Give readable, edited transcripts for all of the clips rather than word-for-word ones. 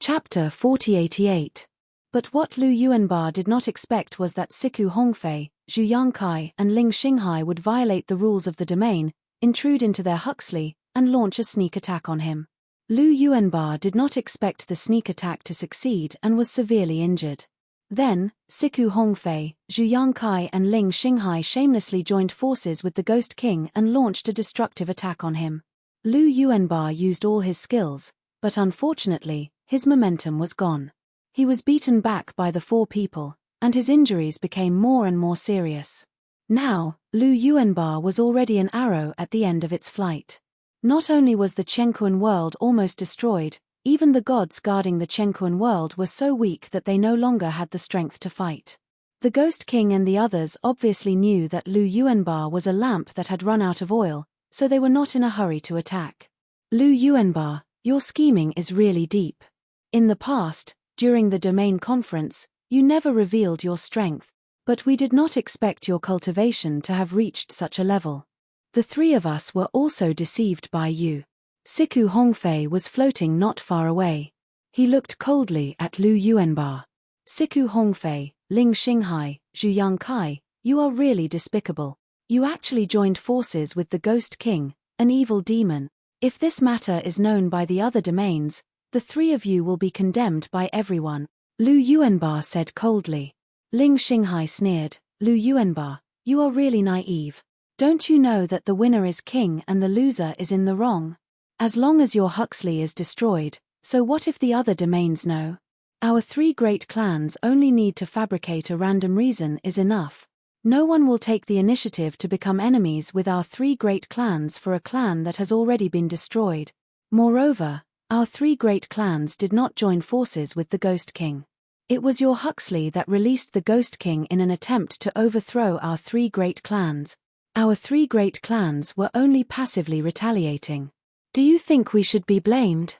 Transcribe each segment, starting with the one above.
Chapter 4088. But what Lu Yuanba did not expect was that Siku Hongfei, Zhu Yangkai and Ling Xinghai would violate the rules of the domain, intrude into their Huxley, and launch a sneak attack on him. Lu Yuanba did not expect the sneak attack to succeed and was severely injured. Then, Siku Hongfei, Zhu Yangkai and Ling Xinghai shamelessly joined forces with the Ghost King and launched a destructive attack on him. Lu Yuanba used all his skills, but unfortunately, his momentum was gone. He was beaten back by the four people, and his injuries became more and more serious. Now, Lu Yuanba was already an arrow at the end of its flight. Not only was the Chenkuan world almost destroyed, even the gods guarding the Chenkuan world were so weak that they no longer had the strength to fight. The Ghost King and the others obviously knew that Lu Yuanba was a lamp that had run out of oil, so they were not in a hurry to attack. Lu Yuanba, your scheming is really deep. In the past, during the domain conference, you never revealed your strength, but we did not expect your cultivation to have reached such a level. The three of us were also deceived by you. Siku Hongfei was floating not far away. He looked coldly at Lu Yuanba. Siku Hongfei, Ling Xinghai, Zhu Yangkai, you are really despicable. You actually joined forces with the Ghost King, an evil demon. If this matter is known by the other domains, the three of you will be condemned by everyone, Lu Yuanba said coldly. Ling Xinghai sneered, Lu Yuanba, you are really naive. Don't you know that the winner is king and the loser is in the wrong? As long as your Huxley is destroyed, so what if the other domains know? Our three great clans only need to fabricate a random reason is enough. No one will take the initiative to become enemies with our three great clans for a clan that has already been destroyed. Moreover, our three great clans did not join forces with the Ghost King. It was your Huxley that released the Ghost King in an attempt to overthrow our three great clans. Our three great clans were only passively retaliating. Do you think we should be blamed?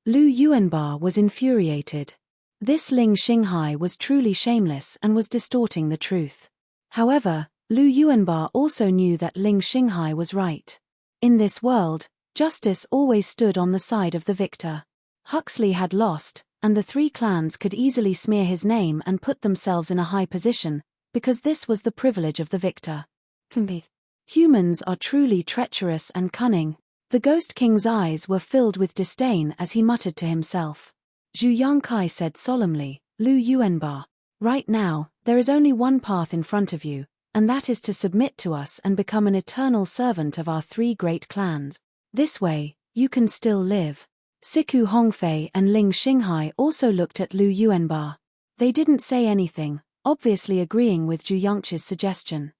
Lu Yuanba was infuriated. This Ling Xinghai was truly shameless and was distorting the truth. However, Lu Yuanba also knew that Ling Xinghai was right. In this world, justice always stood on the side of the victor. Huxley had lost, and the three clans could easily smear his name and put themselves in a high position, because this was the privilege of the victor. Humans are truly treacherous and cunning. The Ghost King's eyes were filled with disdain as he muttered to himself. Zhu Yangkai said solemnly, Lu Yuanba, right now, there is only one path in front of you, and that is to submit to us and become an eternal servant of our three great clans. This way, you can still live. Siku Hongfei and Ling Xinghai also looked at Lu Yuanba. They didn't say anything, obviously agreeing with Zhu Yangqi's suggestion.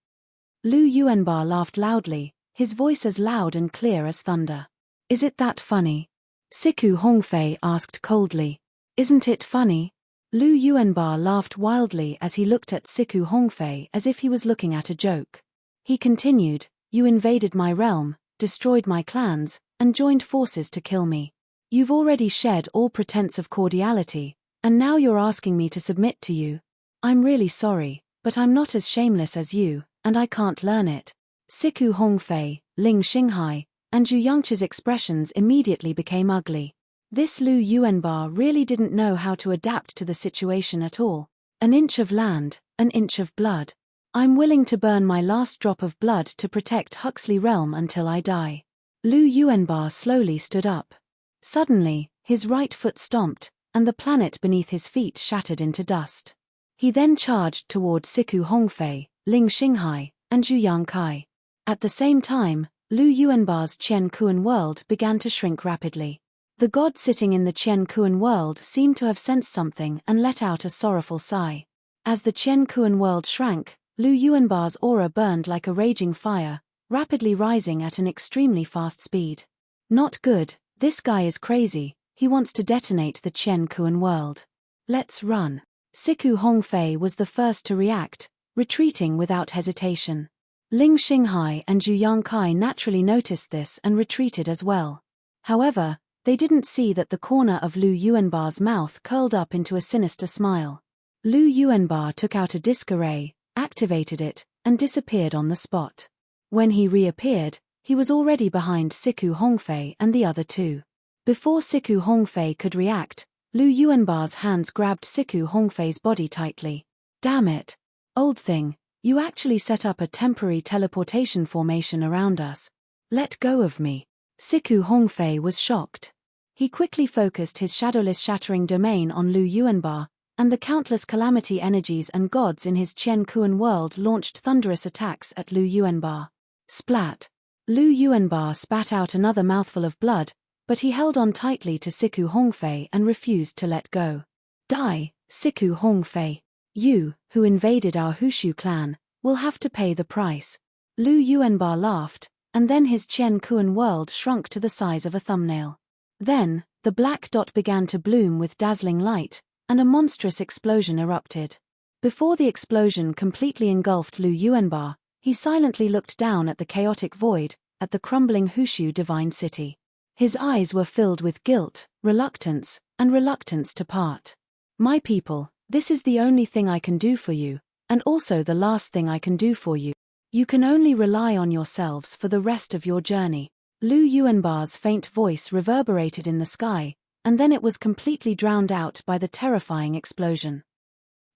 Lu Yuanba laughed loudly, his voice as loud and clear as thunder. Is it that funny? Siku Hongfei asked coldly. Isn't it funny? Lu Yuanba laughed wildly as he looked at Siku Hongfei as if he was looking at a joke. He continued, you invaded my realm, destroyed my clans, and joined forces to kill me. You've already shed all pretense of cordiality, and now you're asking me to submit to you. I'm really sorry, but I'm not as shameless as you, and I can't learn it. Siku Hongfei, Ling Xinghai, and Zhu Yangqi's expressions immediately became ugly. This Lu Yuanba really didn't know how to adapt to the situation at all. An inch of land, an inch of blood. I'm willing to burn my last drop of blood to protect Huxley realm until I die. Lu Yuanba slowly stood up. Suddenly, his right foot stomped, and the planet beneath his feet shattered into dust. He then charged toward Siku Hongfei, Ling Xinghai, and Zhu Yangkai. At the same time, Lu Yuanba's Chenkuan world began to shrink rapidly. The god sitting in the Chenkuan world seemed to have sensed something and let out a sorrowful sigh. As the Chenkuan world shrank, Lu Yuanba's aura burned like a raging fire, rapidly rising at an extremely fast speed. Not good, this guy is crazy, he wants to detonate the Chenkuan world. Let's run. Siku Hongfei was the first to react, retreating without hesitation. Ling Xinghai and Zhu Yangkai naturally noticed this and retreated as well. However, they didn't see that the corner of Lu Yuanba's mouth curled up into a sinister smile. Lu Yuanba took out a disc array, activated it, and disappeared on the spot. When he reappeared, he was already behind Siku Hongfei and the other two. Before Siku Hongfei could react, Lu Yuanbar's hands grabbed Siku Hongfei's body tightly. Damn it. Old thing, you actually set up a temporary teleportation formation around us. Let go of me. Siku Hongfei was shocked. He quickly focused his shadowless shattering domain on Lu Yuanbar, and the countless calamity energies and gods in his Qian Kuan world launched thunderous attacks at Lu Yuanbar. Splat. Lu Yuanbar spat out another mouthful of blood, but he held on tightly to Siku Hongfei and refused to let go. Die, Siku Hongfei. You, who invaded our Hushu clan, will have to pay the price. Lu Yuanbar laughed, and then his Qian Kuan world shrunk to the size of a thumbnail. Then, the black dot began to bloom with dazzling light, and a monstrous explosion erupted. Before the explosion completely engulfed Lu Yuanbar, he silently looked down at the chaotic void, at the crumbling Hushu divine city. His eyes were filled with guilt, reluctance, and reluctance to part. My people, this is the only thing I can do for you, and also the last thing I can do for you. You can only rely on yourselves for the rest of your journey. Lu Yuanbar's faint voice reverberated in the sky, and then it was completely drowned out by the terrifying explosion.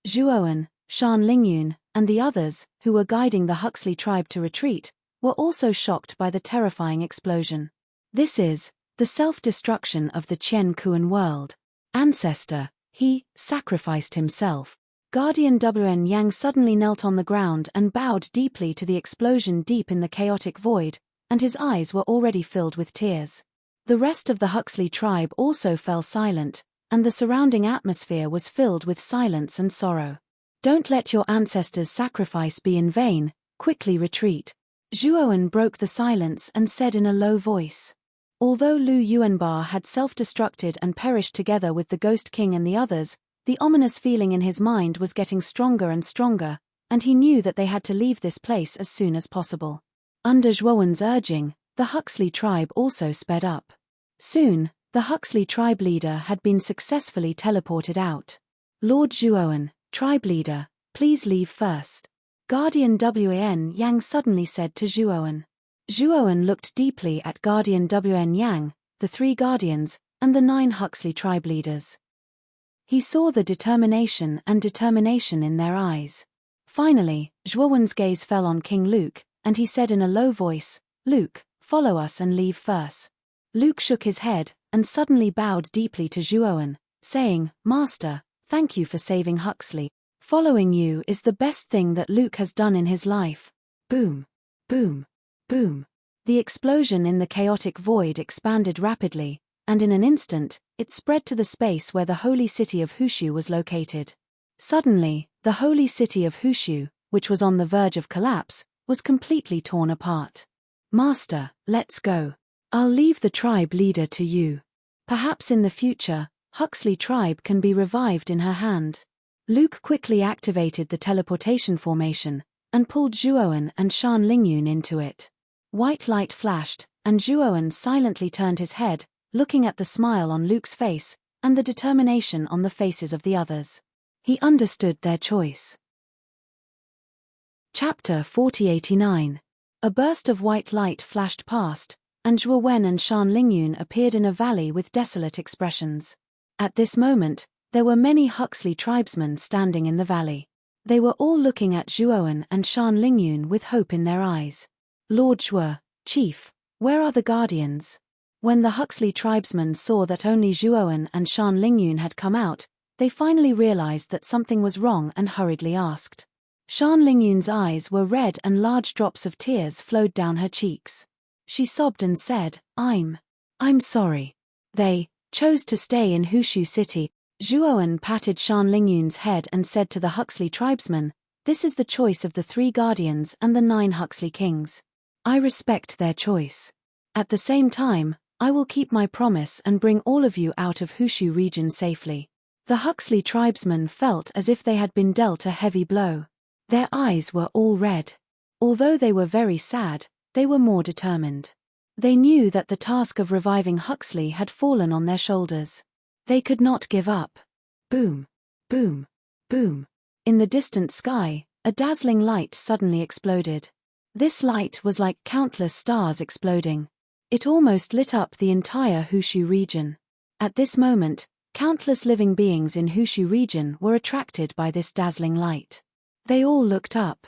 Zhuowen, Shan Lingyun, and the others, who were guiding the Huxley tribe to retreat, were also shocked by the terrifying explosion. This is the self-destruction of the Qian Kuan world. Ancestor, he sacrificed himself. Guardian Wn Yang suddenly knelt on the ground and bowed deeply to the explosion deep in the chaotic void, and his eyes were already filled with tears. The rest of the Huxley tribe also fell silent, and the surrounding atmosphere was filled with silence and sorrow. Don't let your ancestors' sacrifice be in vain, quickly retreat. Zhuowen broke the silence and said in a low voice. Although Lu Yuanbar had self-destructed and perished together with the Ghost King and the others, the ominous feeling in his mind was getting stronger and stronger, and he knew that they had to leave this place as soon as possible. Under Zhuowen's urging, the Huxley tribe also sped up. Soon, the Huxley tribe leader had been successfully teleported out. Lord Zhuowen, tribe leader, please leave first. Guardian Wn Yang suddenly said to Zhuowen. Zhuowen looked deeply at Guardian Wn Yang, the 3 guardians, and the 9 Huxley tribe leaders. He saw the determination in their eyes. Finally, Zhuowen's gaze fell on King Luke, and he said in a low voice, Luke, follow us and leave first. Luke shook his head, and suddenly bowed deeply to Zhuowen, saying, Master, thank you for saving Huxley. Following you is the best thing that Luke has done in his life. Boom. Boom. Boom. The explosion in the chaotic void expanded rapidly, and in an instant, it spread to the space where the holy city of Hushu was located. Suddenly, the holy city of Hushu, which was on the verge of collapse, was completely torn apart. Master, let's go. I'll leave the tribe leader to you. Perhaps in the future, Huxley tribe can be revived in her hand. Luke quickly activated the teleportation formation, and pulled Zhuowen and Shan Lingyun into it. White light flashed, and Zhuowen silently turned his head, looking at the smile on Luke's face, and the determination on the faces of the others. He understood their choice. Chapter 4089. A burst of white light flashed past, and Zhuowen and Shan Lingyun appeared in a valley with desolate expressions. At this moment, there were many Huxley tribesmen standing in the valley. They were all looking at Zhuowen and Shan Lingyun with hope in their eyes. Lord Zhuo, Chief, where are the guardians? When the Huxley tribesmen saw that only Zhuowen and Shan Lingyun had come out, they finally realized that something was wrong and hurriedly asked. Shan Lingyun's eyes were red and large drops of tears flowed down her cheeks. She sobbed and said, I'm sorry. They chose to stay in Hushu City. Zhuowen patted Shan Lingyun's head and said to the Huxley tribesmen, this is the choice of the 3 guardians and the 9 Huxley kings. I respect their choice. At the same time, I will keep my promise and bring all of you out of Hushu region safely. The Huxley tribesmen felt as if they had been dealt a heavy blow. Their eyes were all red. Although they were very sad, they were more determined. They knew that the task of reviving Huxley had fallen on their shoulders. They could not give up. Boom. Boom. Boom. In the distant sky, a dazzling light suddenly exploded. This light was like countless stars exploding. It almost lit up the entire Hushu region. At this moment, Countless living beings in Hushu region were attracted by this dazzling light. They all looked up.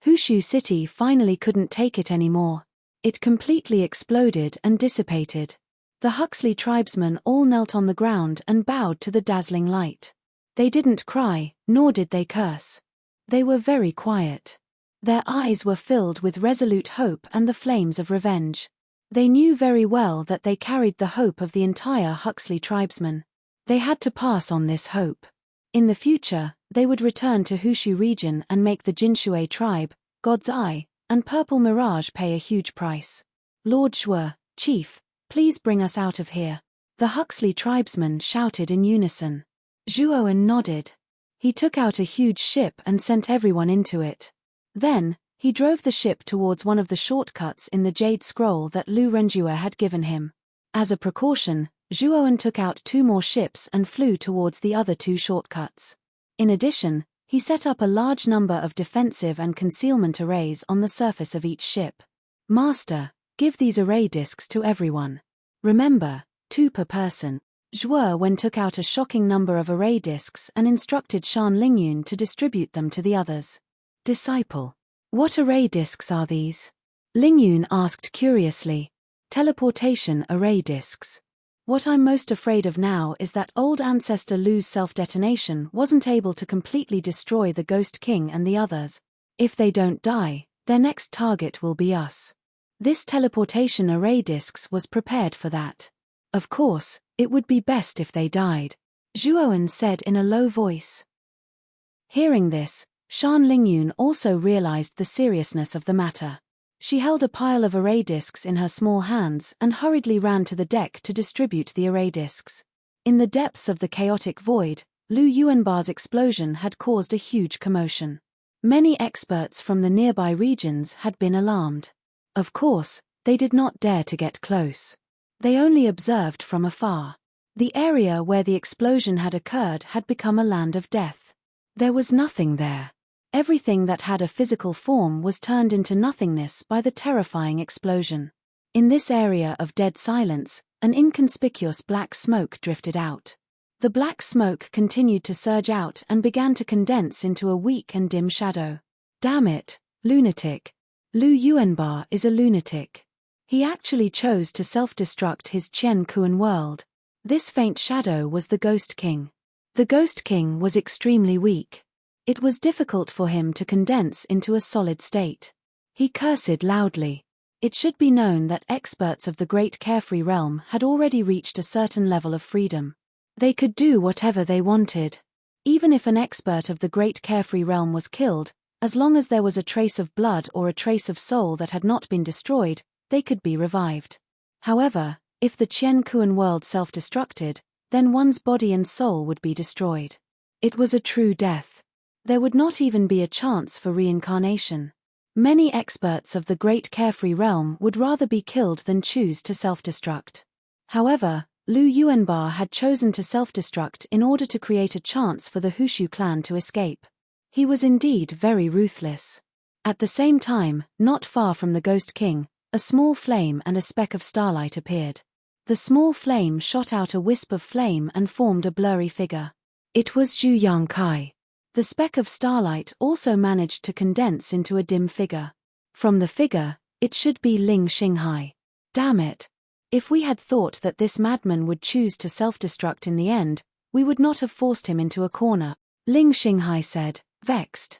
Hushu city finally couldn't take it anymore. It completely exploded and dissipated. The Huxley tribesmen all knelt on the ground and bowed to the dazzling light. They didn't cry, nor did they curse. They were very quiet. Their eyes were filled with resolute hope and the flames of revenge. They knew very well that they carried the hope of the entire Huxley tribesmen. They had to pass on this hope. In the future, they would return to Hushu region and make the Jinshui tribe, God's Eye, and Purple Mirage pay a huge price. Lord Zhuo, Chief, please bring us out of here. The Huxley tribesmen shouted in unison. Zhuoan nodded. He took out a huge ship and sent everyone into it. Then, he drove the ship towards one of the shortcuts in the Jade Scroll that Lu Renjue had given him. As a precaution, Zhuoan took out 2 more ships and flew towards the other 2 shortcuts. In addition, he set up a large number of defensive and concealment arrays on the surface of each ship. Master, give these array discs to everyone. Remember, 2 per person. Zhuo Wen took out a shocking number of array discs and instructed Shan Lingyun to distribute them to the others. Disciple. What array discs are these? Lingyun asked curiously. Teleportation array discs. What I'm most afraid of now is that old ancestor Lu's self-detonation wasn't able to completely destroy the Ghost King and the others. If they don't die, their next target will be us. This teleportation array discs was prepared for that. Of course, it would be best if they died, Zhuoan said in a low voice. Hearing this, Shan Lingyun also realized the seriousness of the matter. She held a pile of array discs in her small hands and hurriedly ran to the deck to distribute the array discs. In the depths of the chaotic void, Lu Yuanbar's explosion had caused a huge commotion. Many experts from the nearby regions had been alarmed. Of course, they did not dare to get close. They only observed from afar. The area where the explosion had occurred had become a land of death. There was nothing there. Everything that had a physical form was turned into nothingness by the terrifying explosion. In this area of dead silence, an inconspicuous black smoke drifted out. The black smoke continued to surge out and began to condense into a weak and dim shadow. Damn it, lunatic. Lu Yuanbar is a lunatic. He actually chose to self-destruct his Qian Kuan world. This faint shadow was the Ghost King. The Ghost King was extremely weak. It was difficult for him to condense into a solid state. He cursed loudly. It should be known that experts of the Great Carefree Realm had already reached a certain level of freedom. They could do whatever they wanted. Even if an expert of the Great Carefree Realm was killed, as long as there was a trace of blood or a trace of soul that had not been destroyed, they could be revived. However, if the Qian Kuan world self-destructed, then one's body and soul would be destroyed. It was a true death. There would not even be a chance for reincarnation. Many experts of the Great Carefree Realm would rather be killed than choose to self-destruct. However, Lu Yuanbar had chosen to self-destruct in order to create a chance for the Hushu clan to escape. He was indeed very ruthless. At the same time, not far from the Ghost King, a small flame and a speck of starlight appeared. The small flame shot out a wisp of flame and formed a blurry figure. It was Zhu Yangkai. The speck of starlight also managed to condense into a dim figure. From the figure, it should be Ling Xinghai. Damn it. If we had thought that this madman would choose to self-destruct in the end, we would not have forced him into a corner, Ling Xinghai said, vexed.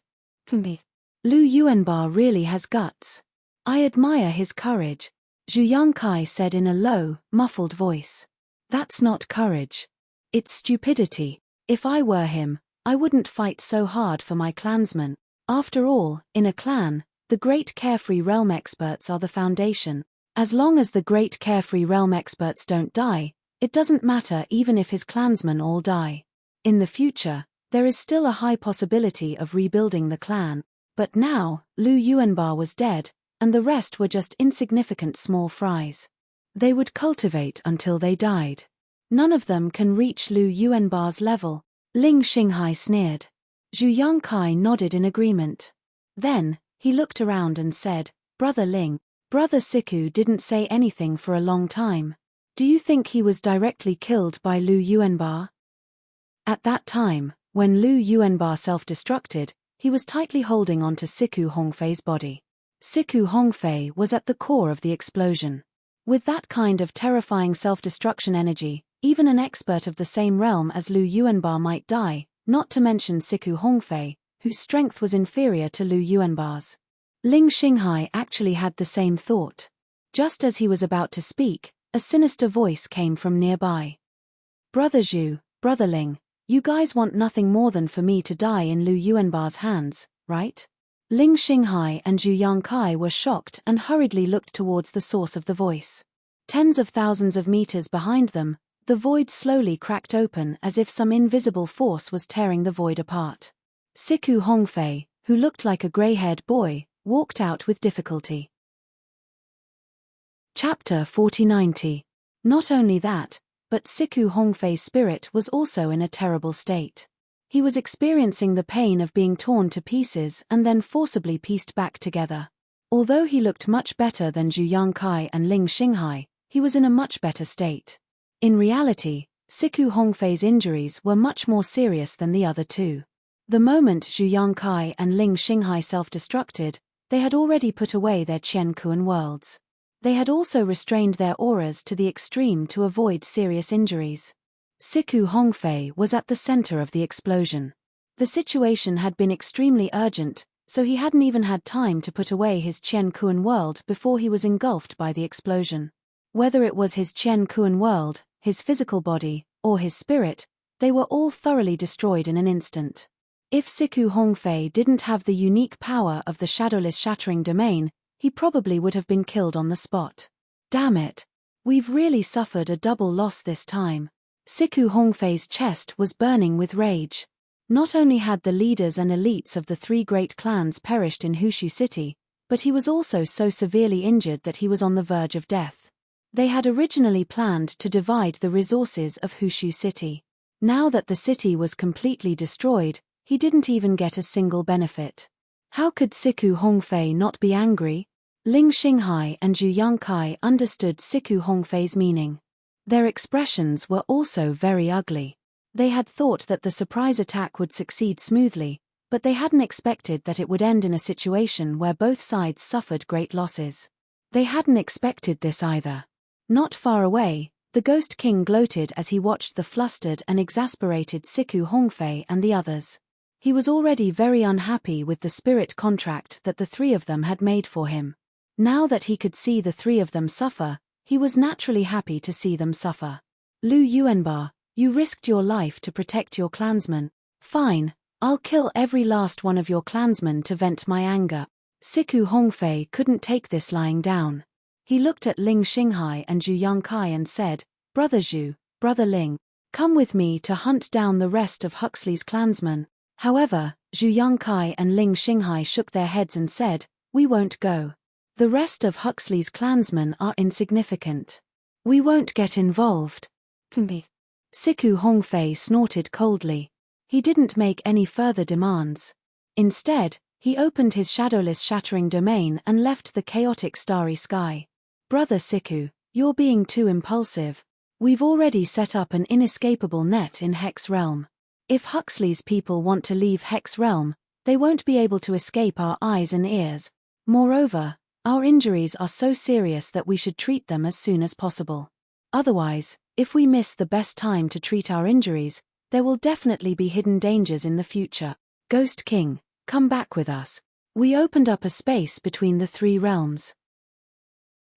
Lu Yuanbar really has guts. I admire his courage, Zhu Yangkai said in a low, muffled voice. That's not courage. It's stupidity. If I were him, I wouldn't fight so hard for my clansmen. After all, in a clan, the Great Carefree Realm experts are the foundation. As long as the Great Carefree Realm experts don't die, it doesn't matter even if his clansmen all die. In the future, there is still a high possibility of rebuilding the clan. But now, Lu Yuanbar was dead, and the rest were just insignificant small fries. They would cultivate until they died. None of them can reach Lu Yuanbar's level, Ling Xinghai sneered. Zhu Yangkai nodded in agreement. Then, he looked around and said, Brother Ling, Brother Siku didn't say anything for a long time. Do you think he was directly killed by Lu Yuanbar? At that time, when Lu Yuanba self-destructed, he was tightly holding onto Siku Hongfei's body. Siku Hongfei was at the core of the explosion. With that kind of terrifying self-destruction energy, even an expert of the same realm as Lu Yuanba might die, not to mention Siku Hongfei, whose strength was inferior to Lu Yuanba's. Ling Xinghai actually had the same thought. Just as he was about to speak, a sinister voice came from nearby. "Brother Zhu, Brother Ling, you guys want nothing more than for me to die in Lu Yuanba's hands, right?" Ling Xinghai and Zhu Yangkai were shocked and hurriedly looked towards the source of the voice. Tens of thousands of meters behind them, the void slowly cracked open as if some invisible force was tearing the void apart. Siku Hongfei, who looked like a gray-haired boy, walked out with difficulty. Chapter 4090. Not only that, but Siku Hongfei's spirit was also in a terrible state. He was experiencing the pain of being torn to pieces and then forcibly pieced back together. Although he looked much better than Zhu Yangkai and Ling Xinghai, he was in a much better state. In reality, Siku Hongfei's injuries were much more serious than the other two. The moment Zhu Yangkai and Ling Xinghai self-destructed, they had already put away their Qian Kuan worlds. They had also restrained their auras to the extreme to avoid serious injuries. Siku Hongfei was at the center of the explosion. The situation had been extremely urgent, so he hadn't even had time to put away his Qian Kuan world before he was engulfed by the explosion. Whether it was his Qian Kuan world, his physical body, or his spirit, they were all thoroughly destroyed in an instant. If Siku Hongfei didn't have the unique power of the shadowless shattering domain, he probably would have been killed on the spot. Damn it! We've really suffered a double loss this time. Siku Hongfei's chest was burning with rage. Not only had the leaders and elites of the three great clans perished in Hushu City, but he was also so severely injured that he was on the verge of death. They had originally planned to divide the resources of Hushu City. Now that the city was completely destroyed, he didn't even get a single benefit. How could Siku Hongfei not be angry? Ling Xinghai and Zhu Yangkai understood Siku Hongfei's meaning. Their expressions were also very ugly. They had thought that the surprise attack would succeed smoothly, but they hadn't expected that it would end in a situation where both sides suffered great losses. They hadn't expected this either. Not far away, the Ghost King gloated as he watched the flustered and exasperated Siku Hongfei and the others. He was already very unhappy with the spirit contract that the three of them had made for him. Now that he could see the three of them suffer, he was naturally happy to see them suffer. Lu Yuanba, you risked your life to protect your clansmen. Fine, I'll kill every last one of your clansmen to vent my anger. Siku Hongfei couldn't take this lying down. He looked at Ling Xinghai and Zhu Yangkai and said, "Brother Zhu, Brother Ling, come with me to hunt down the rest of Huxley's clansmen." However, Zhu Yangkai and Ling Xinghai shook their heads and said, "We won't go. The rest of Huxley's clansmen are insignificant. We won't get involved." Siku Hongfei snorted coldly. He didn't make any further demands. Instead, he opened his shadowless shattering domain and left the chaotic starry sky. "Brother Siku, you're being too impulsive. We've already set up an inescapable net in Hex Realm. If Huxley's people want to leave Hex Realm, they won't be able to escape our eyes and ears. Moreover, our injuries are so serious that we should treat them as soon as possible. Otherwise, if we miss the best time to treat our injuries, there will definitely be hidden dangers in the future. Ghost King, come back with us. We opened up a space between the three realms.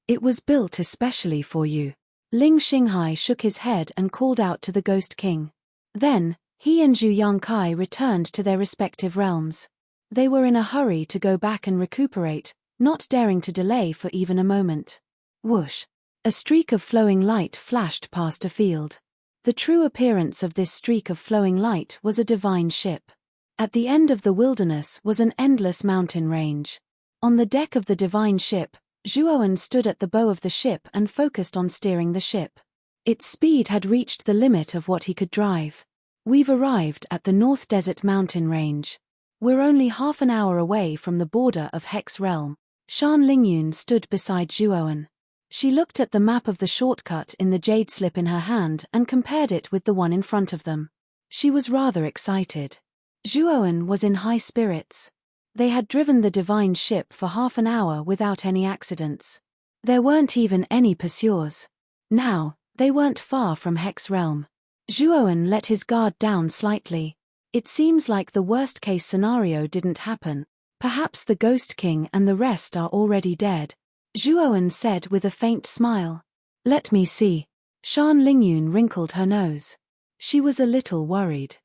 It was built especially for you." Ling Xinghai shook his head and called out to the Ghost King. Then, he and Zhu Yangkai returned to their respective realms. They were in a hurry to go back and recuperate, not daring to delay for even a moment. Whoosh! A streak of flowing light flashed past a field. The true appearance of this streak of flowing light was a divine ship. At the end of the wilderness was an endless mountain range. On the deck of the divine ship, Zhuoan stood at the bow of the ship and focused on steering the ship. Its speed had reached the limit of what he could drive. "We've arrived at the North Desert Mountain Range. We're only half an hour away from the border of Hex Realm." Shan Lingyun stood beside Zhuoan. She looked at the map of the shortcut in the jade slip in her hand and compared it with the one in front of them. She was rather excited. Zhuowen was in high spirits. They had driven the divine ship for half an hour without any accidents. There weren't even any pursuers. Now, they weren't far from Hex Realm. Zhuowen let his guard down slightly. It seems like the worst-case scenario didn't happen. Perhaps the Ghost King and the rest are already dead. Zhuowen said with a faint smile. Let me see. Shan Lingyun wrinkled her nose. She was a little worried.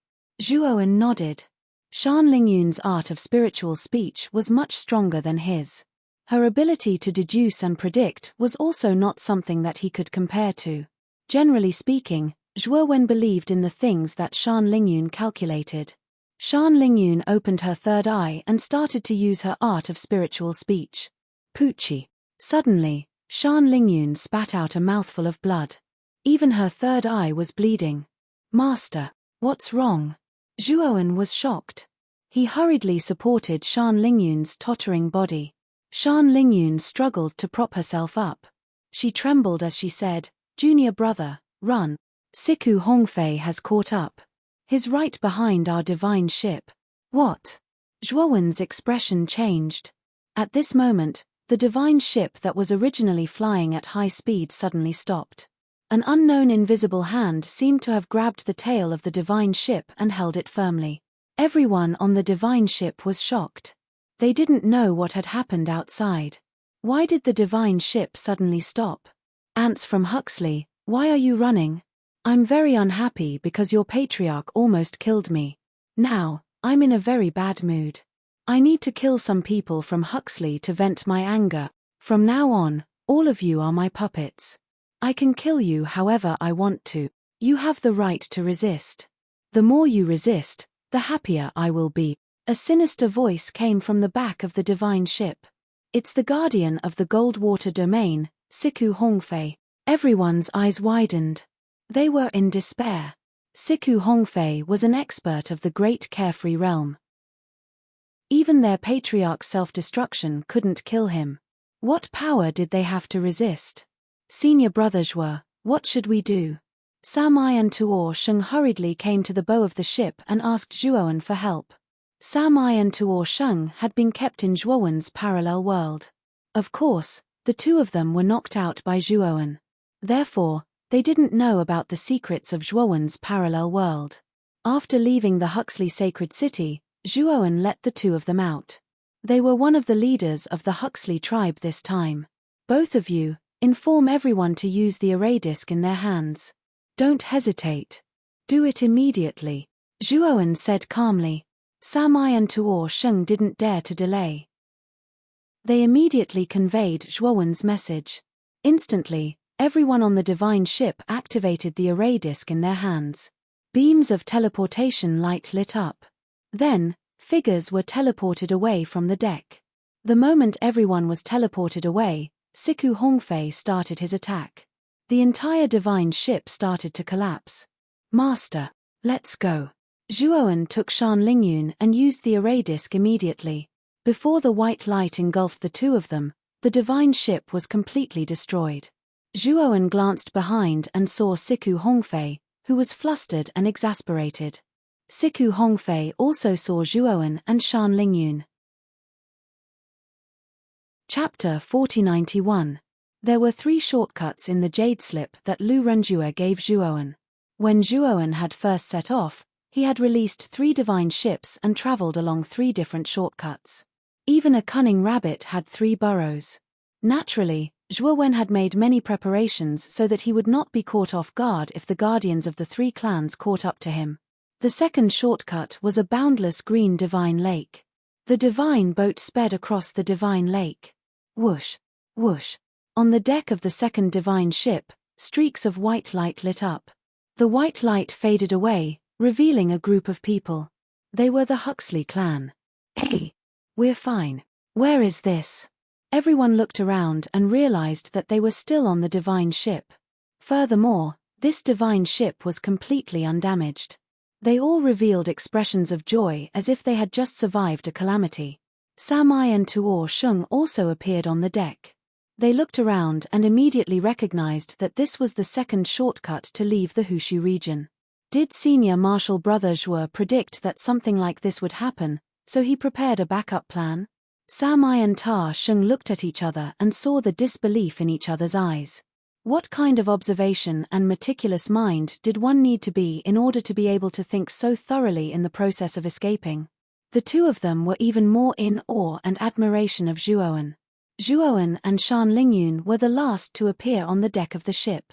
Zhuowen nodded. Shan Lingyun's art of spiritual speech was much stronger than his. Her ability to deduce and predict was also not something that he could compare to. Generally speaking, Zhuowen believed in the things that Shan Lingyun calculated. Shan Lingyun opened her third eye and started to use her art of spiritual speech. Poochie. Suddenly, Shan Lingyun spat out a mouthful of blood. Even her third eye was bleeding. Master, what's wrong? Zhuowen was shocked. He hurriedly supported Shan Lingyun's tottering body. Shan Lingyun struggled to prop herself up. She trembled as she said, Junior brother, run. Siku Hongfei has caught up. He's right behind our divine ship. What? Zhuowen's expression changed. At this moment, the divine ship that was originally flying at high speed suddenly stopped. An unknown invisible hand seemed to have grabbed the tail of the divine ship and held it firmly. Everyone on the divine ship was shocked. They didn't know what had happened outside. Why did the divine ship suddenly stop? Ants from Huxley, why are you running? I'm very unhappy because your patriarch almost killed me. Now, I'm in a very bad mood. I need to kill some people from Huxley to vent my anger. From now on, all of you are my puppets. I can kill you however I want to. You have the right to resist. The more you resist, the happier I will be. A sinister voice came from the back of the divine ship. It's the guardian of the Goldwater domain, Siku Hongfei. Everyone's eyes widened. They were in despair. Siku Hongfei was an expert of the great carefree realm. Even their patriarch's self-destruction couldn't kill him. What power did they have to resist? Senior brother Zhuo, what should we do? Samai and Tuor Sheng hurriedly came to the bow of the ship and asked Zhuowen for help. Samai and Tuor Sheng had been kept in Zhuowen's parallel world. Of course, the two of them were knocked out by Zhuowen. Therefore, they didn't know about the secrets of Zhuowen's parallel world. After leaving the Huxley Sacred City, Zhuowen let the two of them out. They were one of the leaders of the Huxley tribe this time. Both of you, inform everyone to use the array disc in their hands. Don't hesitate. Do it immediately, Zhuowen said calmly. Samai and Tuor Sheng didn't dare to delay. They immediately conveyed Zhuowen's message. Instantly, everyone on the divine ship activated the array disc in their hands. Beams of teleportation light lit up. Then, figures were teleported away from the deck. The moment everyone was teleported away, Siku Hongfei started his attack. The entire divine ship started to collapse. Master, let's go. Zhuowen took Shan Lingyun and used the array disc immediately. Before the white light engulfed the two of them, the divine ship was completely destroyed. Zhuowen glanced behind and saw Siku Hongfei, who was flustered and exasperated. Siku Hongfei also saw Zhuowen and Shan Lingyun. Chapter 4091. There were 3 shortcuts in the jade slip that Lu Renjue gave Zhuowen. When Zhuowen had first set off, he had released 3 divine ships and traveled along 3 different shortcuts. Even a cunning rabbit had 3 burrows. Naturally, Zhuowen had made many preparations so that he would not be caught off guard if the guardians of the 3 clans caught up to him. The second shortcut was a boundless green divine lake. The divine boat sped across the divine lake. Whoosh, whoosh. On the deck of the second divine ship, streaks of white light lit up. The white light faded away, revealing a group of people. They were the Huxley clan. Hey! We're fine. Where is this? Everyone looked around and realized that they were still on the divine ship. Furthermore, this divine ship was completely undamaged. They all revealed expressions of joy as if they had just survived a calamity. Samai and Tuor Sheng also appeared on the deck. They looked around and immediately recognized that this was the second shortcut to leave the Hushu region. Did Senior Marshal Brother Zhuo predict that something like this would happen, so he prepared a backup plan? Samai and Ta Sheng looked at each other and saw the disbelief in each other's eyes. What kind of observation and meticulous mind did one need to be in order to be able to think so thoroughly in the process of escaping? The two of them were even more in awe and admiration of Zhuoan. Zhuoan and Shan Lingyun were the last to appear on the deck of the ship.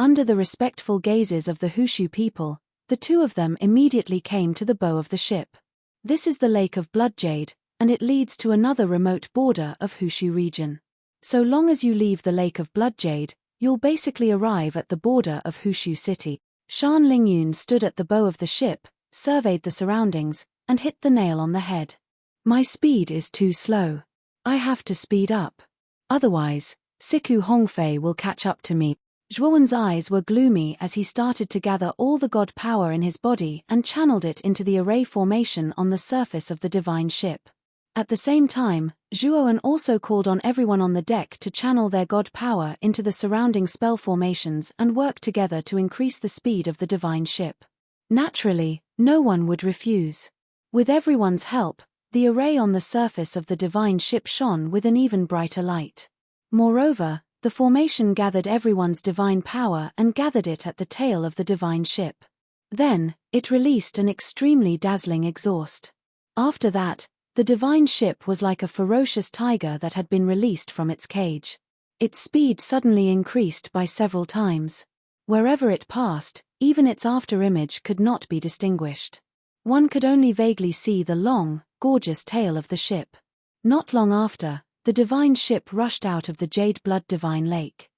Under the respectful gazes of the Hushu people, the two of them immediately came to the bow of the ship. This is the Lake of Bloodjade, and it leads to another remote border of Hushu region. So long as you leave the Lake of Bloodjade, you'll basically arrive at the border of Hushu city. Shan Lingyun stood at the bow of the ship, surveyed the surroundings, and hit the nail on the head. My speed is too slow. I have to speed up. Otherwise, Siku Hongfei will catch up to me. Zhuowen's eyes were gloomy as he started to gather all the god power in his body and channeled it into the array formation on the surface of the divine ship. At the same time, Zhuowen also called on everyone on the deck to channel their god power into the surrounding spell formations and work together to increase the speed of the divine ship. Naturally, no one would refuse. With everyone's help, the array on the surface of the divine ship shone with an even brighter light. Moreover, the formation gathered everyone's divine power and gathered it at the tail of the divine ship. Then, it released an extremely dazzling exhaust. After that, the divine ship was like a ferocious tiger that had been released from its cage. Its speed suddenly increased by several times. Wherever it passed, even its afterimage could not be distinguished. One could only vaguely see the long, gorgeous tail of the ship. Not long after, the divine ship rushed out of the Jade Blood Divine Lake.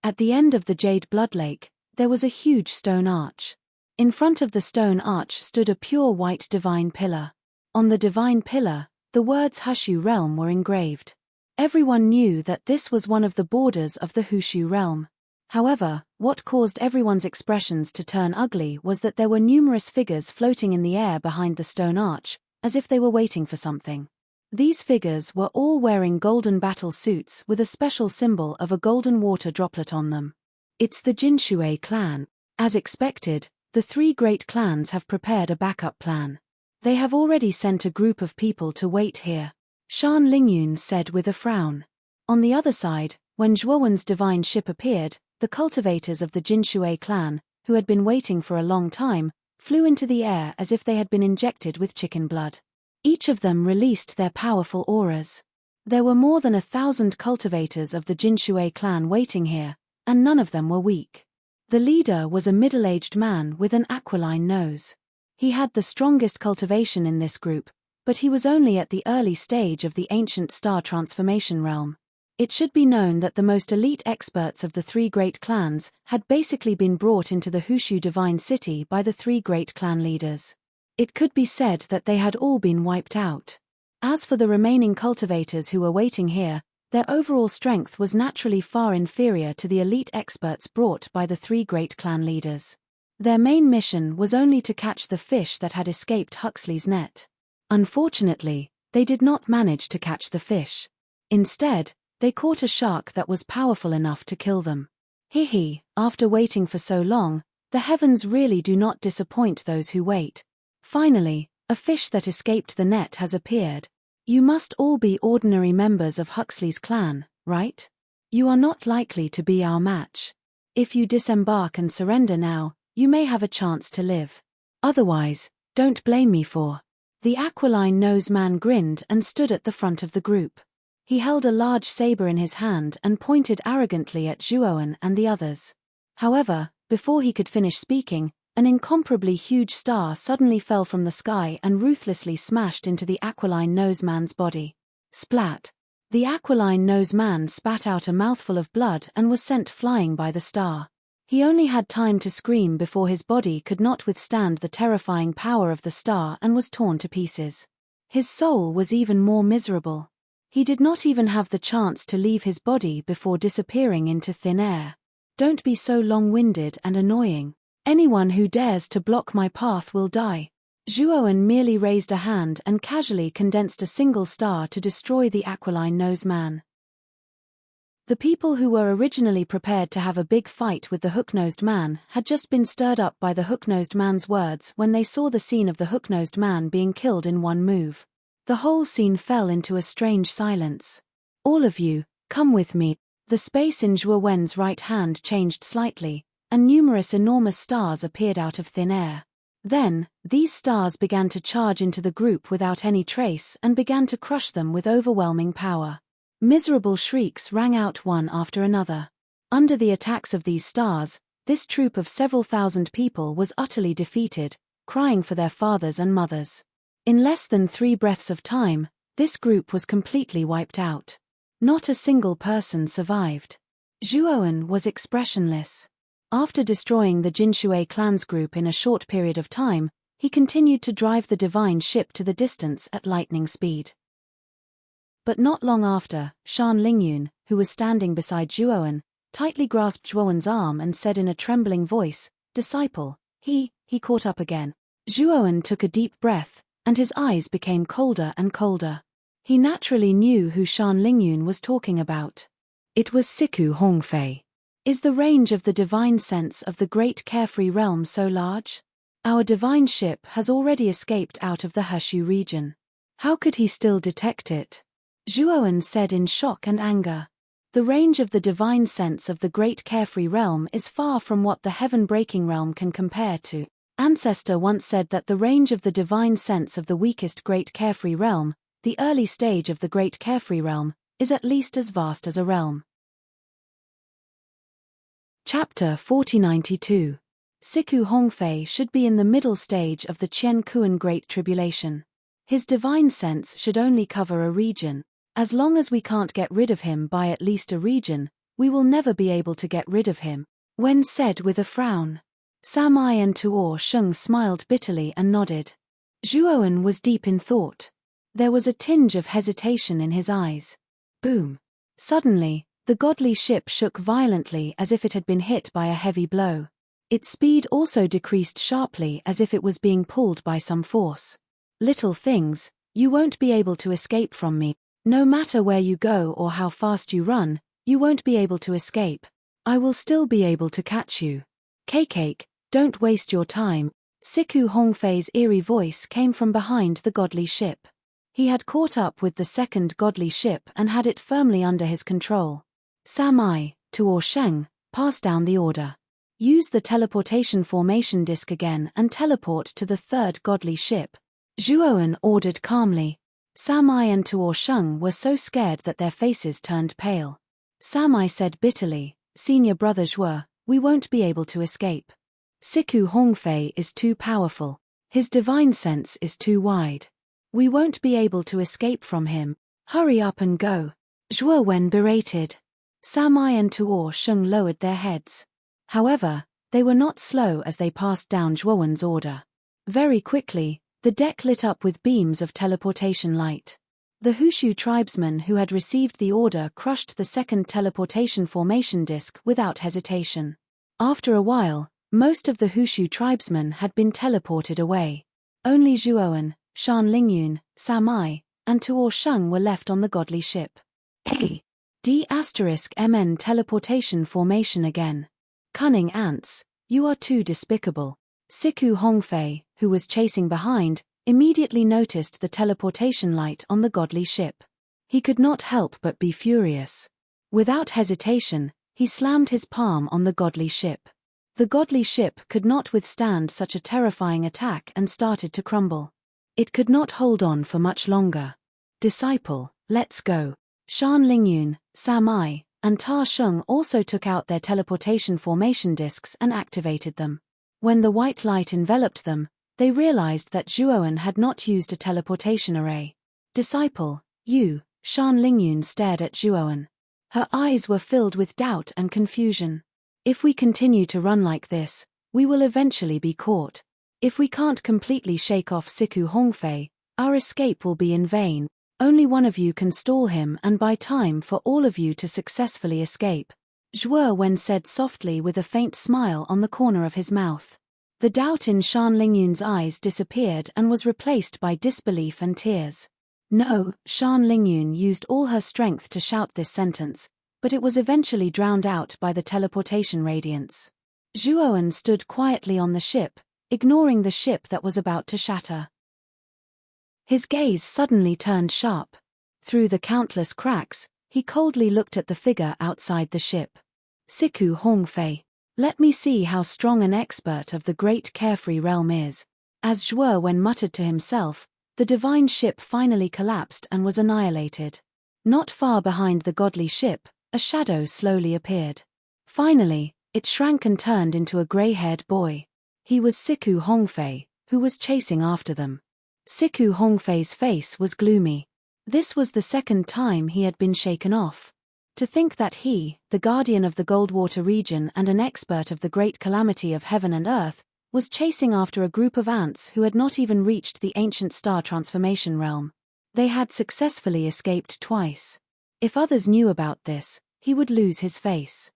At the end of the Jade Blood Lake, there was a huge stone arch. In front of the stone arch stood a pure white divine pillar. On the divine pillar, the words Hushu Realm were engraved. Everyone knew that this was one of the borders of the Hushu Realm. However, what caused everyone's expressions to turn ugly was that there were numerous figures floating in the air behind the stone arch, as if they were waiting for something. These figures were all wearing golden battle suits with a special symbol of a golden water droplet on them. It's the Jinshui clan. As expected, the three great clans have prepared a backup plan. They have already sent a group of people to wait here, Shan Lingyun said with a frown. On the other side, when Zhuowen's divine ship appeared, the cultivators of the Jinshui clan, who had been waiting for a long time, flew into the air as if they had been injected with chicken blood. Each of them released their powerful auras. There were more than 1,000 cultivators of the Jinshui clan waiting here, and none of them were weak. The leader was a middle-aged man with an aquiline nose. He had the strongest cultivation in this group, but he was only at the early stage of the ancient star transformation realm. It should be known that the most elite experts of the three great clans had basically been brought into the Hushu Divine City by the three great clan leaders. It could be said that they had all been wiped out. As for the remaining cultivators who were waiting here, their overall strength was naturally far inferior to the elite experts brought by the three great clan leaders. Their main mission was only to catch the fish that had escaped Huxley's net. Unfortunately, they did not manage to catch the fish. Instead, they caught a shark that was powerful enough to kill them. After waiting for so long, the heavens really do not disappoint those who wait. Finally, a fish that escaped the net has appeared. You must all be ordinary members of Huxley's clan, right? You are not likely to be our match. If you disembark and surrender now, you may have a chance to live. Otherwise, don't blame me for. The aquiline nose man grinned and stood at the front of the group. He held a large saber in his hand and pointed arrogantly at Zhuowen and the others. However, before he could finish speaking, an incomparably huge star suddenly fell from the sky and ruthlessly smashed into the aquiline nose man's body. Splat! The aquiline nose man spat out a mouthful of blood and was sent flying by the star. He only had time to scream before his body could not withstand the terrifying power of the star and was torn to pieces. His soul was even more miserable. He did not even have the chance to leave his body before disappearing into thin air. Don't be so long-winded and annoying. Anyone who dares to block my path will die. Zhuowen merely raised a hand and casually condensed a single star to destroy the aquiline nose man. The people who were originally prepared to have a big fight with the hook-nosed man had just been stirred up by the hook-nosed man's words when they saw the scene of the hook-nosed man being killed in one move. The whole scene fell into a strange silence. All of you, come with me. The space in Zhuo Wen's right hand changed slightly, and numerous enormous stars appeared out of thin air. Then, these stars began to charge into the group without any trace and began to crush them with overwhelming power. Miserable shrieks rang out one after another. Under the attacks of these stars, this troop of several thousand people was utterly defeated, crying for their fathers and mothers. In less than 3 breaths of time, this group was completely wiped out. Not a single person survived. Zhuowen was expressionless. After destroying the Jinshui clan's group in a short period of time, he continued to drive the divine ship to the distance at lightning speed. But not long after, Shan Lingyun, who was standing beside Zhuowen, tightly grasped Zhuowen's arm and said in a trembling voice, "Disciple." He caught up again. Zhuowen took a deep breath, and his eyes became colder and colder. He naturally knew who Shan Lingyun was talking about. It was Siku Hongfei. Is the range of the divine sense of the great carefree realm so large? Our divine ship has already escaped out of the Heshu region. How could he still detect it? Zhuowen said in shock and anger. The range of the divine sense of the great carefree realm is far from what the heaven-breaking realm can compare to. Ancestor once said that the range of the divine sense of the weakest great carefree realm, the early stage of the great carefree realm, is at least as vast as a realm. Chapter 4092. Siku Hongfei should be in the middle stage of the Qian Kuan Great Tribulation. His divine sense should only cover a region. As long as we can't get rid of him by at least a region, we will never be able to get rid of him. Wen said with a frown. Samai and Tuor Sheng smiled bitterly and nodded. Zhuowen was deep in thought. There was a tinge of hesitation in his eyes. Boom. Suddenly, the godly ship shook violently as if it had been hit by a heavy blow. Its speed also decreased sharply as if it was being pulled by some force. Little things, you won't be able to escape from me. No matter where you go or how fast you run, you won't be able to escape. I will still be able to catch you. Cake, don't waste your time. Siku Hongfei's eerie voice came from behind the godly ship. He had caught up with the second godly ship and had it firmly under his control. Samai, Tuor Sheng, pass down the order. Use the teleportation formation disk again and teleport to the third godly ship. Zhuowen ordered calmly. Samai and Tuor Sheng were so scared that their faces turned pale. Samai said bitterly, "Senior brother Zhuo, we won't be able to escape. Siku Hongfei is too powerful. His divine sense is too wide. We won't be able to escape from him. Hurry up and go." Zhuo Wen berated. Samai and Tuor Sheng lowered their heads. However, they were not slow as they passed down Zhuowen's order. Very quickly, the deck lit up with beams of teleportation light. The Hushu tribesmen who had received the order crushed the second teleportation formation disk without hesitation. After a while, most of the Hushu tribesmen had been teleported away. Only Zhuowen, Shan Lingyun, Samai, and Tuor Sheng were left on the godly ship. D*MN teleportation formation again. Cunning ants, you are too despicable. Siku Hongfei, who was chasing behind, immediately noticed the teleportation light on the godly ship. He could not help but be furious. Without hesitation, he slammed his palm on the godly ship. The godly ship could not withstand such a terrifying attack and started to crumble. It could not hold on for much longer. Disciple, let's go. Shan Lingyun, Samai, and Ta Sheng also took out their teleportation formation disks and activated them. When the white light enveloped them, they realized that Zhuowen had not used a teleportation array. Disciple, you, Shan Lingyun stared at Zhuowen. Her eyes were filled with doubt and confusion. If we continue to run like this, we will eventually be caught. If we can't completely shake off Siku Hongfei, our escape will be in vain. Only one of you can stall him and buy time for all of you to successfully escape. Zhuo Wen said softly with a faint smile on the corner of his mouth. The doubt in Shan Lingyun's eyes disappeared and was replaced by disbelief and tears. No, Shan Lingyun used all her strength to shout this sentence. but it was eventually drowned out by the teleportation radiance. Zhuowen stood quietly on the ship, ignoring the ship that was about to shatter. His gaze suddenly turned sharp. Through the countless cracks, he coldly looked at the figure outside the ship. Siku Hongfei. Let me see how strong an expert of the great carefree realm is. As Zhuowen muttered to himself, the divine ship finally collapsed and was annihilated. Not far behind the godly ship, a shadow slowly appeared. Finally, it shrank and turned into a grey-haired boy. He was Siku Hongfei, who was chasing after them. Siku Hongfei's face was gloomy. This was the second time he had been shaken off. To think that he, the guardian of the Goldwater region and an expert of the great calamity of heaven and earth, was chasing after a group of ants who had not even reached the ancient star transformation realm. They had successfully escaped twice. If others knew about this, he would lose his face.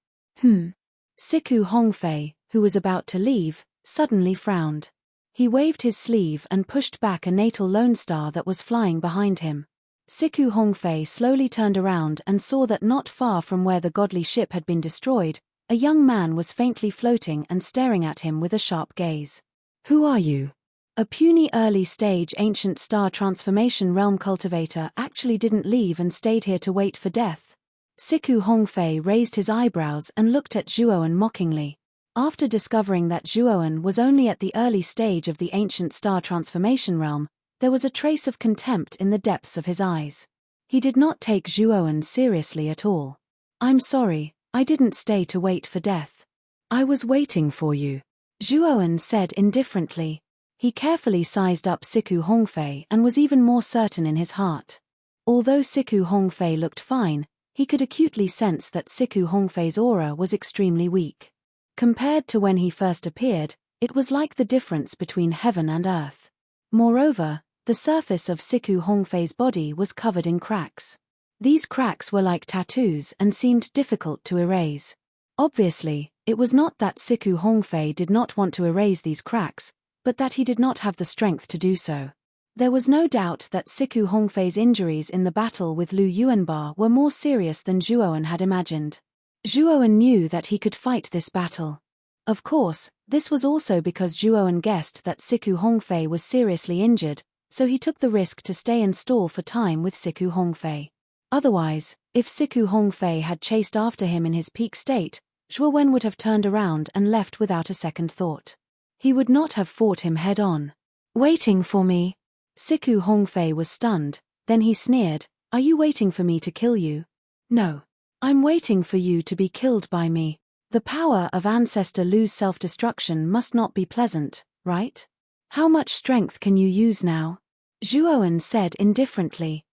Siku Hongfei, who was about to leave, suddenly frowned. He waved his sleeve and pushed back a natal lone star that was flying behind him. Siku Hongfei slowly turned around and saw that not far from where the godly ship had been destroyed, a young man was faintly floating and staring at him with a sharp gaze. Who are you? A puny early-stage ancient star transformation realm cultivator actually didn't leave and stayed here to wait for death. Siku Hongfei raised his eyebrows and looked at Zhuowen mockingly. After discovering that Zhuowen was only at the early stage of the ancient star transformation realm, there was a trace of contempt in the depths of his eyes. He did not take Zhuowen seriously at all. I'm sorry, I didn't stay to wait for death. I was waiting for you, Zhuowen said indifferently. He carefully sized up Siku Hongfei and was even more certain in his heart. Although Siku Hongfei looked fine, he could acutely sense that Siku Hongfei's aura was extremely weak. Compared to when he first appeared, it was like the difference between heaven and earth. Moreover, the surface of Siku Hongfei's body was covered in cracks. These cracks were like tattoos and seemed difficult to erase. Obviously, it was not that Siku Hongfei did not want to erase these cracks, but that he did not have the strength to do so. There was no doubt that Siku Hongfei's injuries in the battle with Lu Yuanba were more serious than Zhuowen had imagined. Zhuowen knew that he could fight this battle. Of course, this was also because Zhuowen guessed that Siku Hongfei was seriously injured, so he took the risk to stay and stall for time with Siku Hongfei. Otherwise, if Siku Hongfei had chased after him in his peak state, Zhuowen would have turned around and left without a second thought. He would not have fought him head-on. Waiting for me? Siku Hongfei was stunned, then he sneered, Are you waiting for me to kill you? No. I'm waiting for you to be killed by me. The power of Ancestor Lu's self-destruction must not be pleasant, right? How much strength can you use now? Zhuowen said indifferently.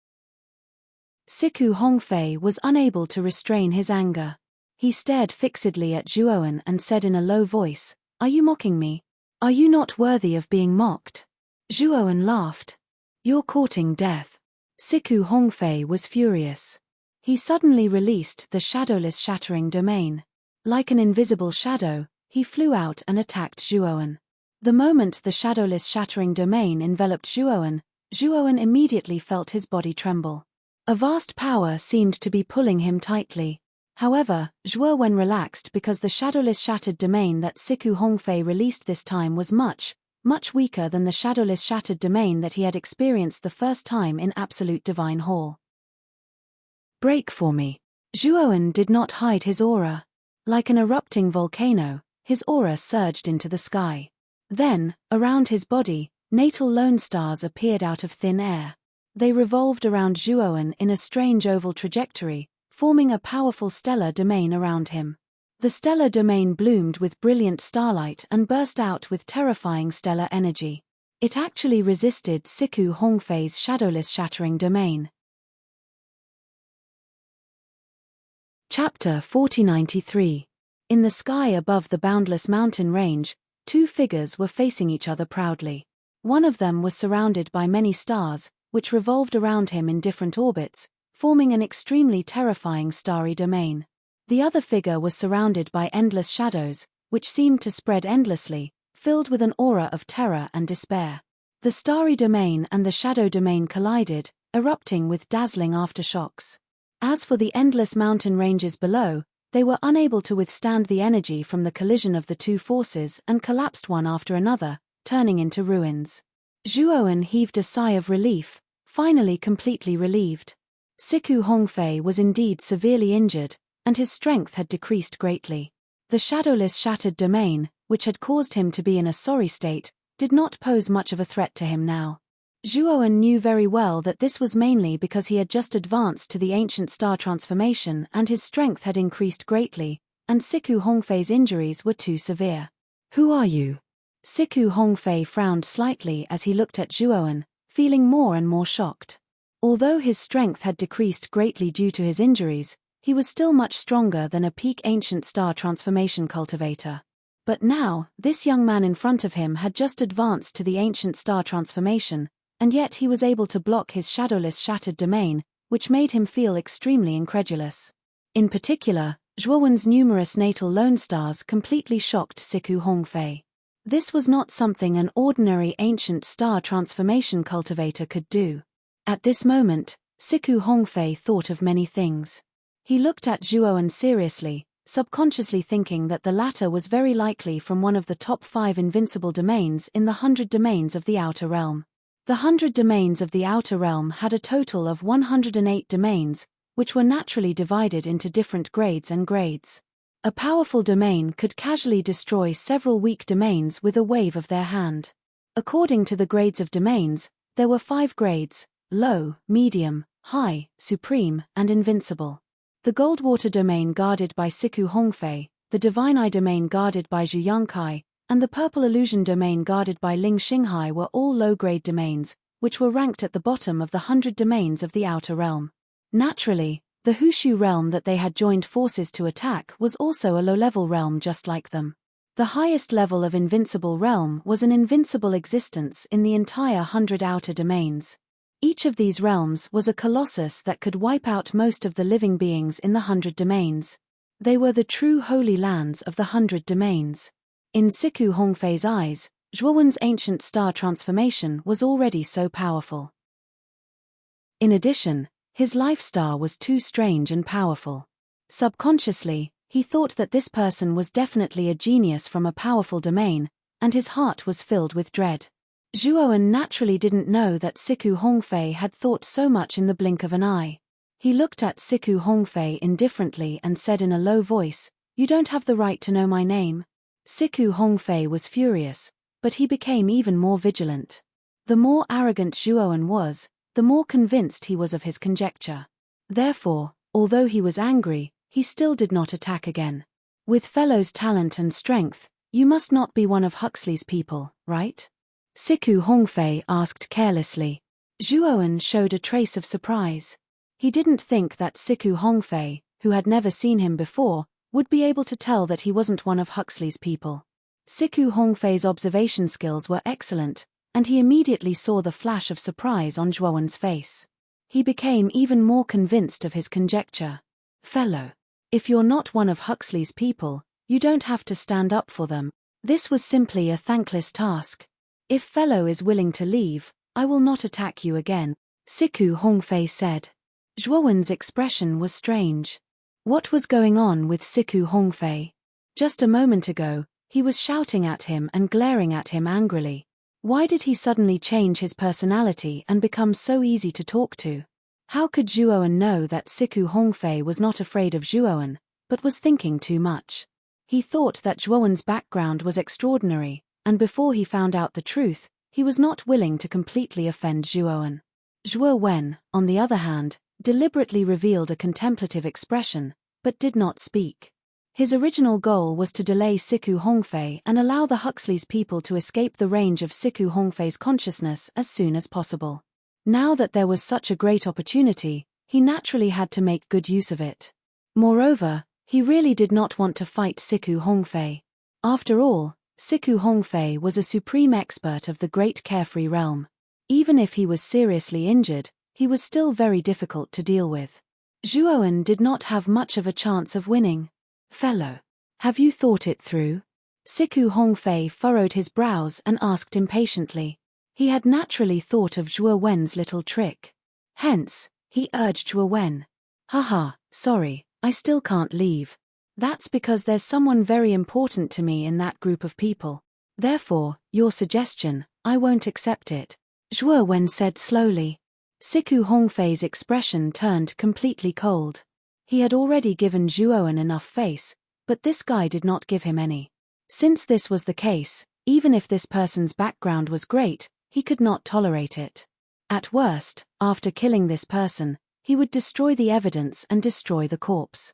Siku Hongfei was unable to restrain his anger. He stared fixedly at Zhuowen and said in a low voice, Are you mocking me? Are you not worthy of being mocked? Zhuowen laughed. You're courting death. Siku Hongfei was furious. He suddenly released the shadowless shattering domain. Like an invisible shadow, he flew out and attacked Zhuowen. The moment the shadowless shattering domain enveloped Zhuowen, Zhuowen immediately felt his body tremble. A vast power seemed to be pulling him tightly. However, Zhuowen relaxed because the shadowless shattered domain that Siku Hongfei released this time was much weaker than the shadowless shattered domain that he had experienced the first time in Absolute Divine Hall. Break for me. Zhuowen did not hide his aura. Like an erupting volcano, his aura surged into the sky. Then, around his body, natal lone stars appeared out of thin air. They revolved around Zhuowen in a strange oval trajectory, forming a powerful stellar domain around him. The stellar domain bloomed with brilliant starlight and burst out with terrifying stellar energy. It actually resisted Siku Hongfei's shadowless shattering domain. Chapter 4093. In the sky above the boundless mountain range, two figures were facing each other proudly. One of them was surrounded by many stars, which revolved around him in different orbits, forming an extremely terrifying starry domain. The other figure was surrounded by endless shadows, which seemed to spread endlessly, filled with an aura of terror and despair. The starry domain and the shadow domain collided, erupting with dazzling aftershocks. As for the endless mountain ranges below, they were unable to withstand the energy from the collision of the two forces and collapsed one after another, turning into ruins. Zhuowen heaved a sigh of relief, finally completely relieved. Siku Hongfei was indeed severely injured, and his strength had decreased greatly. The shadowless shattered domain, which had caused him to be in a sorry state, did not pose much of a threat to him now. Zhuowen knew very well that this was mainly because he had just advanced to the ancient star transformation and his strength had increased greatly, and Siku Hongfei's injuries were too severe. "Who are you?" Siku Hongfei frowned slightly as he looked at Zhuowen, feeling more and more shocked. Although his strength had decreased greatly due to his injuries, he was still much stronger than a peak ancient star transformation cultivator. But now, this young man in front of him had just advanced to the ancient star transformation, and yet he was able to block his shadowless shattered domain, which made him feel extremely incredulous. In particular, Zhuowen's numerous natal lone stars completely shocked Siku Hongfei. This was not something an ordinary ancient star transformation cultivator could do. At this moment, Siku Hongfei thought of many things. He looked at Zhuowen seriously, subconsciously thinking that the latter was very likely from one of the top 5 invincible domains in the 100 domains of the Outer Realm. The 100 domains of the Outer Realm had a total of 108 domains, which were naturally divided into different grades and grades. A powerful domain could casually destroy several weak domains with a wave of their hand. According to the grades of domains, there were 5 grades: low, medium, high, supreme, and invincible. The Goldwater domain guarded by Siku Hongfei, the Divine Eye domain guarded by Zhu Yangkai, and the Purple Illusion domain guarded by Ling Xinghai were all low-grade domains, which were ranked at the bottom of the 100 domains of the Outer Realm. Naturally, the Hushu realm that they had joined forces to attack was also a low-level realm just like them. The highest level of invincible realm was an invincible existence in the entire 100 outer domains. Each of these realms was a colossus that could wipe out most of the living beings in the 100 domains. They were the true holy lands of the 100 domains. In Siku Hongfei's eyes, Zhuowen's ancient star transformation was already so powerful. In addition, his life star was too strange and powerful. Subconsciously, he thought that this person was definitely a genius from a powerful domain, and his heart was filled with dread. Zhuowen naturally didn't know that Siku Hongfei had thought so much in the blink of an eye. He looked at Siku Hongfei indifferently and said in a low voice, "You don't have the right to know my name." Siku Hongfei was furious, but he became even more vigilant. The more arrogant Zhuowen was, the more convinced he was of his conjecture. Therefore, although he was angry, he still did not attack again. With Fellow's talent and strength, you must not be one of Huxley's people, right? Siku Hongfei asked carelessly. Zhuowen showed a trace of surprise. He didn't think that Siku Hongfei, who had never seen him before, would be able to tell that he wasn't one of Huxley's people. Siku Hongfei's observation skills were excellent, and he immediately saw the flash of surprise on Zhuowen's face. He became even more convinced of his conjecture. "Fellow, if you're not one of Huxley's people, you don't have to stand up for them. This was simply a thankless task. If Fellow is willing to leave, I will not attack you again," Siku Hongfei said. Zhuowen's expression was strange. What was going on with Siku Hongfei? Just a moment ago, he was shouting at him and glaring at him angrily. Why did he suddenly change his personality and become so easy to talk to? How could Zhuowen know that Siku Hongfei was not afraid of Zhuowen, but was thinking too much? He thought that Zhuowen's background was extraordinary, and before he found out the truth, he was not willing to completely offend Zhuowen. Zhuowen, on the other hand, deliberately revealed a contemplative expression, but did not speak. His original goal was to delay Siku Hongfei and allow the Huxley's people to escape the range of Siku Hongfei's consciousness as soon as possible. Now that there was such a great opportunity, he naturally had to make good use of it. Moreover, he really did not want to fight Siku Hongfei. After all, Siku Hongfei was a supreme expert of the great carefree realm. Even if he was seriously injured, he was still very difficult to deal with. Zhuowen did not have much of a chance of winning. "Fellow, have you thought it through?" Siku Hongfei furrowed his brows and asked impatiently. He had naturally thought of Zhuowen's little trick. Hence, he urged Zhuowen. Haha, sorry, I still can't leave. That's because there's someone very important to me in that group of people. Therefore, your suggestion, I won't accept it, Zhuo Wen said slowly. Siku Hongfei's expression turned completely cold. He had already given Zhuo Wen enough face, but this guy did not give him any. Since this was the case, even if this person's background was great, he could not tolerate it. At worst, after killing this person, he would destroy the evidence and destroy the corpse.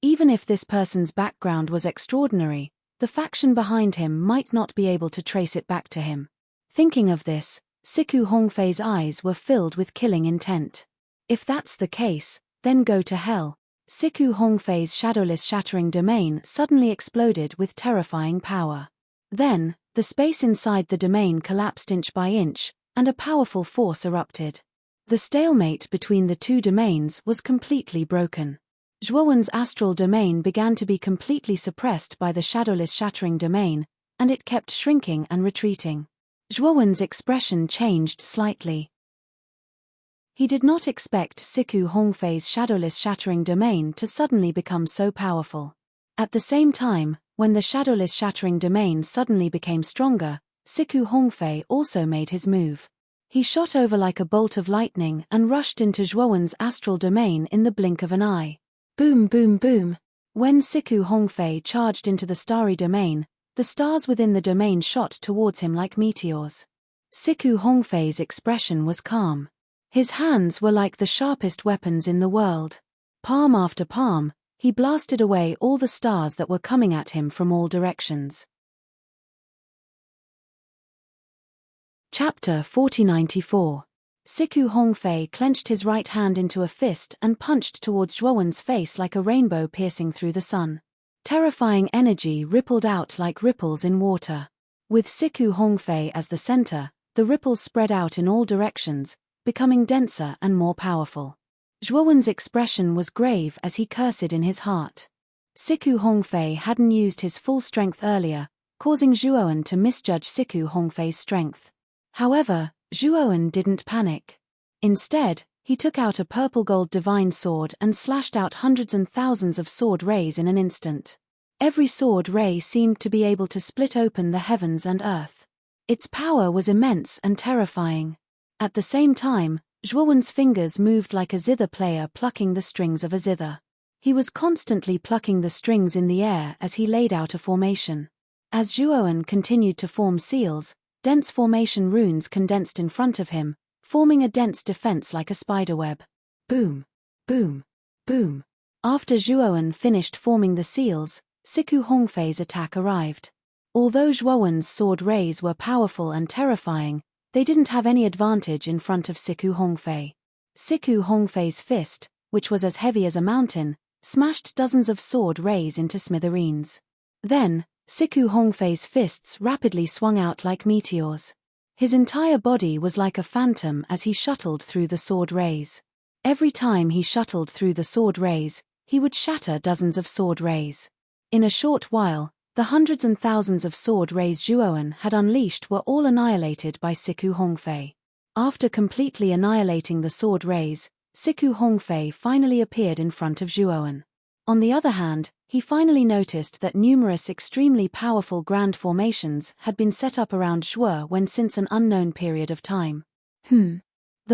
Even if this person's background was extraordinary, the faction behind him might not be able to trace it back to him. Thinking of this, Siku Hongfei's eyes were filled with killing intent. If that's the case, then go to hell. Siku Hongfei's shadowless shattering domain suddenly exploded with terrifying power. Then, the space inside the domain collapsed inch by inch, and a powerful force erupted. The stalemate between the two domains was completely broken. Zhuo Wen's astral domain began to be completely suppressed by the shadowless shattering domain, and it kept shrinking and retreating. Zhuo Wen's expression changed slightly. He did not expect Siku Hongfei's shadowless shattering domain to suddenly become so powerful. At the same time, when the shadowless shattering domain suddenly became stronger, Siku Hongfei also made his move. He shot over like a bolt of lightning and rushed into Zhuo Wen's astral domain in the blink of an eye. Boom boom boom. When Siku Hongfei charged into the starry domain, the stars within the domain shot towards him like meteors. Siku Hongfei's expression was calm. His hands were like the sharpest weapons in the world. Palm after palm, he blasted away all the stars that were coming at him from all directions. Chapter 4094. Siku Hongfei clenched his right hand into a fist and punched towards Zhuo Wen's face like a rainbow piercing through the sun. Terrifying energy rippled out like ripples in water. With Siku Hongfei as the center, the ripples spread out in all directions, becoming denser and more powerful. Zhuo Wen's expression was grave as he cursed in his heart. Siku Hongfei hadn't used his full strength earlier, causing Zhuo Wen to misjudge Siku Hongfei's strength. However, Zhuo Wen didn't panic. Instead, he took out a purple-gold divine sword and slashed out hundreds and thousands of sword rays in an instant. Every sword ray seemed to be able to split open the heavens and earth. Its power was immense and terrifying. At the same time, Zhuo Wen's fingers moved like a zither player plucking the strings of a zither. He was constantly plucking the strings in the air as he laid out a formation. As Zhuo Wen continued to form seals, dense formation runes condensed in front of him, forming a dense defense like a spiderweb. Boom, boom, boom. After Zhuo Wen finished forming the seals, Siku Hongfei's attack arrived. Although Zhuo Wen's sword rays were powerful and terrifying, they didn't have any advantage in front of Siku Hongfei. Siku Hongfei's fist, which was as heavy as a mountain, smashed dozens of sword rays into smithereens. Then, Siku Hongfei's fists rapidly swung out like meteors. His entire body was like a phantom as he shuttled through the sword rays. Every time he shuttled through the sword rays, he would shatter dozens of sword rays. In a short while, the hundreds and thousands of sword rays Zhuo Wen had unleashed were all annihilated by Siku Hongfei. After completely annihilating the sword rays, Siku Hongfei finally appeared in front of Zhuo Wen. On the other hand, he finally noticed that numerous extremely powerful grand formations had been set up around Zhuo Wen since an unknown period of time. The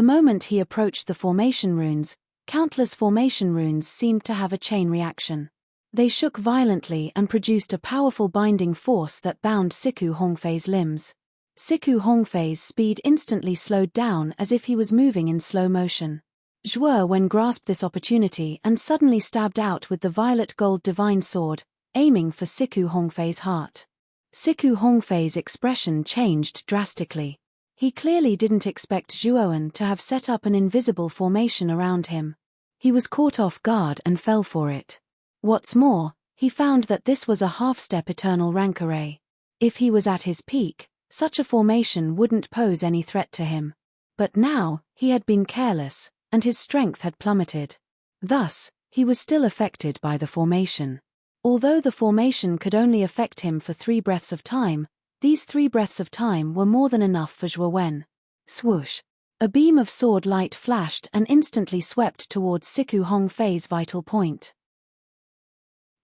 moment he approached the formation runes, countless formation runes seemed to have a chain reaction. They shook violently and produced a powerful binding force that bound Siku Hongfei's limbs. Siku Hongfei's speed instantly slowed down as if he was moving in slow motion. Zhuo Wen grasped this opportunity and suddenly stabbed out with the violet gold divine sword, aiming for Siku Hongfei's heart. Siku Hongfei's expression changed drastically. He clearly didn't expect Zhuo Wen to have set up an invisible formation around him. He was caught off guard and fell for it. What's more, he found that this was a half-step eternal rank array. If he was at his peak, such a formation wouldn't pose any threat to him. But now, he had been careless, and his strength had plummeted. Thus, he was still affected by the formation. Although the formation could only affect him for 3 breaths of time, these 3 breaths of time were more than enough for Zhuo Wen. Swoosh! A beam of sword light flashed and instantly swept towards Siku Hongfei's vital point.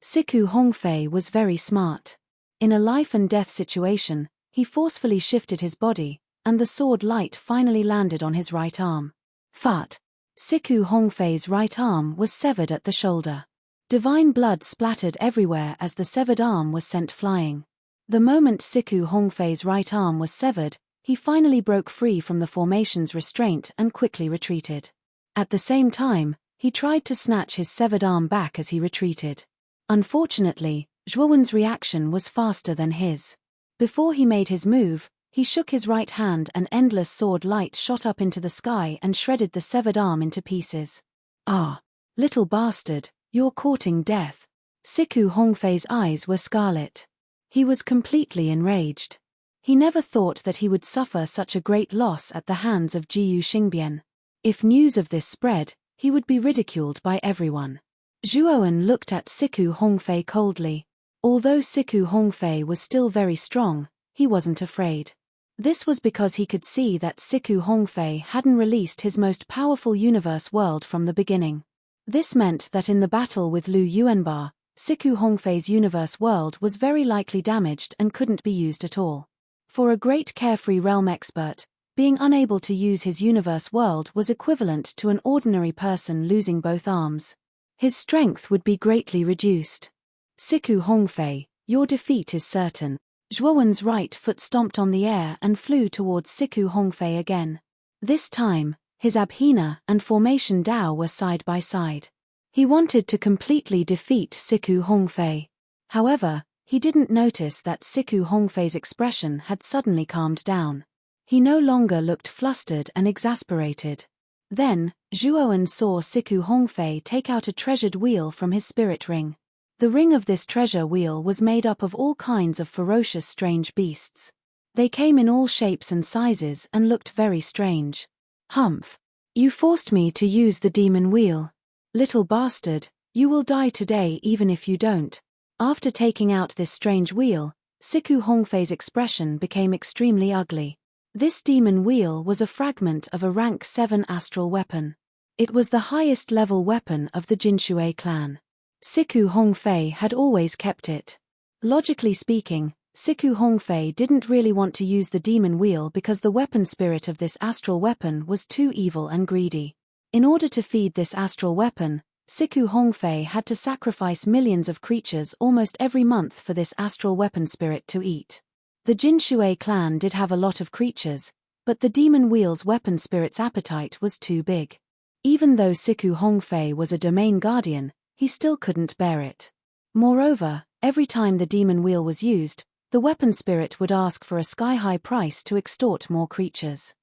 Siku Hongfei was very smart. In a life-and-death situation, he forcefully shifted his body, and the sword light finally landed on his right arm. Fart! Siku Hongfei's right arm was severed at the shoulder. Divine blood splattered everywhere as the severed arm was sent flying. The moment Siku Hongfei's right arm was severed, he finally broke free from the formation's restraint and quickly retreated. At the same time, he tried to snatch his severed arm back as he retreated. Unfortunately, Zhuowen's reaction was faster than his. Before he made his move, he shook his right hand and endless sword light shot up into the sky and shredded the severed arm into pieces. Ah! Little bastard, you're courting death. Siku Hongfei's eyes were scarlet. He was completely enraged. He never thought that he would suffer such a great loss at the hands of Jiyu Xingbian. If news of this spread, he would be ridiculed by everyone. Zhuowen looked at Siku Hongfei coldly. Although Siku Hongfei was still very strong, he wasn't afraid. This was because he could see that Siku Hongfei hadn't released his most powerful universe world from the beginning. This meant that in the battle with Lu Yuanba, Siku Hongfei's universe world was very likely damaged and couldn't be used at all. For a great carefree realm expert, being unable to use his universe world was equivalent to an ordinary person losing both arms. His strength would be greatly reduced. Siku Hongfei, your defeat is certain. Zhuowen's right foot stomped on the air and flew towards Siku Hongfei again. This time, his Abhina and Formation Dao were side by side. He wanted to completely defeat Siku Hongfei. However, he didn't notice that Siku Hongfei's expression had suddenly calmed down. He no longer looked flustered and exasperated. Then, Zhuowen saw Siku Hongfei take out a treasured wheel from his spirit ring. The ring of this treasure wheel was made up of all kinds of ferocious strange beasts. They came in all shapes and sizes and looked very strange. Humph! You forced me to use the demon wheel. Little bastard, you will die today even if you don't. After taking out this strange wheel, Siku Hongfei's expression became extremely ugly. This demon wheel was a fragment of a rank 7 astral weapon. It was the highest level weapon of the Jinshui clan. Siku Hongfei had always kept it. Logically speaking, Siku Hongfei didn't really want to use the demon wheel because the weapon spirit of this astral weapon was too evil and greedy. In order to feed this astral weapon, Siku Hongfei had to sacrifice millions of creatures almost every month for this astral weapon spirit to eat. The Jinshui clan did have a lot of creatures, but the demon wheel's weapon spirit's appetite was too big. Even though Siku Hongfei was a domain guardian, he still couldn't bear it. Moreover, every time the demon wheel was used, the weapon spirit would ask for a sky-high price to extort more creatures.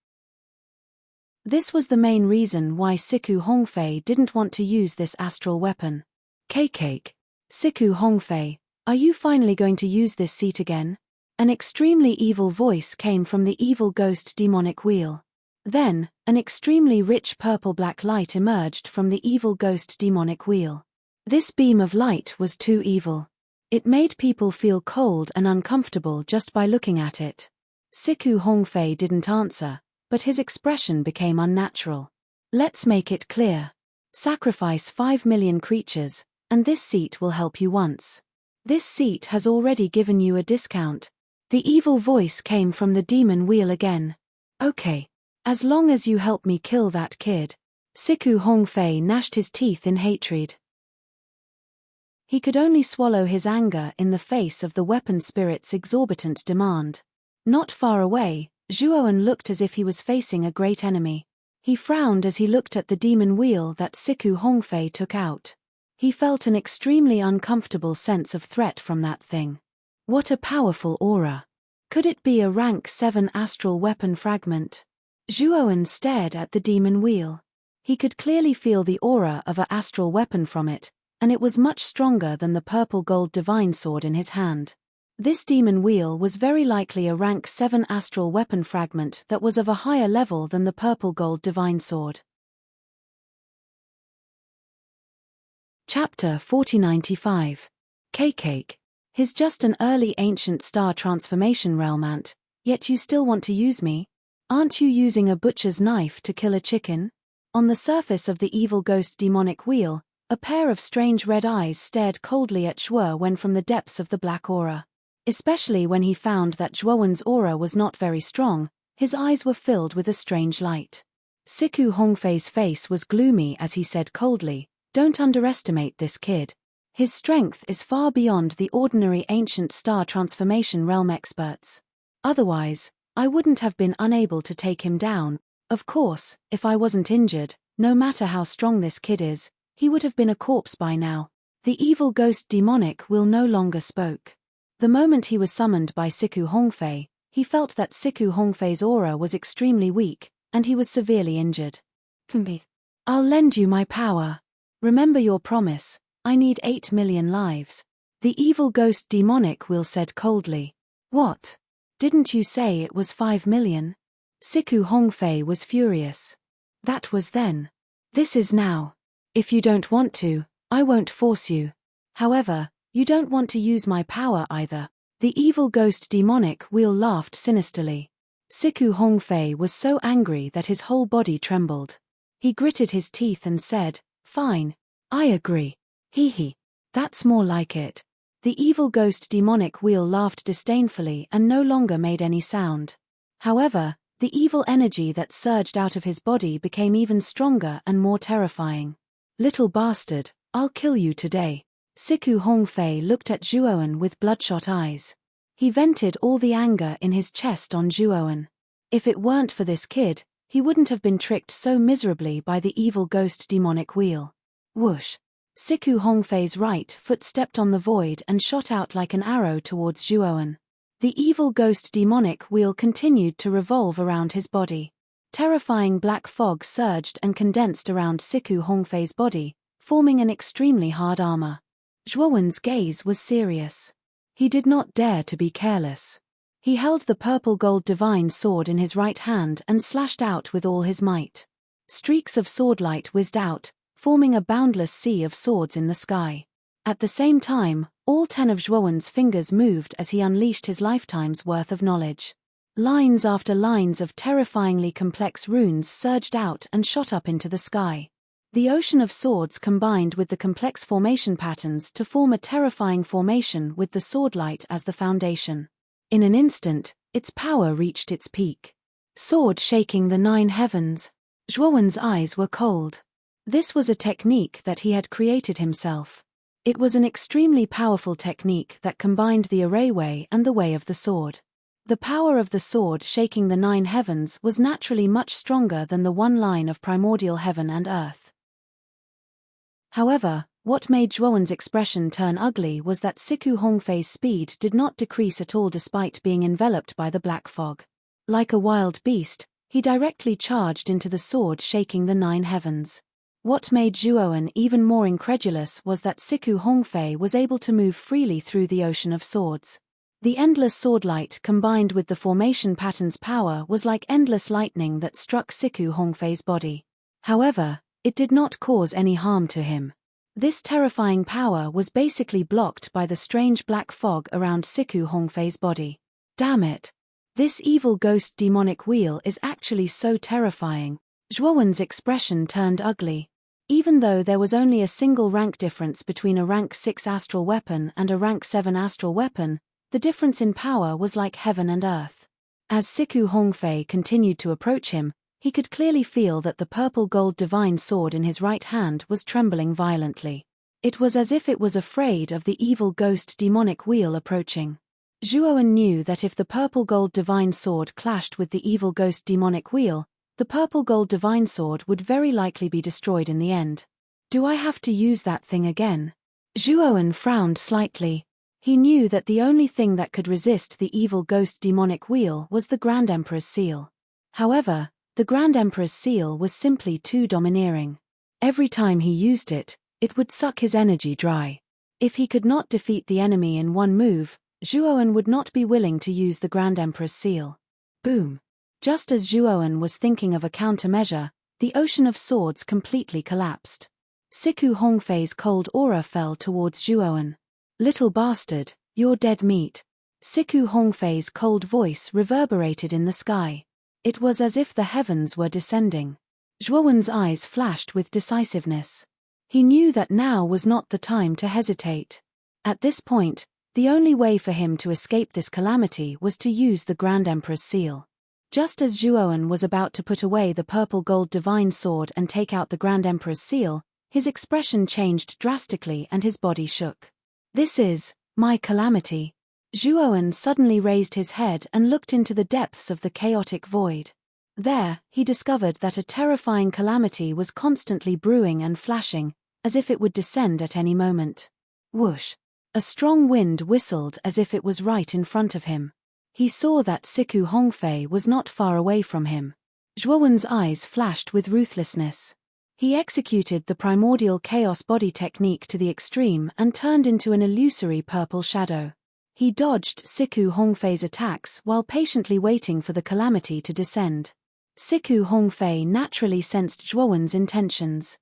This was the main reason why Siku Hongfei didn't want to use this astral weapon. Cake. Siku Hongfei, are you finally going to use this seat again? An extremely evil voice came from the evil ghost demonic wheel. Then, an extremely rich purple-black light emerged from the evil ghost demonic wheel. This beam of light was too evil. It made people feel cold and uncomfortable just by looking at it. Siku Hongfei didn't answer, but his expression became unnatural. Let's make it clear. Sacrifice 5 million creatures, and this seat will help you once. This seat has already given you a discount. The evil voice came from the demon wheel again. Okay. As long as you help me kill that kid. Siku Hongfei gnashed his teeth in hatred. He could only swallow his anger in the face of the weapon spirit's exorbitant demand. Not far away, Zhuowen looked as if he was facing a great enemy. He frowned as he looked at the demon wheel that Siku Hongfei took out. He felt an extremely uncomfortable sense of threat from that thing. What a powerful aura. Could it be a rank 7 astral weapon fragment? Zhuowen stared at the demon wheel. He could clearly feel the aura of an astral weapon from it, and it was much stronger than the purple gold divine sword in his hand. This demon wheel was very likely a rank 7 astral weapon fragment that was of a higher level than the purple gold divine sword. Chapter 4095. Cake. He's just an early ancient star transformation realm ant, yet you still want to use me? Aren't you using a butcher's knife to kill a chicken? On the surface of the evil ghost demonic wheel, a pair of strange red eyes stared coldly at Zhuo from the depths of the black aura. Especially when he found that Zhuo's aura was not very strong, his eyes were filled with a strange light. Siku Hongfei's face was gloomy as he said coldly, "Don't underestimate this kid. His strength is far beyond the ordinary ancient star transformation realm experts. Otherwise, I wouldn't have been unable to take him down. Of course, if I wasn't injured, no matter how strong this kid is, he would have been a corpse by now." The evil ghost demonic will no longer spoke. The moment he was summoned by Siku Hongfei, he felt that Siku Hongfei's aura was extremely weak, and he was severely injured. "I'll lend you my power. Remember your promise, I need 8 million lives." The evil ghost demonic will said coldly. "What? Didn't you say it was 5 million? Siku Hongfei was furious. "That was then. This is now. If you don't want to, I won't force you. However, you don't want to use my power either." The evil ghost demonic wheel laughed sinisterly. Siku Hongfei was so angry that his whole body trembled. He gritted his teeth and said, "Fine. I agree. Hee. That's more like it." The evil ghost demonic wheel laughed disdainfully and no longer made any sound. However, the evil energy that surged out of his body became even stronger and more terrifying. "Little bastard, I'll kill you today." Siku Hongfei looked at Zhuo with bloodshot eyes. He vented all the anger in his chest on Zhuo. If it weren't for this kid, he wouldn't have been tricked so miserably by the evil ghost demonic wheel. Whoosh! Siku Hongfei's right foot stepped on the void and shot out like an arrow towards Zhuo. The evil ghost demonic wheel continued to revolve around his body. Terrifying black fog surged and condensed around Siku Hongfei's body, forming an extremely hard armor. Zhuo's gaze was serious. He did not dare to be careless. He held the purple gold divine sword in his right hand and slashed out with all his might. Streaks of swordlight whizzed out, forming a boundless sea of swords in the sky. At the same time, all 10 of Zhuo's fingers moved as he unleashed his lifetime's worth of knowledge. Lines after lines of terrifyingly complex runes surged out and shot up into the sky. The ocean of swords combined with the complex formation patterns to form a terrifying formation with the swordlight as the foundation. In an instant, its power reached its peak. Sword shaking the 9 heavens. Zhuo's eyes were cold. This was a technique that he had created himself. It was an extremely powerful technique that combined the array way and the way of the sword. The power of the sword shaking the 9 heavens was naturally much stronger than the one line of primordial heaven and earth. However, what made Zhuo's expression turn ugly was that Siku Hongfei's speed did not decrease at all despite being enveloped by the black fog. Like a wild beast, he directly charged into the sword shaking the 9 heavens. What made Zhuo even more incredulous was that Siku Hongfei was able to move freely through the ocean of swords. The endless swordlight combined with the formation pattern's power was like endless lightning that struck Siku Hongfei's body. However, it did not cause any harm to him. This terrifying power was basically blocked by the strange black fog around Siku Hongfei's body. Damn it! This evil ghost demonic wheel is actually so terrifying. Zhuo's expression turned ugly. Even though there was only a single rank difference between a rank 6 astral weapon and a rank 7 astral weapon, the difference in power was like heaven and earth. As Siku Hongfei continued to approach him, he could clearly feel that the purple gold divine sword in his right hand was trembling violently. It was as if it was afraid of the evil ghost demonic wheel approaching. Zhuo knew that if the purple gold divine sword clashed with the evil ghost demonic wheel, the purple gold divine sword would very likely be destroyed in the end. "Do I have to use that thing again?" Zhuo frowned slightly. He knew that the only thing that could resist the evil ghost demonic wheel was the Grand Emperor's seal. However, the Grand Emperor's seal was simply too domineering. Every time he used it, it would suck his energy dry. If he could not defeat the enemy in one move, Zhuo would not be willing to use the Grand Emperor's seal. Boom! Just as Zhuo was thinking of a countermeasure, the ocean of swords completely collapsed. Siku Hongfei's cold aura fell towards Zhuo. "Little bastard, you're dead meat." Siku Hongfei's cold voice reverberated in the sky. It was as if the heavens were descending. Zhuowen's eyes flashed with decisiveness. He knew that now was not the time to hesitate. At this point, the only way for him to escape this calamity was to use the Grand Emperor's seal. Just as Zhuowen was about to put away the purple-gold divine sword and take out the Grand Emperor's seal, his expression changed drastically and his body shook. "This is my calamity." Zhuowen suddenly raised his head and looked into the depths of the chaotic void. There, he discovered that a terrifying calamity was constantly brewing and flashing, as if it would descend at any moment. Whoosh! A strong wind whistled as if it was right in front of him. He saw that Siku Hongfei was not far away from him. Zhuowen's eyes flashed with ruthlessness. He executed the primordial chaos body technique to the extreme and turned into an illusory purple shadow. He dodged Siku Hongfei's attacks while patiently waiting for the calamity to descend. Siku Hongfei naturally sensed Zhuowen's intentions.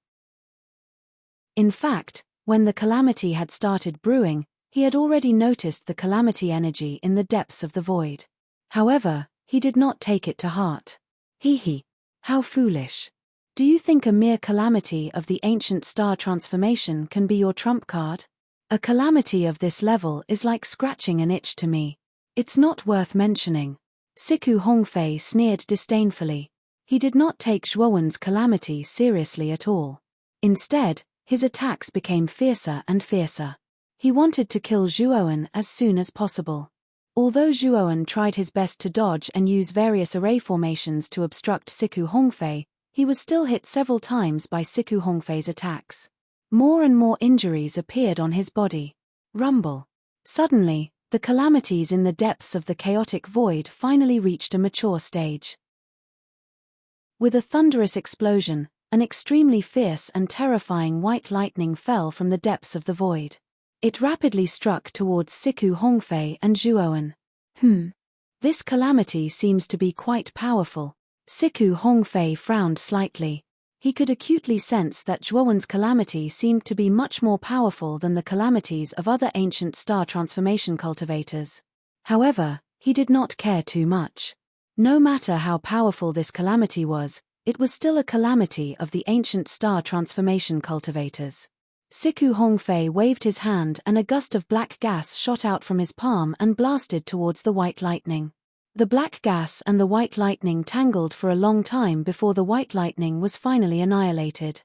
In fact, when the calamity had started brewing, he had already noticed the calamity energy in the depths of the void. However, he did not take it to heart. Hee. How foolish. Do you think a mere calamity of the ancient star transformation can be your trump card? A calamity of this level is like scratching an itch to me. It's not worth mentioning. Siku Hongfei sneered disdainfully. He did not take Zhuowen's calamity seriously at all. Instead, his attacks became fiercer and fiercer. He wanted to kill Zhuowen as soon as possible. Although Zhuowen tried his best to dodge and use various array formations to obstruct Siku Hongfei, he was still hit several times by Siku Hongfei's attacks. More and more injuries appeared on his body. Rumble. Suddenly, the calamities in the depths of the chaotic void finally reached a mature stage. With a thunderous explosion, an extremely fierce and terrifying white lightning fell from the depths of the void. It rapidly struck towards Siku Hongfei and Zhuowen. This calamity seems to be quite powerful. Siku Hongfei frowned slightly. He could acutely sense that Zhuowen's calamity seemed to be much more powerful than the calamities of other ancient star transformation cultivators. However, he did not care too much. No matter how powerful this calamity was, it was still a calamity of the ancient star transformation cultivators. Siku Hongfei waved his hand and a gust of black gas shot out from his palm and blasted towards the white lightning. The black gas and the white lightning tangled for a long time before the white lightning was finally annihilated.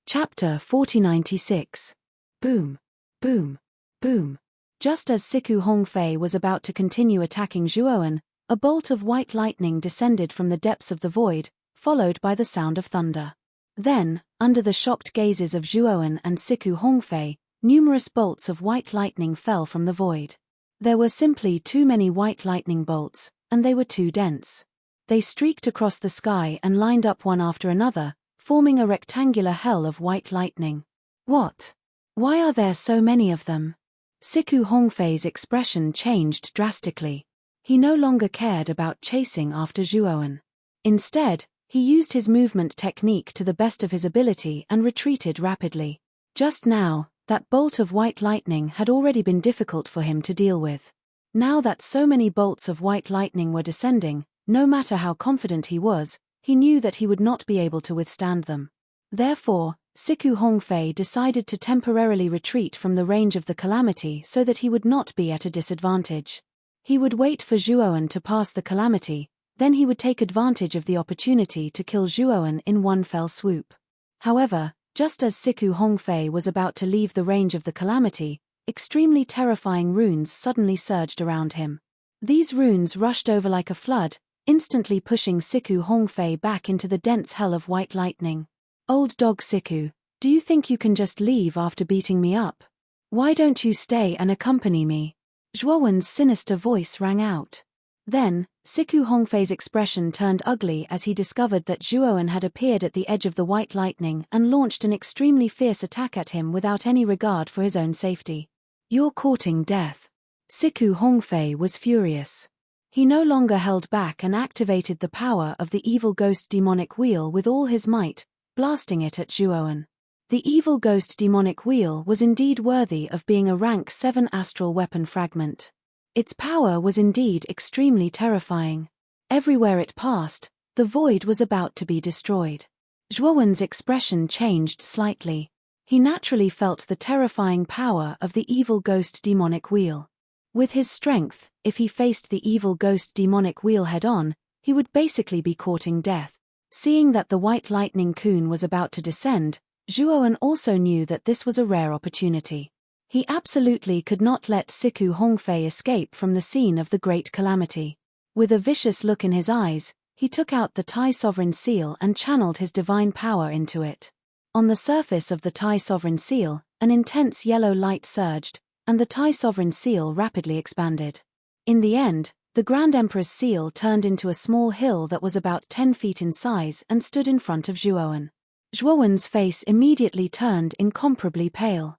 Chapter 4096. Boom. Boom. Boom. Just as Siku Hongfei was about to continue attacking Zhuowen, a bolt of white lightning descended from the depths of the void, followed by the sound of thunder. Then, under the shocked gazes of Zhuowen and Siku Hongfei, numerous bolts of white lightning fell from the void. There were simply too many white lightning bolts, and they were too dense. They streaked across the sky and lined up one after another, forming a rectangular hell of white lightning. What? Why are there so many of them? Siku Hongfei's expression changed drastically. He no longer cared about chasing after Zhuowen. Instead, he used his movement technique to the best of his ability and retreated rapidly. Just now, that bolt of white lightning had already been difficult for him to deal with. Now that so many bolts of white lightning were descending, no matter how confident he was, he knew that he would not be able to withstand them. Therefore, Siku Hongfei decided to temporarily retreat from the range of the calamity so that he would not be at a disadvantage. He would wait for Zhuowen to pass the calamity, then he would take advantage of the opportunity to kill Zhuowen in one fell swoop. However, just as Siku Hongfei was about to leave the range of the calamity, extremely terrifying runes suddenly surged around him. These runes rushed over like a flood, instantly pushing Siku Hongfei back into the dense hell of white lightning. Old dog Siku, do you think you can just leave after beating me up? Why don't you stay and accompany me? Zhuowen's sinister voice rang out. Then, Siku Hongfei's expression turned ugly as he discovered that Zhuowen had appeared at the edge of the white lightning and launched an extremely fierce attack at him without any regard for his own safety. You're courting death. Siku Hongfei was furious. He no longer held back and activated the power of the evil ghost demonic wheel with all his might, blasting it at Zhuowen. The evil ghost demonic wheel was indeed worthy of being a rank 7 astral weapon fragment. Its power was indeed extremely terrifying. Everywhere it passed, the void was about to be destroyed. Zhuowen's expression changed slightly. He naturally felt the terrifying power of the evil ghost demonic wheel. With his strength, if he faced the evil ghost demonic wheel head-on, he would basically be courting death. Seeing that the white lightning kun was about to descend, Zhuowen also knew that this was a rare opportunity. He absolutely could not let Siku Hongfei escape from the scene of the great calamity. With a vicious look in his eyes, he took out the Tai Sovereign Seal and channeled his divine power into it. On the surface of the Tai Sovereign Seal, an intense yellow light surged, and the Tai Sovereign Seal rapidly expanded. In the end, the Grand Emperor's seal turned into a small hill that was about 10 feet in size and stood in front of Zhuowen. Zhuowen's face immediately turned incomparably pale.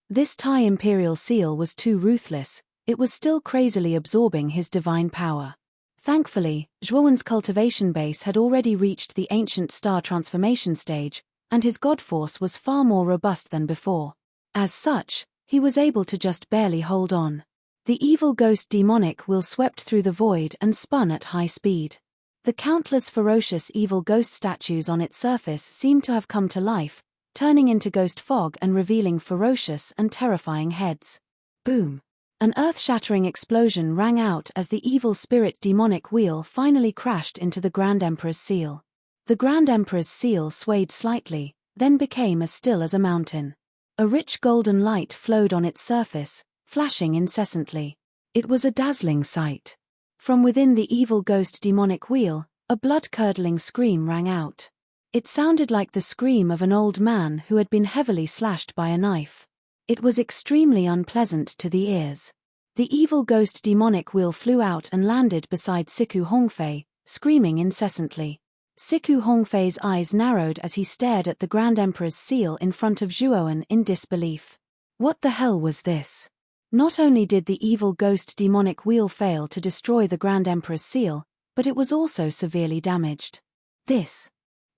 This Tai Imperial Seal was too ruthless, it was still crazily absorbing his divine power. Thankfully, Zhuowen's cultivation base had already reached the ancient star transformation stage, and his god force was far more robust than before. As such, he was able to just barely hold on. The evil ghost demonic wheel swept through the void and spun at high speed. The countless ferocious evil ghost statues on its surface seemed to have come to life, turning into ghost fog and revealing ferocious and terrifying heads. Boom! An earth-shattering explosion rang out as the evil spirit demonic wheel finally crashed into the Grand Emperor's seal. The Grand Emperor's seal swayed slightly, then became as still as a mountain. A rich golden light flowed on its surface, flashing incessantly. It was a dazzling sight. From within the evil ghost demonic wheel, a blood-curdling scream rang out. It sounded like the scream of an old man who had been heavily slashed by a knife. It was extremely unpleasant to the ears. The evil ghost demonic wheel flew out and landed beside Siku Hongfei, screaming incessantly. Siku Hongfei's eyes narrowed as he stared at the Grand Emperor's seal in front of Zhuowen in disbelief. What the hell was this? Not only did the evil ghost demonic wheel fail to destroy the Grand Emperor's seal, but it was also severely damaged.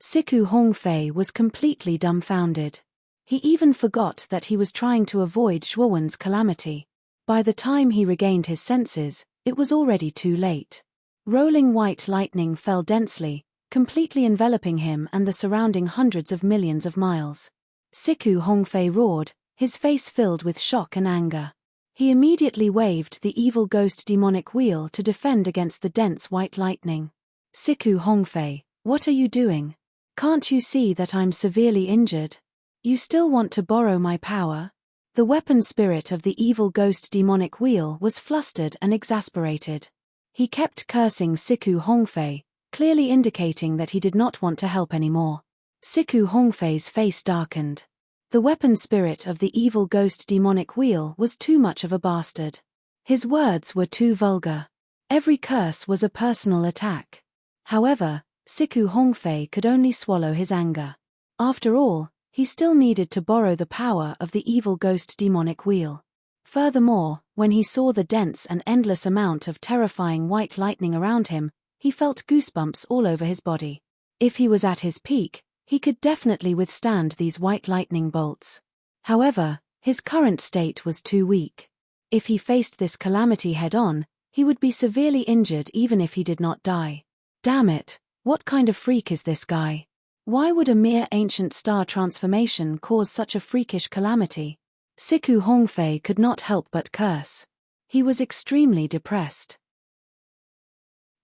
Siku Hongfei was completely dumbfounded. He even forgot that he was trying to avoid Zhuowen's calamity. By the time he regained his senses, it was already too late. Rolling white lightning fell densely, completely enveloping him and the surrounding hundreds of millions of miles. Siku Hongfei roared, his face filled with shock and anger. He immediately waved the evil ghost demonic wheel to defend against the dense white lightning. Siku Hongfei, what are you doing? Can't you see that I'm severely injured? You still want to borrow my power? The weapon spirit of the evil ghost demonic wheel was flustered and exasperated. He kept cursing Siku Hongfei, clearly indicating that he did not want to help anymore. Siku Hongfei's face darkened. The weapon spirit of the evil ghost demonic wheel was too much of a bastard. His words were too vulgar. Every curse was a personal attack. However, Siku Hongfei could only swallow his anger. After all, he still needed to borrow the power of the evil ghost demonic wheel. Furthermore, when he saw the dense and endless amount of terrifying white lightning around him, he felt goosebumps all over his body. If he was at his peak, he could definitely withstand these white lightning bolts. However, his current state was too weak. If he faced this calamity head-on, he would be severely injured even if he did not die. Damn it, what kind of freak is this guy? Why would a mere ancient star transformation cause such a freakish calamity? Siku Hongfei could not help but curse. He was extremely depressed.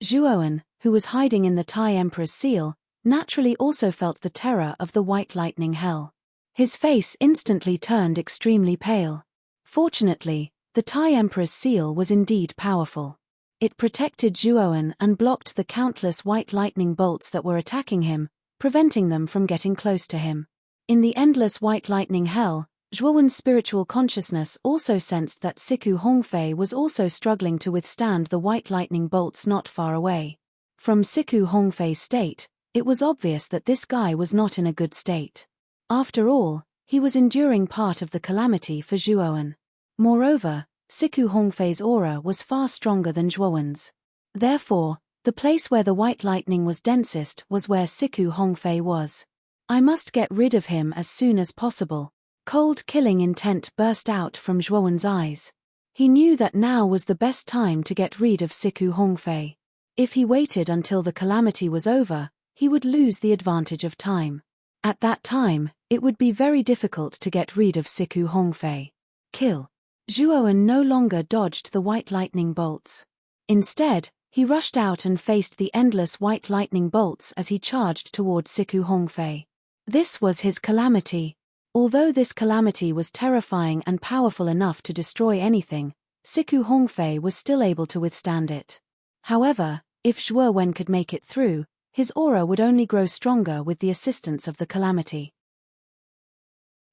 Zhuowen, who was hiding in the Tai Emperor's seal, naturally also felt the terror of the white lightning hell. His face instantly turned extremely pale. Fortunately, the Tai Emperor's seal was indeed powerful. It protected Zhuowen and blocked the countless white lightning bolts that were attacking him, preventing them from getting close to him. In the endless white lightning hell, Zhuowen's spiritual consciousness also sensed that Siku Hongfei was also struggling to withstand the white lightning bolts not far away. From Siku Hongfei's state, it was obvious that this guy was not in a good state. After all, he was enduring part of the calamity for Zhuowen. Moreover, Siku Hongfei's aura was far stronger than Zhuowen's. Therefore, the place where the white lightning was densest was where Siku Hongfei was. I must get rid of him as soon as possible. Cold killing intent burst out from Zhuowen's eyes. He knew that now was the best time to get rid of Siku Hongfei. If he waited until the calamity was over, he would lose the advantage of time. At that time, it would be very difficult to get rid of Siku Hongfei. Kill. Zhuowen no longer dodged the white lightning bolts. Instead, he rushed out and faced the endless white lightning bolts as he charged toward Siku Hongfei. This was his calamity. Although this calamity was terrifying and powerful enough to destroy anything, Siku Hongfei was still able to withstand it. However, if Zhuowen could make it through, his aura would only grow stronger with the assistance of the calamity.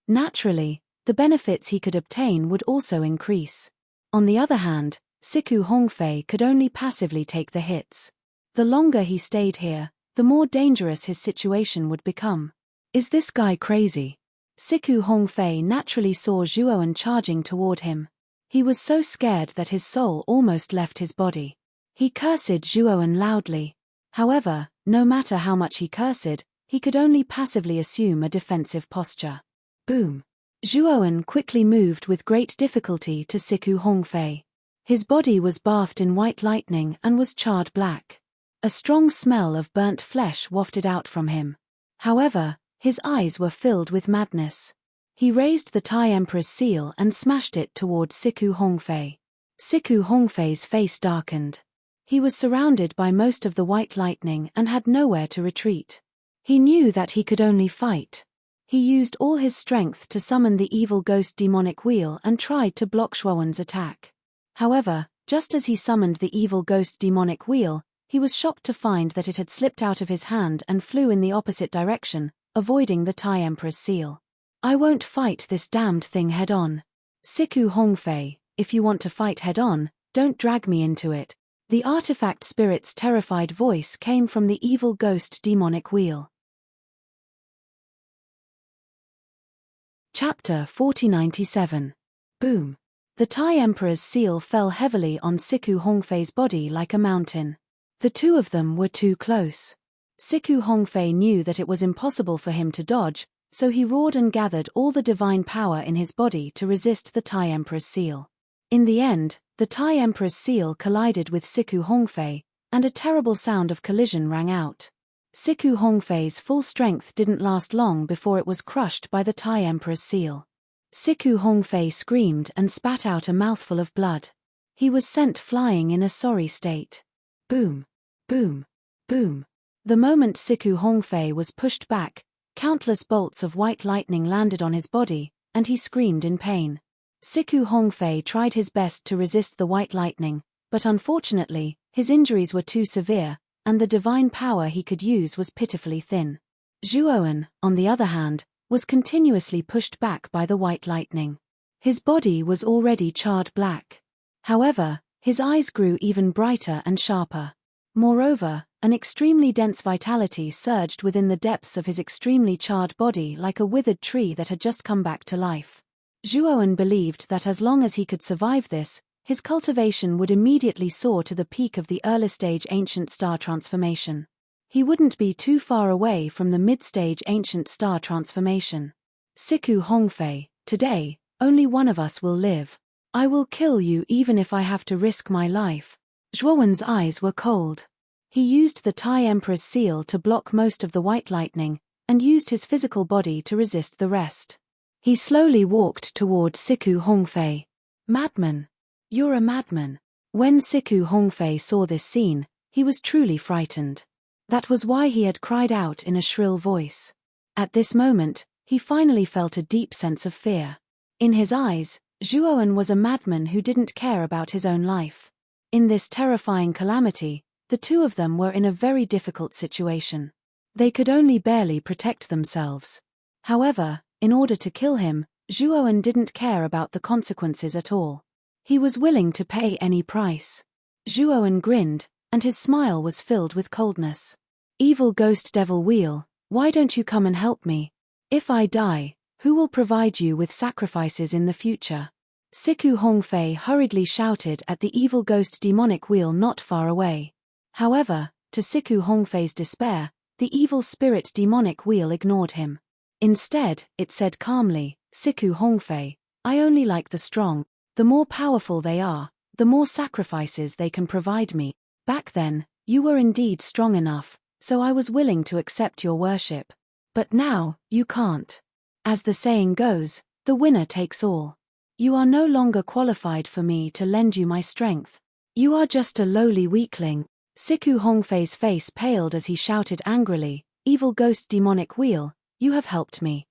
Naturally, the benefits he could obtain would also increase. On the other hand, Siku Hongfei could only passively take the hits. The longer he stayed here, the more dangerous his situation would become. Is this guy crazy? Siku Hongfei naturally saw Zhuowen charging toward him. He was so scared that his soul almost left his body. He cursed Zhuowen loudly. However, no matter how much he cursed, he could only passively assume a defensive posture. Boom. Zhuowen quickly moved with great difficulty to Siku Hongfei. His body was bathed in white lightning and was charred black. A strong smell of burnt flesh wafted out from him. However, his eyes were filled with madness. He raised the Tai Emperor's seal and smashed it toward Siku Hongfei. Siku Hongfei's face darkened. He was surrounded by most of the white lightning and had nowhere to retreat. He knew that he could only fight. He used all his strength to summon the evil ghost demonic wheel and tried to block Zhuowen's attack. However, just as he summoned the evil ghost demonic wheel, he was shocked to find that it had slipped out of his hand and flew in the opposite direction, avoiding the Tai Emperor's seal. I won't fight this damned thing head-on. Siku Hongfei, if you want to fight head-on, don't drag me into it. The artifact spirit's terrified voice came from the evil ghost demonic wheel. Chapter 4097. Boom. The Tai Emperor's seal fell heavily on Siku Hongfei's body like a mountain. The two of them were too close. Siku Hongfei knew that it was impossible for him to dodge, so he roared and gathered all the divine power in his body to resist the Tai Emperor's seal. In the end, the Tai Emperor's seal collided with Siku Hongfei, and a terrible sound of collision rang out. Siku Hongfei's full strength didn't last long before it was crushed by the Tai Emperor's seal. Siku Hongfei screamed and spat out a mouthful of blood. He was sent flying in a sorry state. Boom. Boom. Boom. The moment Siku Hongfei was pushed back, countless bolts of white lightning landed on his body, and he screamed in pain. Siku Hongfei tried his best to resist the white lightning, but unfortunately, his injuries were too severe, and the divine power he could use was pitifully thin. Zhuowen, on the other hand, was continuously pushed back by the white lightning. His body was already charred black. However, his eyes grew even brighter and sharper. Moreover, an extremely dense vitality surged within the depths of his extremely charred body like a withered tree that had just come back to life. Zhuowen believed that as long as he could survive this, his cultivation would immediately soar to the peak of the early-stage ancient star transformation. He wouldn't be too far away from the mid-stage ancient star transformation. Siku Hongfei, today, only one of us will live. I will kill you even if I have to risk my life. Zhuowen's eyes were cold. He used the Tai Emperor's seal to block most of the white lightning, and used his physical body to resist the rest. He slowly walked toward Siku Hongfei. Madman. You're a madman. When Siku Hongfei saw this scene, he was truly frightened. That was why he had cried out in a shrill voice. At this moment, he finally felt a deep sense of fear. In his eyes, Zhuowen was a madman who didn't care about his own life. In this terrifying calamity, the two of them were in a very difficult situation. They could only barely protect themselves. However, in order to kill him, Zhuowen didn't care about the consequences at all. He was willing to pay any price. Zhuowen grinned, and his smile was filled with coldness. Evil ghost devil wheel, why don't you come and help me? If I die, who will provide you with sacrifices in the future? Siku Hongfei hurriedly shouted at the evil ghost demonic wheel not far away. However, to Siku Hongfei's despair, the evil spirit demonic wheel ignored him. Instead, it said calmly, Siku Hongfei, I only like the strong. The more powerful they are, the more sacrifices they can provide me. Back then, you were indeed strong enough, so I was willing to accept your worship. But now, you can't. As the saying goes, the winner takes all. You are no longer qualified for me to lend you my strength. You are just a lowly weakling. Siku Hongfei's face paled as he shouted angrily, "Evil ghost demonic wheel, you have helped me.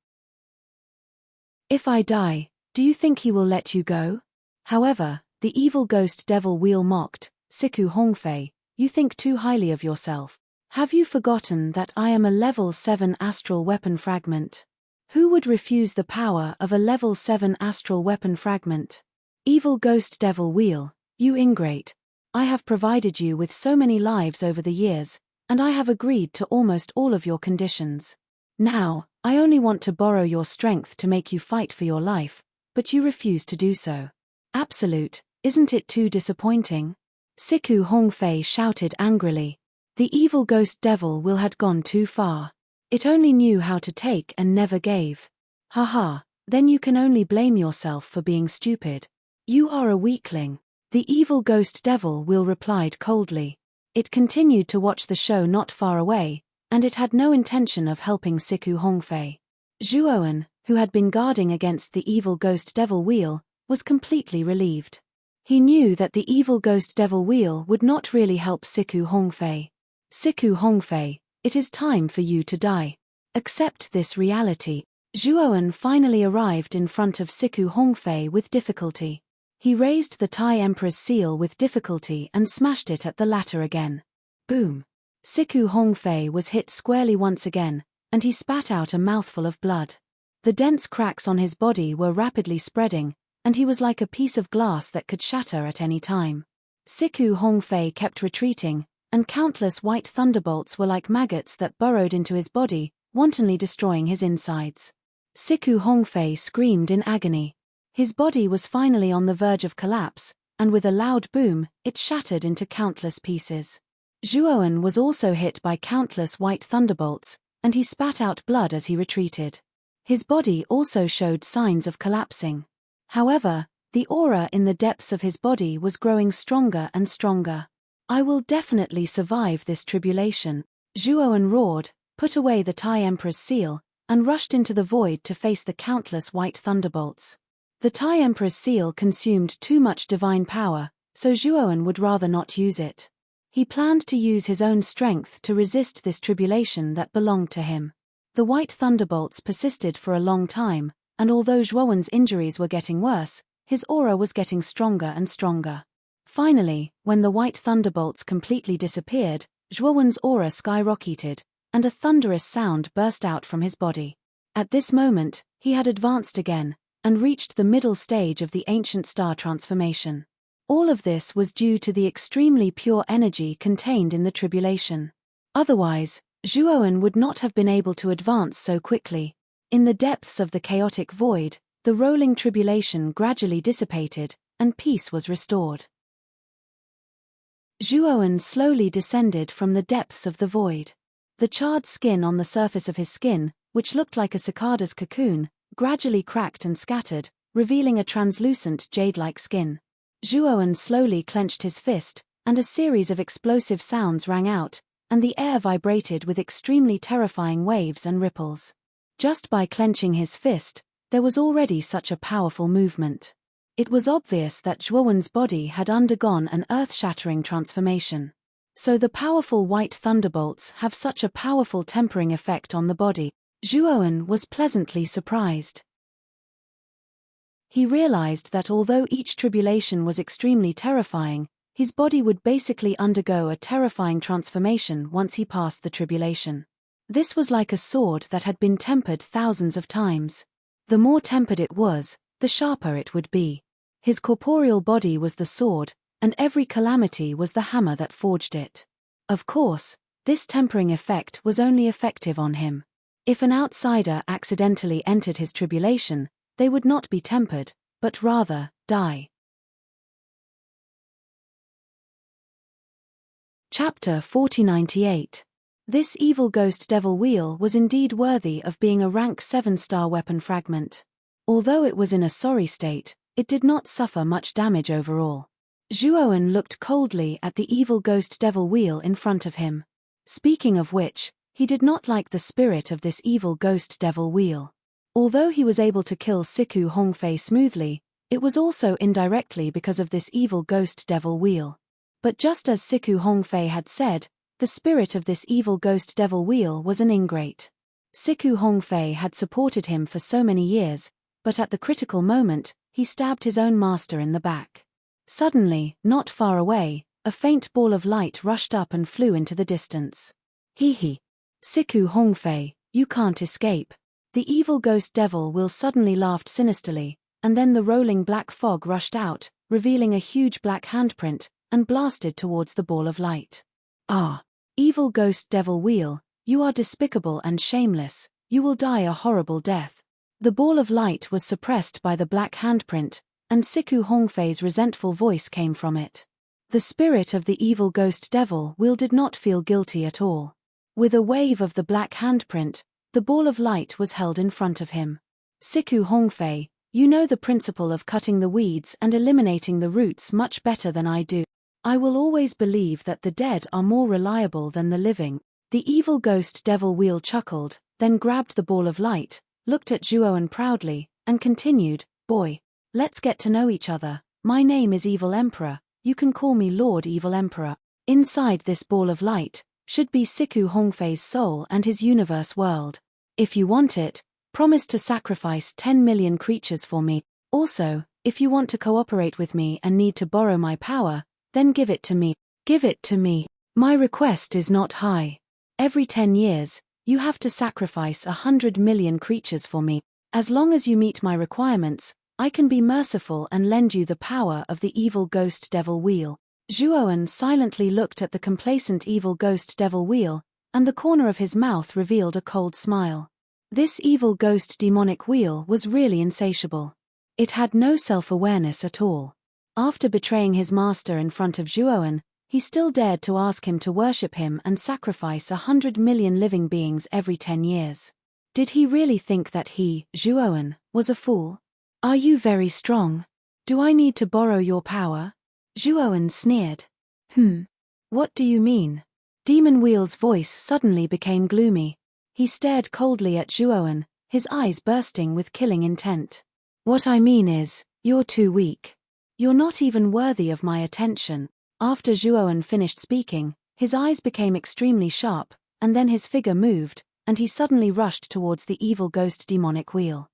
If I die, do you think he will let you go?" However, the evil ghost devil wheel mocked, "Siku Hongfei, you think too highly of yourself. Have you forgotten that I am a level 7 astral weapon fragment? Who would refuse the power of a level 7 astral weapon fragment? Evil ghost devil wheel, you ingrate. I have provided you with so many lives over the years, and I have agreed to almost all of your conditions. Now, I only want to borrow your strength to make you fight for your life, but you refuse to do so. Absolute, isn't it too disappointing?" Siku Hongfei shouted angrily. The evil ghost devil will had gone too far. It only knew how to take and never gave. Haha, then you can only blame yourself for being stupid. You are a weakling. The evil ghost devil will replied coldly. It continued to watch the show not far away, and it had no intention of helping Siku Hongfei. Zhuowen, who had been guarding against the evil ghost devil wheel, was completely relieved. He knew that the evil ghost devil wheel would not really help Siku Hongfei. Siku Hongfei, it is time for you to die. Accept this reality. Zhuowen finally arrived in front of Siku Hongfei with difficulty. He raised the Tai Emperor's seal with difficulty and smashed it at the latter again. Boom! Siku Hongfei was hit squarely once again, and he spat out a mouthful of blood. The dense cracks on his body were rapidly spreading, and he was like a piece of glass that could shatter at any time. Siku Hongfei kept retreating, and countless white thunderbolts were like maggots that burrowed into his body, wantonly destroying his insides. Siku Hongfei screamed in agony. His body was finally on the verge of collapse, and with a loud boom, it shattered into countless pieces. Zhuowen was also hit by countless white thunderbolts, and he spat out blood as he retreated. His body also showed signs of collapsing. However, the aura in the depths of his body was growing stronger and stronger. "I will definitely survive this tribulation," Zhuowen roared, put away the Tai Emperor's seal, and rushed into the void to face the countless white thunderbolts. The Tai Emperor's seal consumed too much divine power, so Zhuowen would rather not use it. He planned to use his own strength to resist this tribulation that belonged to him. The white thunderbolts persisted for a long time, and although Zhuowen's injuries were getting worse, his aura was getting stronger and stronger. Finally, when the white thunderbolts completely disappeared, Zhuowen's aura skyrocketed, and a thunderous sound burst out from his body. At this moment, he had advanced again, and reached the middle stage of the ancient star transformation. All of this was due to the extremely pure energy contained in the tribulation. Otherwise, Zhuowen would not have been able to advance so quickly. In the depths of the chaotic void, the rolling tribulation gradually dissipated, and peace was restored. Zhuowen slowly descended from the depths of the void. The charred skin on the surface of his skin, which looked like a cicada's cocoon, gradually cracked and scattered, revealing a translucent jade-like skin. Zhuowen slowly clenched his fist, and a series of explosive sounds rang out, and the air vibrated with extremely terrifying waves and ripples. Just by clenching his fist, there was already such a powerful movement. It was obvious that Zhuowen's body had undergone an earth-shattering transformation. So the powerful white thunderbolts have such a powerful tempering effect on the body. Zhuowen was pleasantly surprised. He realized that although each tribulation was extremely terrifying, his body would basically undergo a terrifying transformation once he passed the tribulation. This was like a sword that had been tempered thousands of times. The more tempered it was, the sharper it would be. His corporeal body was the sword, and every calamity was the hammer that forged it. Of course, this tempering effect was only effective on him. If an outsider accidentally entered his tribulation, they would not be tempered, but rather, die. Chapter 4098. This evil ghost devil wheel was indeed worthy of being a rank 7-star weapon fragment. Although it was in a sorry state, it did not suffer much damage overall. Zhuowen looked coldly at the evil ghost devil wheel in front of him. Speaking of which, he did not like the spirit of this evil ghost devil wheel. Although he was able to kill Siku Hongfei smoothly, it was also indirectly because of this evil ghost devil wheel. But just as Siku Hongfei had said, the spirit of this evil ghost devil wheel was an ingrate. Siku Hongfei had supported him for so many years, but at the critical moment, he stabbed his own master in the back. Suddenly, not far away, a faint ball of light rushed up and flew into the distance. Hee. Siku Hongfei, you can't escape. The evil ghost devil wheel suddenly laughed sinisterly, and then the rolling black fog rushed out, revealing a huge black handprint, and blasted towards the ball of light. Ah! Evil ghost devil wheel, you are despicable and shameless, you will die a horrible death. The ball of light was suppressed by the black handprint, and Siku Hongfei's resentful voice came from it. The spirit of the evil ghost devil wheel did not feel guilty at all. With a wave of the black handprint, the ball of light was held in front of him. Siku Hongfei, you know the principle of cutting the weeds and eliminating the roots much better than I do. I will always believe that the dead are more reliable than the living. The evil ghost devil wheel chuckled, then grabbed the ball of light, looked at Zhuowen proudly, and continued, boy, let's get to know each other. My name is Evil Emperor, you can call me Lord Evil Emperor. Inside this ball of light should be Siku Hongfei's soul and his universe world. If you want it, promise to sacrifice 10 million creatures for me. Also, if you want to cooperate with me and need to borrow my power, then give it to me. Give it to me. My request is not high. Every 10 years, you have to sacrifice 100 million creatures for me. As long as you meet my requirements, I can be merciful and lend you the power of the evil ghost devil wheel. Zhuowen silently looked at the complacent evil ghost devil wheel, and the corner of his mouth revealed a cold smile. This evil ghost demonic wheel was really insatiable. It had no self-awareness at all. After betraying his master in front of Zhuowen, he still dared to ask him to worship him and sacrifice 100 million living beings every 10 years. Did he really think that he, Zhuowen, was a fool? Are you very strong? Do I need to borrow your power? Zhuowen sneered. What do you mean? Demon Wheel's voice suddenly became gloomy. He stared coldly at Zhuowen, his eyes bursting with killing intent. What I mean is, you're too weak. You're not even worthy of my attention. After Zhuowen finished speaking, his eyes became extremely sharp, and then his figure moved, and he suddenly rushed towards the evil ghost demonic wheel.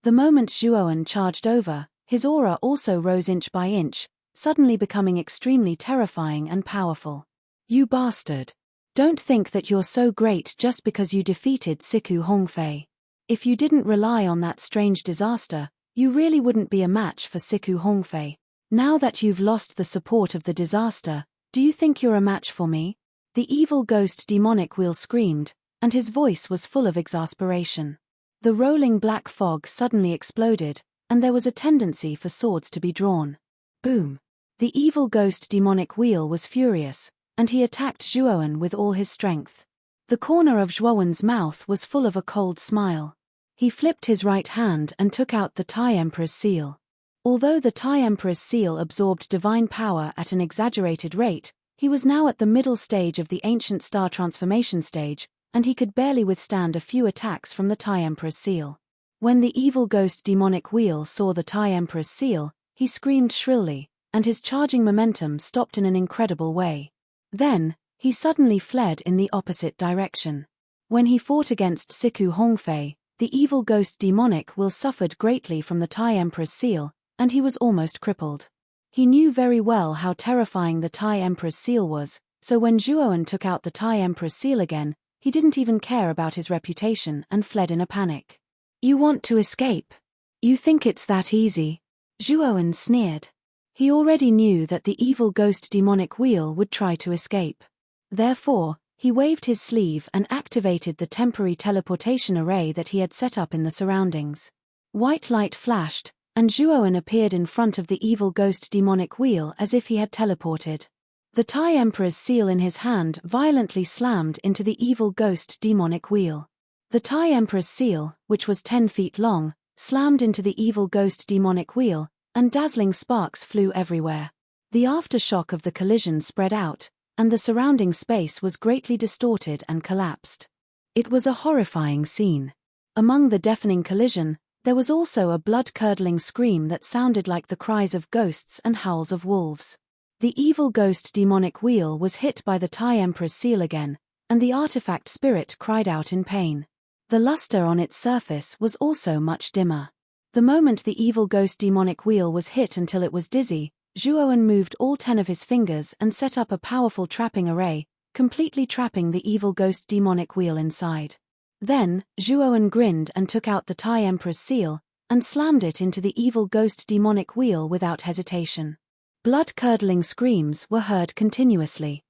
The moment Zhuowen charged over, his aura also rose inch by inch, suddenly becoming extremely terrifying and powerful. You bastard! Don't think that you're so great just because you defeated Siku Hongfei. If you didn't rely on that strange disaster, you really wouldn't be a match for Siku Hongfei. Now that you've lost the support of the disaster, do you think you're a match for me? The evil ghost demonic wheel screamed, and his voice was full of exasperation. The rolling black fog suddenly exploded, and there was a tendency for swords to be drawn. Boom! The evil ghost demonic wheel was furious, and he attacked Zhuowen with all his strength. The corner of Zhuowen's mouth was full of a cold smile. He flipped his right hand and took out the Tai Emperor's seal. Although the Tai Emperor's seal absorbed divine power at an exaggerated rate, he was now at the middle stage of the ancient star transformation stage, and he could barely withstand a few attacks from the Tai Emperor's seal. When the evil ghost demonic wheel saw the Tai Emperor's seal, he screamed shrilly, and his charging momentum stopped in an incredible way. Then, he suddenly fled in the opposite direction. When he fought against Siku Hongfei, the evil ghost demonic wheel suffered greatly from the Tai Emperor's seal, and he was almost crippled. He knew very well how terrifying the Tai Emperor's seal was, so when Zhuowen took out the Tai Emperor's seal again, he didn't even care about his reputation and fled in a panic. You want to escape? You think it's that easy? Zhuowen sneered. He already knew that the evil ghost demonic wheel would try to escape. Therefore, he waved his sleeve and activated the temporary teleportation array that he had set up in the surroundings. White light flashed, and Zhuowen appeared in front of the evil ghost demonic wheel as if he had teleported. The Tai Emperor's seal in his hand violently slammed into the evil ghost demonic wheel. The Tai Emperor's seal, which was 10 feet long, slammed into the evil ghost demonic wheel, and dazzling sparks flew everywhere. The aftershock of the collision spread out, and the surrounding space was greatly distorted and collapsed. It was a horrifying scene. Among the deafening collision, there was also a blood-curdling scream that sounded like the cries of ghosts and howls of wolves. The evil ghost demonic wheel was hit by the TIE Emperor's seal again, and the artifact spirit cried out in pain. The luster on its surface was also much dimmer. The moment the evil ghost demonic wheel was hit until it was dizzy, Zhuowen moved all 10 of his fingers and set up a powerful trapping array, completely trapping the evil ghost demonic wheel inside. Then, Zhuowen grinned and took out the TIE Emperor's seal, and slammed it into the evil ghost demonic wheel without hesitation. Blood-curdling screams were heard continuously.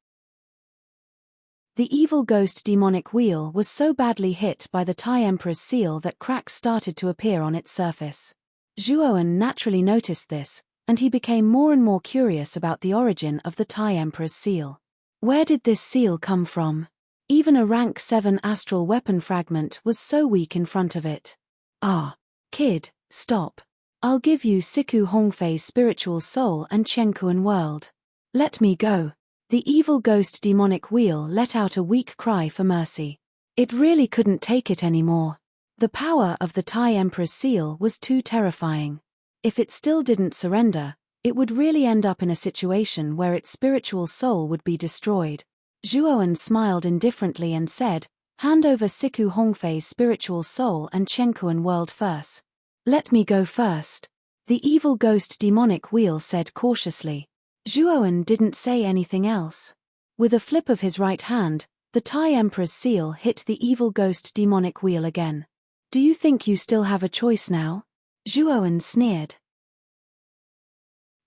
The evil ghost demonic wheel was so badly hit by the TIE Emperor's seal that cracks started to appear on its surface. Zhuowen naturally noticed this, and he became more and more curious about the origin of the TIE Emperor's seal. Where did this seal come from? Even a rank 7 astral weapon fragment was so weak in front of it. Ah, kid, stop. I'll give you Siku Hongfei's spiritual soul and Chenkuan world. Let me go. The evil ghost demonic wheel let out a weak cry for mercy. It really couldn't take it anymore. The power of the TIE Emperor's seal was too terrifying. If it still didn't surrender, it would really end up in a situation where its spiritual soul would be destroyed. Zhuowen smiled indifferently and said, "Hand over Siku Hongfei's spiritual soul and Chenkuan world first." "Let me go first," the evil ghost demonic wheel said cautiously. Zhuowen didn't say anything else. With a flip of his right hand, the TIE Emperor's seal hit the evil ghost demonic wheel again. "Do you think you still have a choice now?" Zhuowen sneered.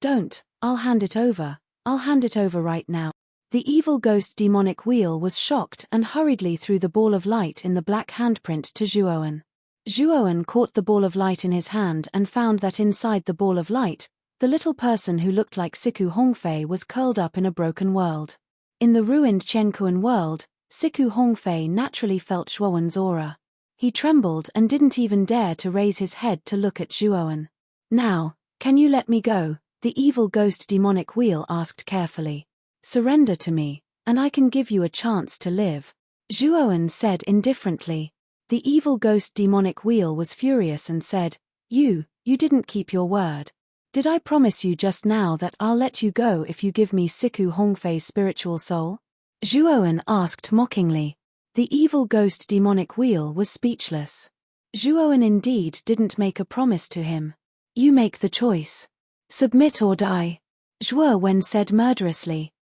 "Don't, I'll hand it over right now." The evil ghost demonic wheel was shocked and hurriedly threw the ball of light in the black handprint to Zhuowen. Zhuowen caught the ball of light in his hand and found that inside the ball of light, the little person who looked like Siku Hongfei was curled up in a broken world. In the ruined Chenkuan world, Siku Hongfei naturally felt Zhuowen's aura. He trembled and didn't even dare to raise his head to look at Zhuowen. "Now, can you let me go?" the evil ghost demonic wheel asked carefully. "Surrender to me, and I can give you a chance to live," Zhuowen said indifferently. The evil ghost demonic wheel was furious and said, You didn't keep your word. Did I promise you just now that I'll let you go if you give me Siku Hongfei's spiritual soul?" Zhuowen asked mockingly. The evil ghost demonic wheel was speechless. Zhuowen indeed didn't make a promise to him. "You make the choice. Submit or die," Zhuowen said murderously.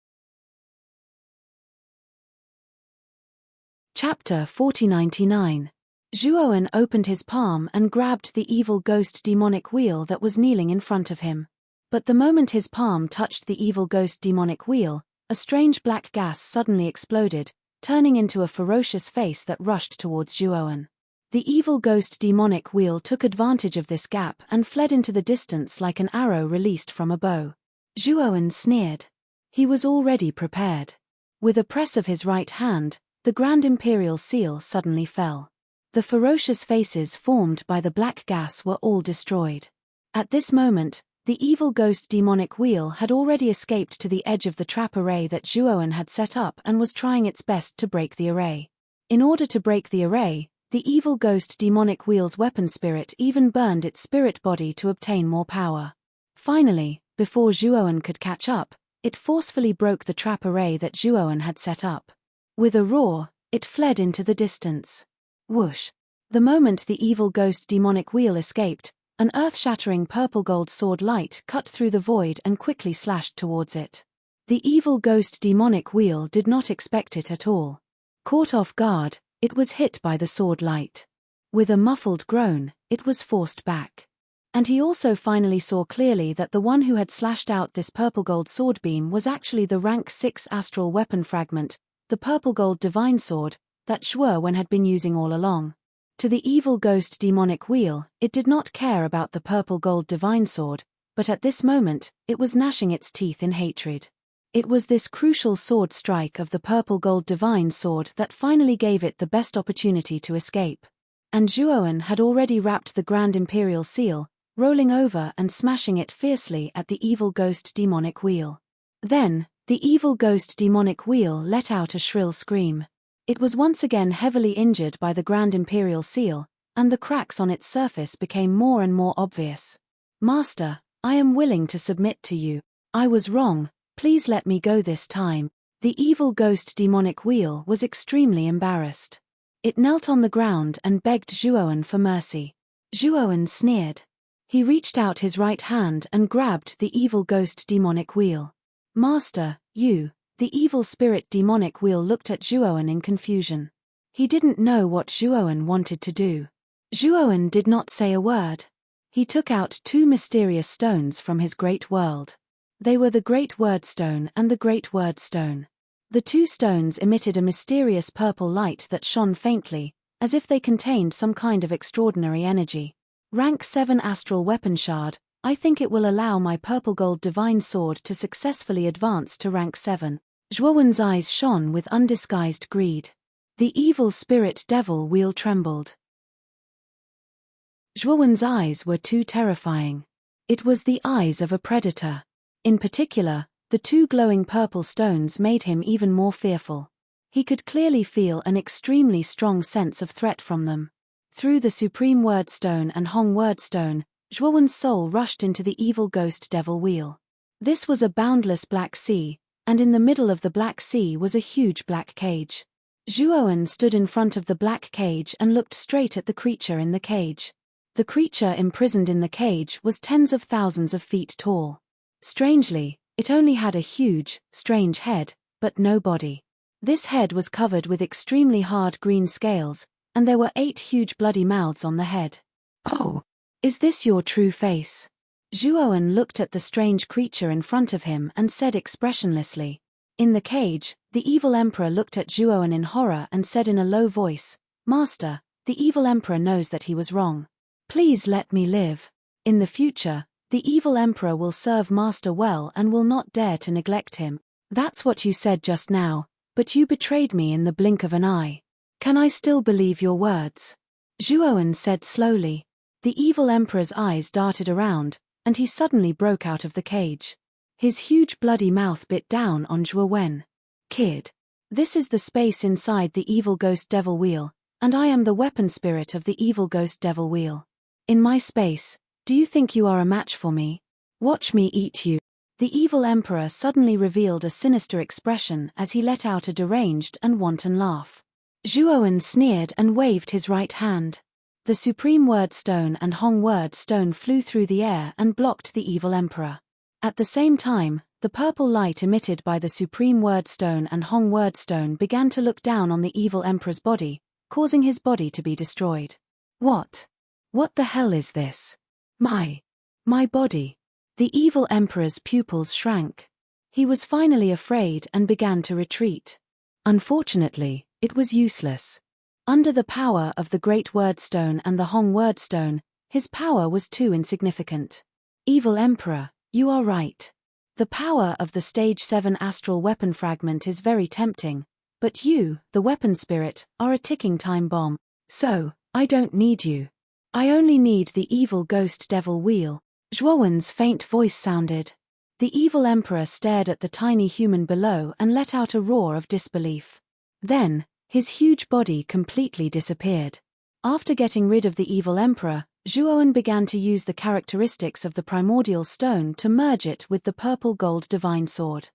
Chapter 4099. Zhuowen opened his palm and grabbed the evil ghost demonic wheel that was kneeling in front of him. But the moment his palm touched the evil ghost demonic wheel, a strange black gas suddenly exploded, turning into a ferocious face that rushed towards Zhuowen. The evil ghost demonic wheel took advantage of this gap and fled into the distance like an arrow released from a bow. Zhuowen sneered. He was already prepared. With a press of his right hand, the Grand Imperial Seal suddenly fell. The ferocious faces formed by the black gas were all destroyed. At this moment, the evil ghost demonic wheel had already escaped to the edge of the trap array that Zhuowen had set up and was trying its best to break the array. In order to break the array, the evil ghost demonic wheel's weapon spirit even burned its spirit body to obtain more power. Finally, before Zhuowen could catch up, it forcefully broke the trap array that Zhuowen had set up. With a roar, it fled into the distance. Whoosh! The moment the evil ghost demonic wheel escaped, an earth-shattering purple-gold sword light cut through the void and quickly slashed towards it. The evil ghost demonic wheel did not expect it at all. Caught off guard, it was hit by the sword light. With a muffled groan, it was forced back. And he also finally saw clearly that the one who had slashed out this purple-gold sword beam was actually the rank 6 astral weapon fragment, the purple-gold divine sword, that Zhuowen had been using all along. To the evil ghost demonic wheel, it did not care about the purple-gold divine sword, but at this moment, it was gnashing its teeth in hatred. It was this crucial sword strike of the purple-gold divine sword that finally gave it the best opportunity to escape. and Zhuowen had already wrapped the Grand Imperial Seal, rolling over and smashing it fiercely at the evil ghost demonic wheel. Then, the evil ghost demonic wheel let out a shrill scream. It was once again heavily injured by the Grand Imperial Seal, and the cracks on its surface became more and more obvious. "Master, I am willing to submit to you. I was wrong, please let me go this time." The evil ghost demonic wheel was extremely embarrassed. It knelt on the ground and begged Zhuowen for mercy. Zhuowen sneered. He reached out his right hand and grabbed the evil ghost demonic wheel. "Master, you..." The evil spirit demonic wheel looked at Zhuowen in confusion. He didn't know what Zhuowen wanted to do. Zhuowen did not say a word. He took out two mysterious stones from his great world. They were the Great Word Stone and the Great Word Stone. The two stones emitted a mysterious purple light that shone faintly, as if they contained some kind of extraordinary energy. Rank 7 Astral Weapon Shard. I think it will allow my purple gold divine sword to successfully advance to rank 7. Zhuowen's eyes shone with undisguised greed. The evil spirit devil wheel trembled. Zhuowen's eyes were too terrifying. It was the eyes of a predator. In particular, the two glowing purple stones made him even more fearful. He could clearly feel an extremely strong sense of threat from them. Through the Supreme Word Stone and Hong Word Stone, Zhuowen's soul rushed into the evil ghost devil wheel. This was a boundless black sea, and in the middle of the black sea was a huge black cage. Zhuowen stood in front of the black cage and looked straight at the creature in the cage. The creature imprisoned in the cage was tens of thousands of feet tall. Strangely, it only had a huge, strange head, but no body. This head was covered with extremely hard green scales, and there were 8 huge bloody mouths on the head. "Oh, is this your true face?" Zhuowen looked at the strange creature in front of him and said expressionlessly. In the cage, the evil emperor looked at Zhuowen in horror and said in a low voice, "Master, the evil emperor knows that he was wrong. Please let me live. In the future, the evil emperor will serve Master well and will not dare to neglect him." "That's what you said just now, but you betrayed me in the blink of an eye. Can I still believe your words?" Zhuowen said slowly. The evil emperor's eyes darted around, and he suddenly broke out of the cage. His huge bloody mouth bit down on Zhuowen. "Kid. This is the space inside the evil ghost devil wheel, and I am the weapon spirit of the evil ghost devil wheel. In my space, do you think you are a match for me? Watch me eat you." The evil emperor suddenly revealed a sinister expression as he let out a deranged and wanton laugh. Zhuowen sneered and waved his right hand. The Supreme Word Stone and Hong Word Stone flew through the air and blocked the evil emperor. At the same time, the purple light emitted by the Supreme Word Stone and Hong Word Stone began to look down on the evil emperor's body, causing his body to be destroyed. What the hell is this? My body." The evil emperor's pupils shrank. He was finally afraid and began to retreat. Unfortunately, it was useless. Under the power of the Great Word Stone and the Hong Word Stone, his power was too insignificant. "Evil Emperor, you are right. The power of the Stage 7 astral weapon fragment is very tempting, but you, the weapon spirit, are a ticking time bomb. So, I don't need you. I only need the evil ghost devil wheel." Zhuowen's faint voice sounded. The evil emperor stared at the tiny human below and let out a roar of disbelief. Then, his huge body completely disappeared. After getting rid of the evil emperor, Zhuowen began to use the characteristics of the primordial stone to merge it with the purple gold divine sword.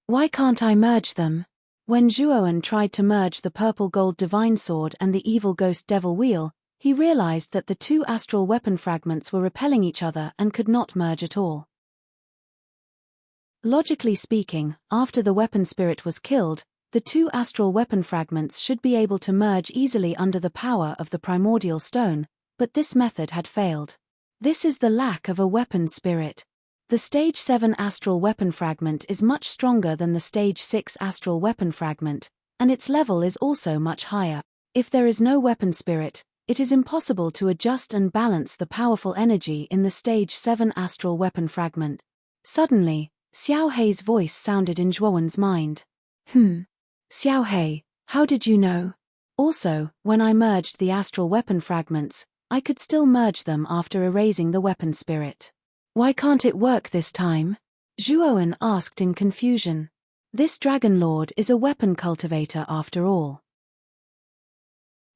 Why can't I merge them? When Zhuowen tried to merge the purple gold divine sword and the evil ghost devil wheel, he realized that the two astral weapon fragments were repelling each other and could not merge at all. Logically speaking, after the weapon spirit was killed, the two astral weapon fragments should be able to merge easily under the power of the primordial stone, but this method had failed. This is the lack of a weapon spirit. The Stage 7 astral weapon fragment is much stronger than the Stage 6 astral weapon fragment, and its level is also much higher. If there is no weapon spirit, it is impossible to adjust and balance the powerful energy in the Stage 7 astral weapon fragment. Suddenly, Xiao Hei's voice sounded in Zhuowen's mind. Xiao Hei, how did you know? Also, when I merged the astral weapon fragments, I could still merge them after erasing the weapon spirit. Why can't it work this time? Zhuowen asked in confusion. This Dragon Lord is a weapon cultivator after all.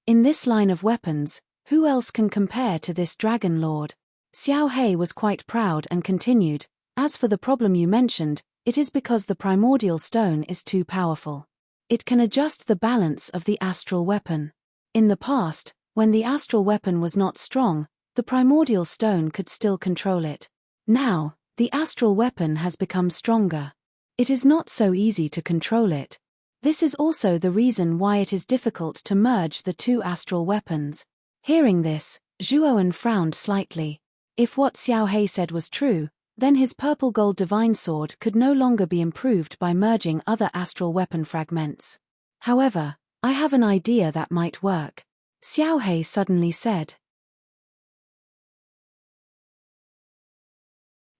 In this line of weapons, who else can compare to this Dragon Lord? Xiao He was quite proud and continued, as for the problem you mentioned, it is because the primordial stone is too powerful. It can adjust the balance of the astral weapon. In the past, when the astral weapon was not strong, the primordial stone could still control it. Now, the astral weapon has become stronger. It is not so easy to control it. This is also the reason why it is difficult to merge the two astral weapons. Hearing this, Zhuowen frowned slightly. If what Xiao He said was true, then his purple gold divine sword could no longer be improved by merging other astral weapon fragments. However, I have an idea that might work, Xiao He suddenly said.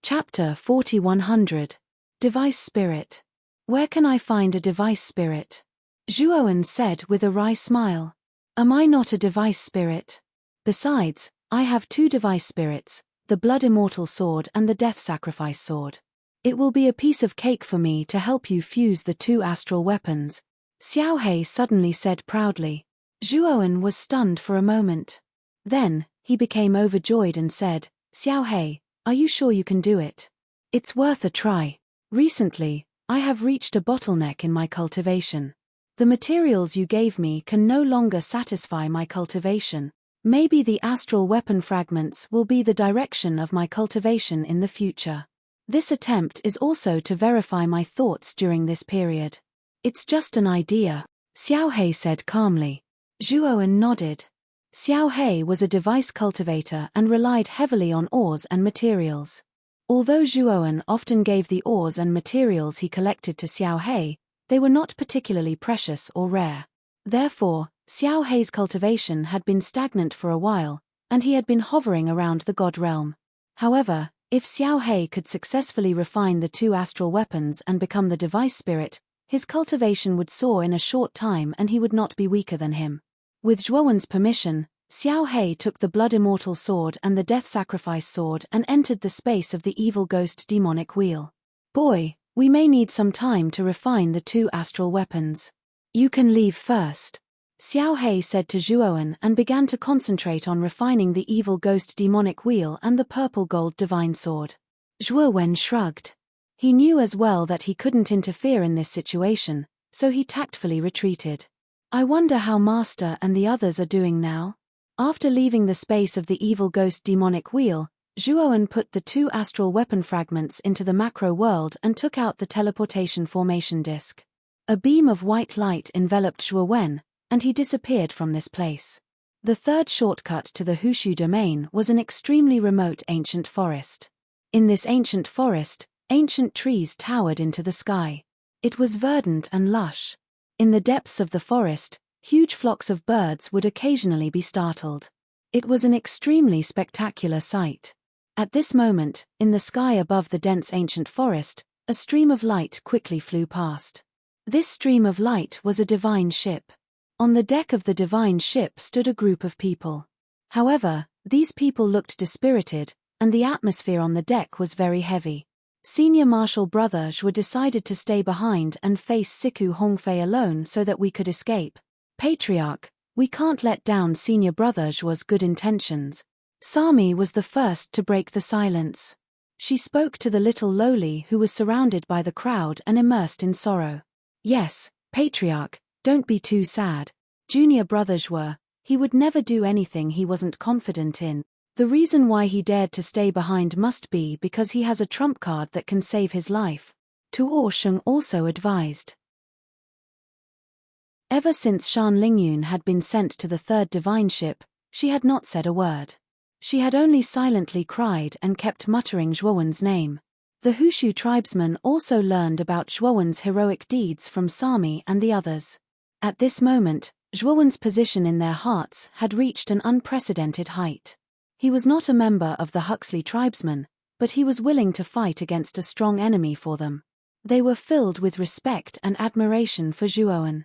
Chapter 4100. Device Spirit. Where can I find a device spirit? Zhuowen said with a wry smile. Am I not a device spirit? Besides, I have two device spirits, the Blood Immortal Sword and the Death Sacrifice Sword. It will be a piece of cake for me to help you fuse the two astral weapons, Xiao He suddenly said proudly. Zhuowen was stunned for a moment. Then, he became overjoyed and said, Xiao He, are you sure you can do it? It's worth a try. Recently, I have reached a bottleneck in my cultivation. The materials you gave me can no longer satisfy my cultivation. Maybe the astral weapon fragments will be the direction of my cultivation in the future. This attempt is also to verify my thoughts during this period. It's just an idea, Xiao He said calmly. Zhuowen nodded. Xiao He was a device cultivator and relied heavily on ores and materials. Although Zhuowen often gave the ores and materials he collected to Xiao He, they were not particularly precious or rare. Therefore, Xiao He's cultivation had been stagnant for a while, and he had been hovering around the God realm. However, if Xiao He could successfully refine the two astral weapons and become the device spirit, his cultivation would soar in a short time and he would not be weaker than him. With Zhuowen's permission, Xiao He took the Blood Immortal Sword and the Death Sacrifice Sword and entered the space of the Evil Ghost Demonic Wheel. Boy, we may need some time to refine the two astral weapons. You can leave first, Xiao He said to Zhuowen and began to concentrate on refining the Evil Ghost Demonic Wheel and the Purple Gold Divine Sword. Zhuowen shrugged. He knew as well that he couldn't interfere in this situation, so he tactfully retreated. I wonder how Master and the others are doing now? After leaving the space of the Evil Ghost Demonic Wheel, Zhuowen put the two astral weapon fragments into the macro world and took out the teleportation formation disc. A beam of white light enveloped Zhuowen, and he disappeared from this place. The third shortcut to the Hushu domain was an extremely remote ancient forest. In this ancient forest, ancient trees towered into the sky. It was verdant and lush. In the depths of the forest, huge flocks of birds would occasionally be startled. It was an extremely spectacular sight. At this moment, in the sky above the dense ancient forest, a stream of light quickly flew past. This stream of light was a divine ship. On the deck of the divine ship stood a group of people. However, these people looked dispirited, and the atmosphere on the deck was very heavy. Senior Marshal Brother Zhuo decided to stay behind and face Siku Hongfei alone so that we could escape. Patriarch, we can't let down Senior Brother Zhuo's good intentions. Sami was the first to break the silence. She spoke to the little lowly who was surrounded by the crowd and immersed in sorrow. Yes, Patriarch, don't be too sad. Junior Brother Zhuo, he would never do anything he wasn't confident in. The reason why he dared to stay behind must be because he has a trump card that can save his life. Tuo Sheng also advised. Ever since Shan Lingyun had been sent to the third divine ship, she had not said a word. She had only silently cried and kept muttering Zhuowen's name. The Hushu tribesmen also learned about Zhuowen's heroic deeds from Sami and the others. At this moment, Zhuowen's position in their hearts had reached an unprecedented height. He was not a member of the Huxley tribesmen, but he was willing to fight against a strong enemy for them. They were filled with respect and admiration for Zhuowen.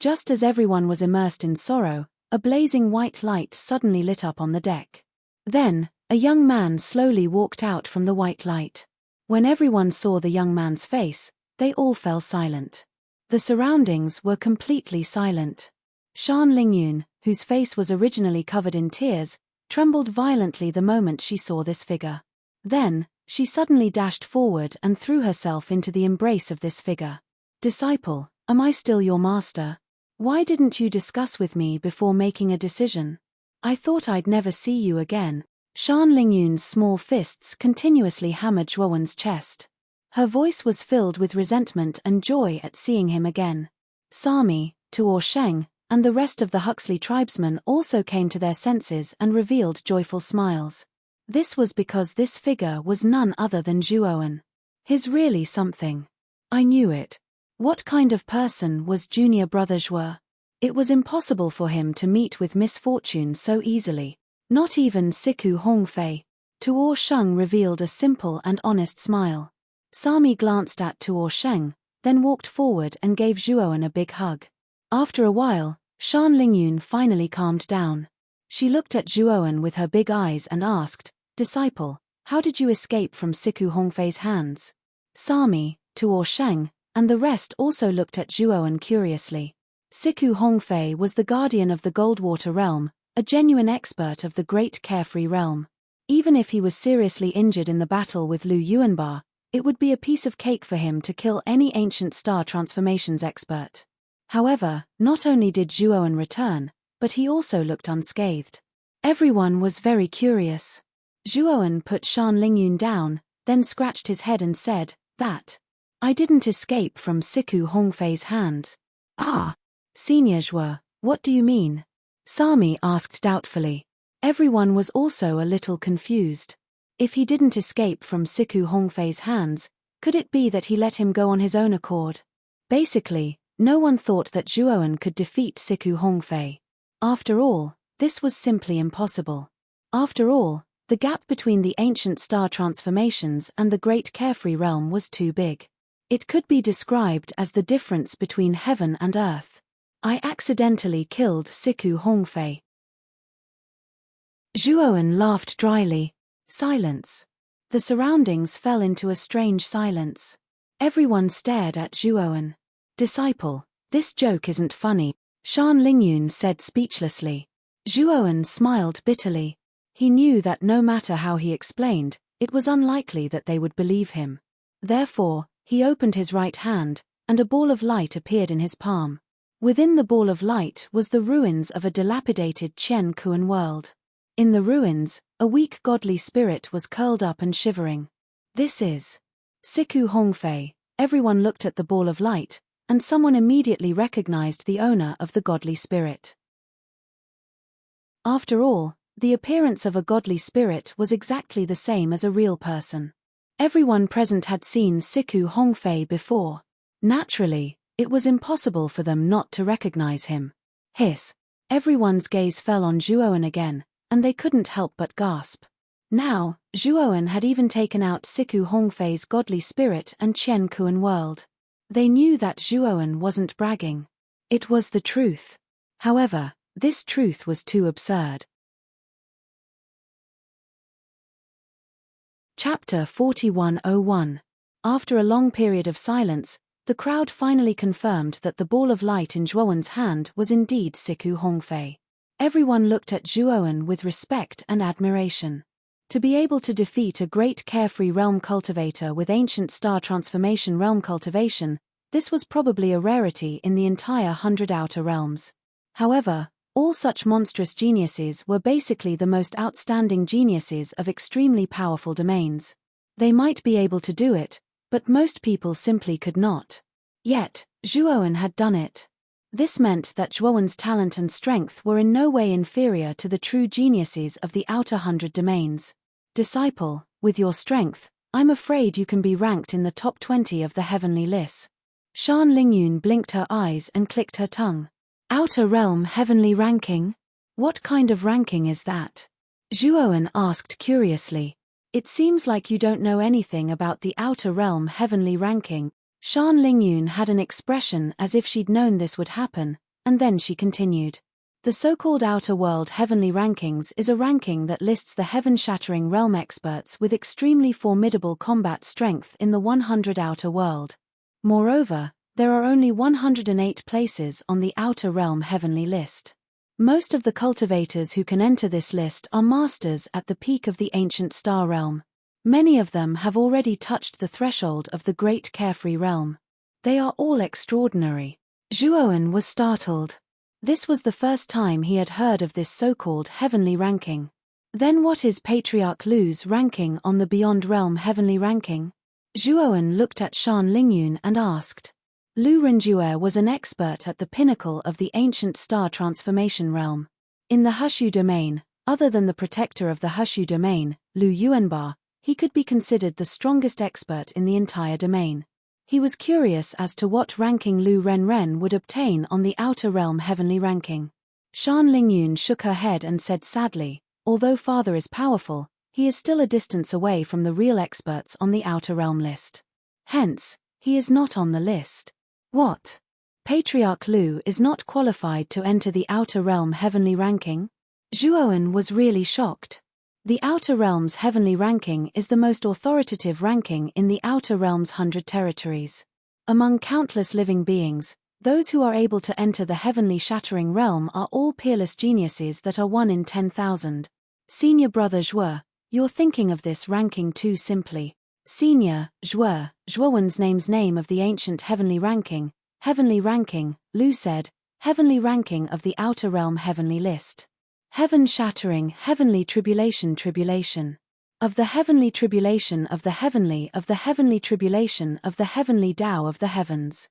Just as everyone was immersed in sorrow, a blazing white light suddenly lit up on the deck. Then, a young man slowly walked out from the white light. When everyone saw the young man's face, they all fell silent. The surroundings were completely silent. Shan Lingyun, whose face was originally covered in tears, trembled violently the moment she saw this figure. Then, she suddenly dashed forward and threw herself into the embrace of this figure. "Disciple, am I still your master? Why didn't you discuss with me before making a decision? I thought I'd never see you again." Shan Lingyun's small fists continuously hammered Zhuowen's chest. Her voice was filled with resentment and joy at seeing him again. Sami, Tuo Sheng, and the rest of the Huxley tribesmen also came to their senses and revealed joyful smiles. This was because this figure was none other than Zhuowen. He's really something. I knew it. What kind of person was junior brother Zhuo? It was impossible for him to meet with misfortune so easily. Not even Siku Hongfei. Tuo Sheng revealed a simple and honest smile. Sami glanced at Tuo Sheng, then walked forward and gave Zhuowen a big hug. After a while, Shan Lingyun finally calmed down. She looked at Zhuowen with her big eyes and asked, "Disciple, how did you escape from Siku Hongfei's hands?" Sami, Tuo Sheng, and the rest also looked at Zhuowen curiously. Siku Hongfei was the guardian of the Goldwater realm, a genuine expert of the great carefree realm. Even if he was seriously injured in the battle with Lu Yuanba, it would be a piece of cake for him to kill any ancient star transformations expert. However, not only did Zhuowen return, but he also looked unscathed. Everyone was very curious. Zhuowen put Shan Lingyun down, then scratched his head and said, "That. I didn't escape from Siku Hongfei's hands." "Ah, Senior Zhuo, what do you mean?" Sami asked doubtfully. Everyone was also a little confused. If he didn't escape from Siku Hongfei's hands, could it be that he let him go on his own accord? Basically, no one thought that Zhuowen could defeat Siku Hongfei. After all, this was simply impossible. After all, the gap between the ancient star transformations and the great carefree realm was too big. It could be described as the difference between heaven and earth. I accidentally killed Siku Hongfei. Zhuowen laughed dryly. Silence. The surroundings fell into a strange silence. Everyone stared at Zhuowen. "Disciple, this joke isn't funny," Shan Lingyun said speechlessly. Zhuowen smiled bitterly. He knew that no matter how he explained, it was unlikely that they would believe him. Therefore, he opened his right hand, and a ball of light appeared in his palm. Within the ball of light was the ruins of a dilapidated Chen Kuan world. In the ruins, a weak godly spirit was curled up and shivering. "This is Siku Hongfei." Everyone looked at the ball of light, and someone immediately recognized the owner of the godly spirit. After all, the appearance of a godly spirit was exactly the same as a real person. Everyone present had seen Siku Hongfei before. Naturally, it was impossible for them not to recognize him. Hiss. Everyone's gaze fell on Zhuowen again, and they couldn't help but gasp. Now, Zhuowen had even taken out Siku Hongfei's godly spirit and Chen Kuan world. They knew that Zhuowen wasn't bragging. It was the truth. However, this truth was too absurd. Chapter 4101. After a long period of silence, the crowd finally confirmed that the ball of light in Zhuowen's hand was indeed Siku Hongfei. Everyone looked at Zhuowen with respect and admiration. To be able to defeat a great carefree realm cultivator with ancient star transformation realm cultivation, this was probably a rarity in the entire 100 Outer Realms. However, all such monstrous geniuses were basically the most outstanding geniuses of extremely powerful domains. They might be able to do it, but most people simply could not. Yet, Zhuowen had done it. This meant that Zhuowen's talent and strength were in no way inferior to the true geniuses of the Outer 100 Domains. "Disciple, with your strength, I'm afraid you can be ranked in the top 20 of the heavenly list." Shan Lingyun blinked her eyes and clicked her tongue. "Outer Realm heavenly ranking? What kind of ranking is that?" Zhuowen asked curiously. "It seems like you don't know anything about the Outer Realm heavenly ranking." Shan Lingyun had an expression as if she'd known this would happen, and then she continued. The so-called Outer World Heavenly Rankings is a ranking that lists the heaven-shattering realm experts with extremely formidable combat strength in the 100 Outer World. Moreover, there are only 108 places on the Outer Realm Heavenly list. Most of the cultivators who can enter this list are masters at the peak of the ancient star realm. Many of them have already touched the threshold of the great carefree realm. They are all extraordinary. Zhuowen was startled. This was the first time he had heard of this so-called heavenly ranking. Then what is Patriarch Lu's ranking on the Beyond Realm Heavenly ranking? Zhuowen looked at Shan Lingyun and asked. Lu Renjue was an expert at the pinnacle of the ancient star transformation realm. In the Hushu domain, other than the protector of the Hushu domain, Lu Yuanba, he could be considered the strongest expert in the entire domain. He was curious as to what ranking Lu Renren would obtain on the Outer Realm Heavenly ranking. Shan Lingyun shook her head and said sadly, although father is powerful, he is still a distance away from the real experts on the Outer Realm list. Hence, he is not on the list. What? Patriarch Lu is not qualified to enter the Outer Realm Heavenly ranking? Zhuowen was really shocked. The Outer Realm's Heavenly ranking is the most authoritative ranking in the Outer Realm's 100 territories. Among countless living beings, those who are able to enter the Heavenly Shattering Realm are all peerless geniuses that are 1 in 10,000. Senior Brother Zhuo, you're thinking of this ranking too simply. Senior, Zhuowen's name of the ancient Heavenly ranking, Lu said, Heavenly ranking of the Outer Realm Heavenly list. Heaven-shattering, heavenly tribulation. Of the heavenly tribulation of the heavenly tribulation of the heavenly Tao of the heavens.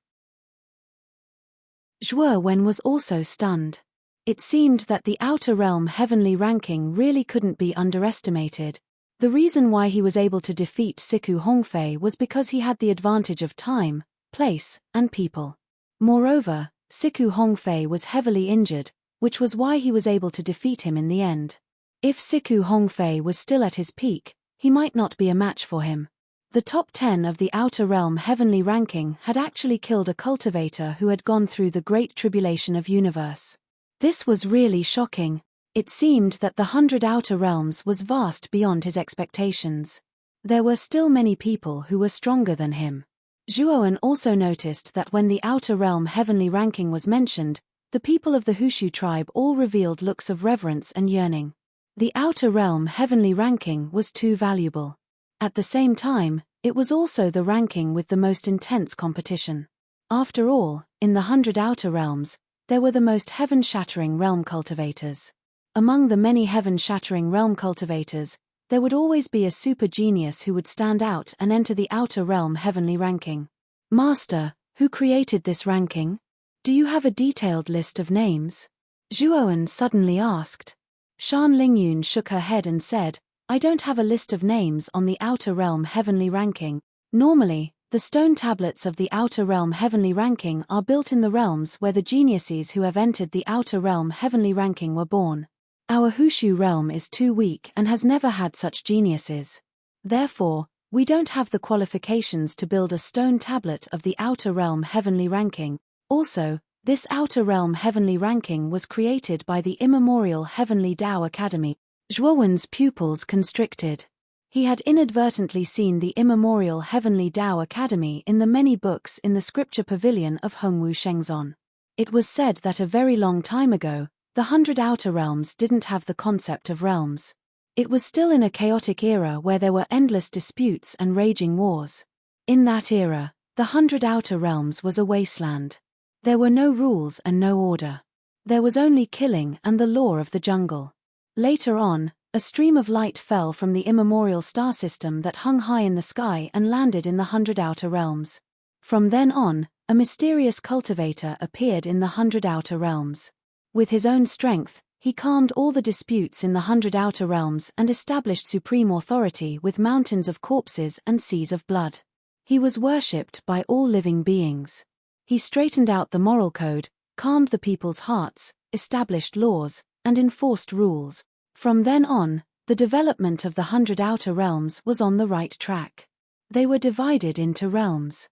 Zhuowen was also stunned. It seemed that the Outer Realm Heavenly ranking really couldn't be underestimated. The reason why he was able to defeat Siku Hongfei was because he had the advantage of time, place, and people. Moreover, Siku Hongfei was heavily injured, which was why he was able to defeat him in the end. If Siku Hongfei was still at his peak, he might not be a match for him. The top 10 of the Outer Realm Heavenly ranking had actually killed a cultivator who had gone through the Great Tribulation of Universe. This was really shocking. It seemed that the 100 Outer Realms was vast beyond his expectations. There were still many people who were stronger than him. Zhuowen also noticed that when the Outer Realm Heavenly ranking was mentioned, the people of the Hushu tribe all revealed looks of reverence and yearning. The Outer Realm Heavenly ranking was too valuable. At the same time, it was also the ranking with the most intense competition. After all, in the 100 Outer Realms, there were the most heaven-shattering realm cultivators. Among the many heaven-shattering realm cultivators, there would always be a super genius who would stand out and enter the Outer Realm Heavenly ranking. Master, who created this ranking? Do you have a detailed list of names? Zhuowen suddenly asked. Shan Lingyun shook her head and said, I don't have a list of names on the Outer Realm Heavenly ranking. Normally, the stone tablets of the Outer Realm Heavenly ranking are built in the realms where the geniuses who have entered the Outer Realm Heavenly ranking were born. Our Hushu realm is too weak and has never had such geniuses. Therefore, we don't have the qualifications to build a stone tablet of the Outer Realm Heavenly ranking. Also, this Outer Realm Heavenly ranking was created by the immemorial Heavenly Tao Academy. Zhuowen's pupils constricted. He had inadvertently seen the immemorial Heavenly Tao Academy in the many books in the scripture pavilion of Hongwu Shengzon. It was said that a very long time ago, the 100 Outer Realms didn't have the concept of realms. It was still in a chaotic era where there were endless disputes and raging wars. In that era, the 100 Outer Realms was a wasteland. There were no rules and no order. There was only killing and the law of the jungle. Later on, a stream of light fell from the immemorial star system that hung high in the sky and landed in the 100 Outer Realms. From then on, a mysterious cultivator appeared in the 100 Outer Realms. With his own strength, he calmed all the disputes in the 100 Outer Realms and established supreme authority with mountains of corpses and seas of blood. He was worshipped by all living beings. He straightened out the moral code, calmed the people's hearts, established laws, and enforced rules. From then on, the development of the 100 Outer Realms was on the right track. They were divided into realms.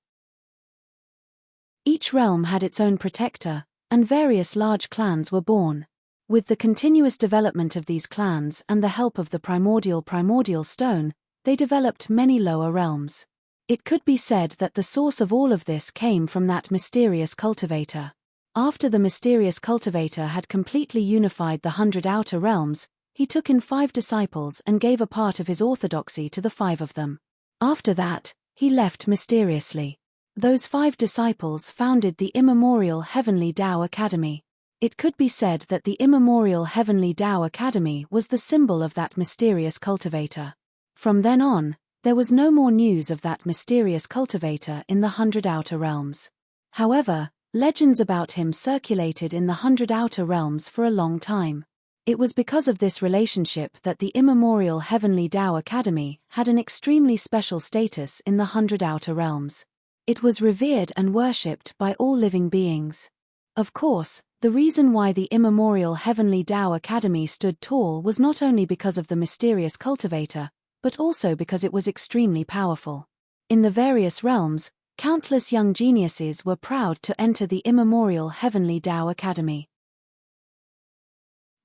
Each realm had its own protector, and various large clans were born. With the continuous development of these clans and the help of the primordial stone, they developed many lower realms. It could be said that the source of all of this came from that mysterious cultivator. After the mysterious cultivator had completely unified the 100 outer realms, he took in 5 disciples and gave a part of his orthodoxy to the 5 of them. After that, he left mysteriously. Those 5 disciples founded the immemorial Heavenly Tao Academy. It could be said that the immemorial Heavenly Tao Academy was the symbol of that mysterious cultivator. From then on, there was no more news of that mysterious cultivator in the 100 outer realms. However, legends about him circulated in the 100 outer realms for a long time. It was because of this relationship that the immemorial Heavenly Tao Academy had an extremely special status in the 100 outer realms. It was revered and worshipped by all living beings. Of course, the reason why the immemorial Heavenly Tao Academy stood tall was not only because of the mysterious cultivator, but also because it was extremely powerful. In the various realms, countless young geniuses were proud to enter the immemorial Heavenly Tao Academy.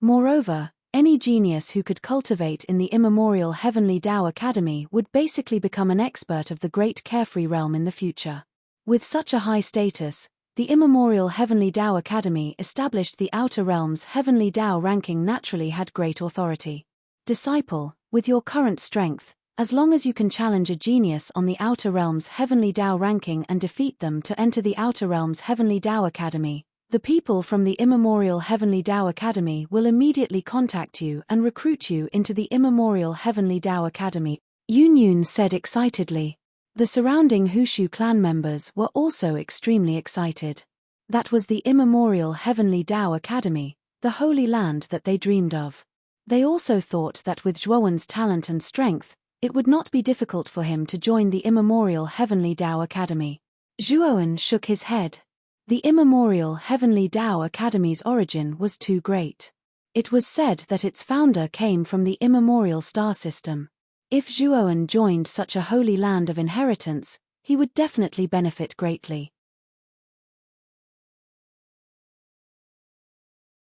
Moreover, any genius who could cultivate in the immemorial Heavenly Tao Academy would basically become an expert of the great carefree realm in the future. With such a high status, the immemorial Heavenly Tao Academy established the outer realms Heavenly Tao ranking naturally had great authority. Disciple, with your current strength, as long as you can challenge a genius on the outer realms Heavenly Tao ranking and defeat them to enter the outer realms Heavenly Tao Academy, the people from the immemorial Heavenly Tao Academy will immediately contact you and recruit you into the immemorial Heavenly Tao Academy, Yun said excitedly. The surrounding Hushu clan members were also extremely excited. That was the immemorial Heavenly Tao Academy, the holy land that they dreamed of. They also thought that with Zhuowen's talent and strength, it would not be difficult for him to join the immemorial Heavenly Tao Academy. Zhuowen shook his head. The immemorial Heavenly Tao Academy's origin was too great. It was said that its founder came from the immemorial star system. If Zhuowen joined such a holy land of inheritance, he would definitely benefit greatly.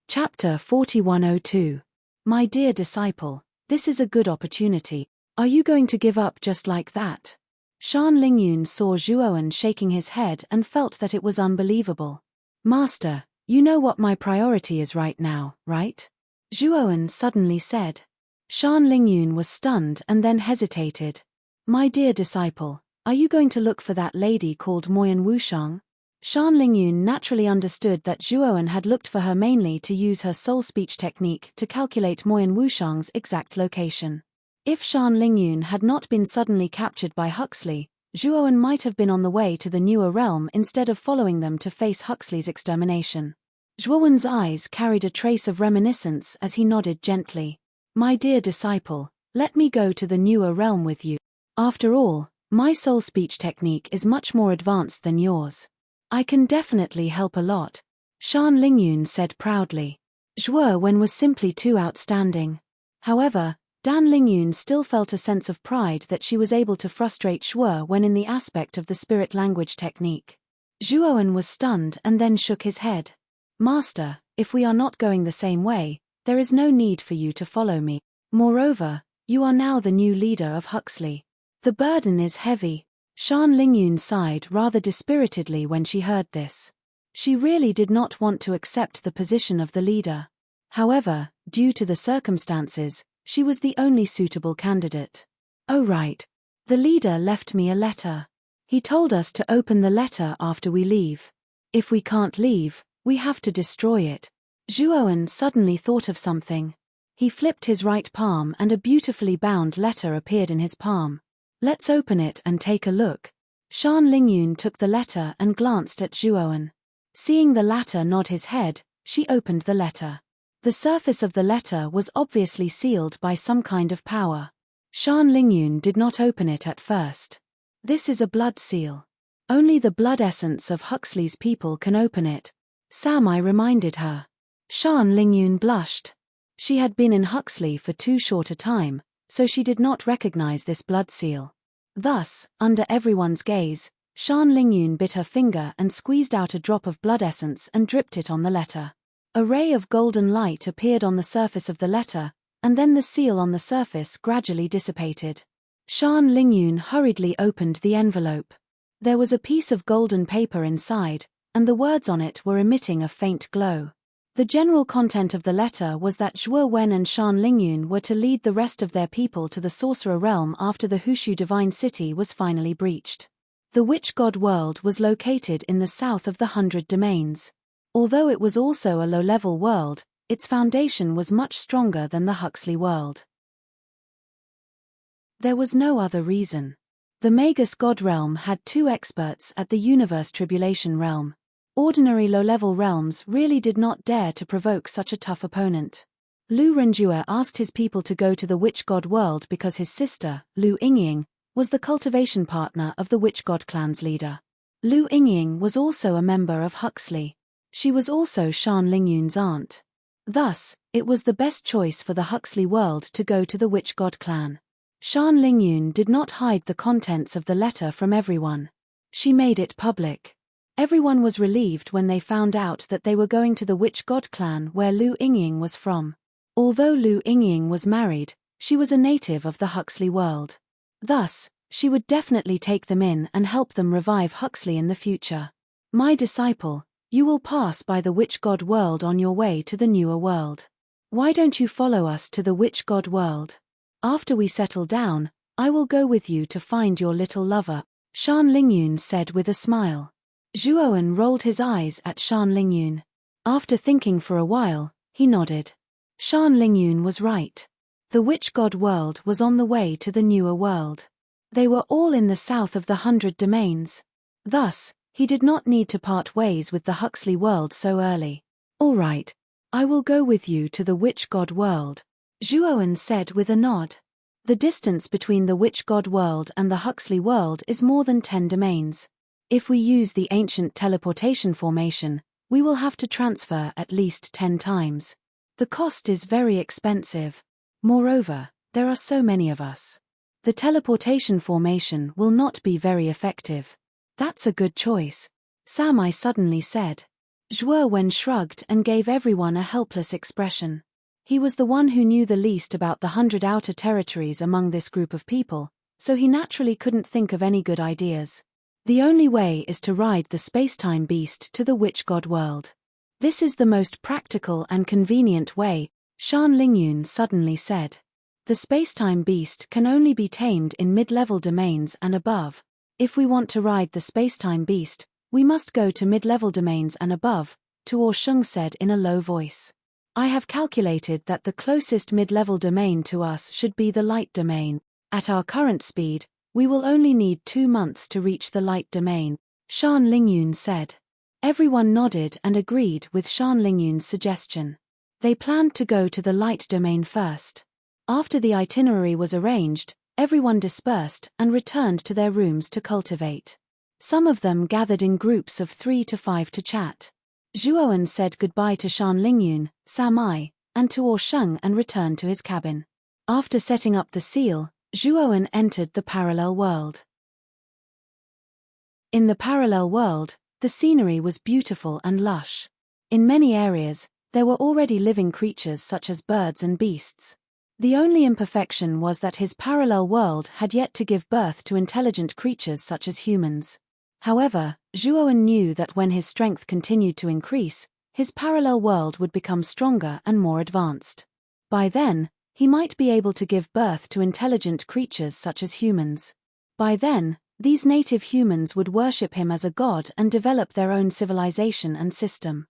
Chapter 4102. My dear disciple, this is a good opportunity. Are you going to give up just like that? Shan Lingyun saw Zhuowen shaking his head and felt that it was unbelievable. Master, you know what my priority is right now, right? Zhuowen suddenly said. Shan Lingyun was stunned and then hesitated. My dear disciple, are you going to look for that lady called Moyan Wushang? Shan Lingyun naturally understood that Zhuowen had looked for her mainly to use her soul speech technique to calculate Moyan Wushang's exact location. If Shan Lingyun had not been suddenly captured by Huxley, Zhuowen might have been on the way to the newer realm instead of following them to face Huxley's extermination. Zhuowen's eyes carried a trace of reminiscence as he nodded gently. My dear disciple, let me go to the newer realm with you. After all, my soul speech technique is much more advanced than yours. I can definitely help a lot, Shan Lingyun said proudly. Zhuowen was simply too outstanding. However, Dan Lingyun still felt a sense of pride that she was able to frustrate Zhuowen in the aspect of the spirit language technique. Zhuowen was stunned and then shook his head. Master, if we are not going the same way, there is no need for you to follow me. Moreover, you are now the new leader of Huxley. The burden is heavy. Shan Lingyun sighed rather dispiritedly when she heard this. She really did not want to accept the position of the leader. However, due to the circumstances, she was the only suitable candidate. Oh right. The leader left me a letter. He told us to open the letter after we leave. If we can't leave, we have to destroy it. Zhuowen suddenly thought of something. He flipped his right palm and a beautifully bound letter appeared in his palm. Let's open it and take a look. Shan Lingyun took the letter and glanced at Zhuowen. Seeing the latter nod his head, she opened the letter. The surface of the letter was obviously sealed by some kind of power. Shan Lingyun did not open it at first. This is a blood seal. Only the blood essence of Huxley's people can open it. Samai reminded her. Shan Lingyun blushed. She had been in Huxley for too short a time, so she did not recognize this blood seal. Thus, under everyone's gaze, Shan Lingyun bit her finger and squeezed out a drop of blood essence and dripped it on the letter. A ray of golden light appeared on the surface of the letter, and then the seal on the surface gradually dissipated. Shan Lingyun hurriedly opened the envelope. There was a piece of golden paper inside, and the words on it were emitting a faint glow. The general content of the letter was that Zhuo Wen and Shan Lingyun were to lead the rest of their people to the sorcerer realm after the Hushu divine city was finally breached. The witch god world was located in the south of the 100 domains. Although it was also a low-level world, its foundation was much stronger than the Huxley world. There was no other reason. The Magus God realm had 2 experts at the Universe Tribulation realm. Ordinary low-level realms really did not dare to provoke such a tough opponent. Lu Renjue asked his people to go to the witch god world because his sister, Lu Yingying, was the cultivation partner of the witch god clan's leader. Lu Yingying was also a member of Huxley. She was also Shan Lingyun's aunt. Thus, it was the best choice for the Huxley world to go to the witch god clan. Shan Lingyun did not hide the contents of the letter from everyone. She made it public. Everyone was relieved when they found out that they were going to the witch god clan where Lu Yingying was from. Although Lu Yingying was married, she was a native of the Huxley world. Thus, she would definitely take them in and help them revive Huxley in the future. My disciple, you will pass by the witch god world on your way to the newer world. Why don't you follow us to the witch god world? After we settle down, I will go with you to find your little lover, Shan Lingyun said with a smile. Zhuowen rolled his eyes at Shan Lingyun. After thinking for a while, he nodded. Shan Lingyun was right. The witch god world was on the way to the newer world. They were all in the south of the 100 domains. Thus, he did not need to part ways with the Huxley world so early. All right, I will go with you to the witch god world, Zhuowen said with a nod. The distance between the witch god world and the Huxley world is more than 10 domains. If we use the ancient teleportation formation, we will have to transfer at least 10 times. The cost is very expensive. Moreover, there are so many of us. The teleportation formation will not be very effective. That's a good choice, Samai suddenly said. Zhuo Wen shrugged and gave everyone a helpless expression. He was the one who knew the least about the 100 outer territories among this group of people, so he naturally couldn't think of any good ideas. The only way is to ride the space-time beast to the witch god world. This is the most practical and convenient way, Shan Lingyun suddenly said. The space-time beast can only be tamed in mid-level domains and above. If we want to ride the space-time beast, we must go to mid-level domains and above, Tuo Sheng said in a low voice. I have calculated that the closest mid-level domain to us should be the light domain. At our current speed, we will only need 2 months to reach the light domain, Shan Lingyun said. Everyone nodded and agreed with Shan Lingyun's suggestion. They planned to go to the light domain first. After the itinerary was arranged, everyone dispersed and returned to their rooms to cultivate. Some of them gathered in groups of 3 to 5 to chat. Zhuowen said goodbye to Shan Lingyun, Samai, and Tuo Sheng and returned to his cabin. After setting up the seal, Zhuowen entered the parallel world. In the parallel world, the scenery was beautiful and lush. In many areas, there were already living creatures such as birds and beasts. The only imperfection was that his parallel world had yet to give birth to intelligent creatures such as humans. However, Zhuowen knew that when his strength continued to increase, his parallel world would become stronger and more advanced. By then, he might be able to give birth to intelligent creatures such as humans. By then, these native humans would worship him as a god and develop their own civilization and system.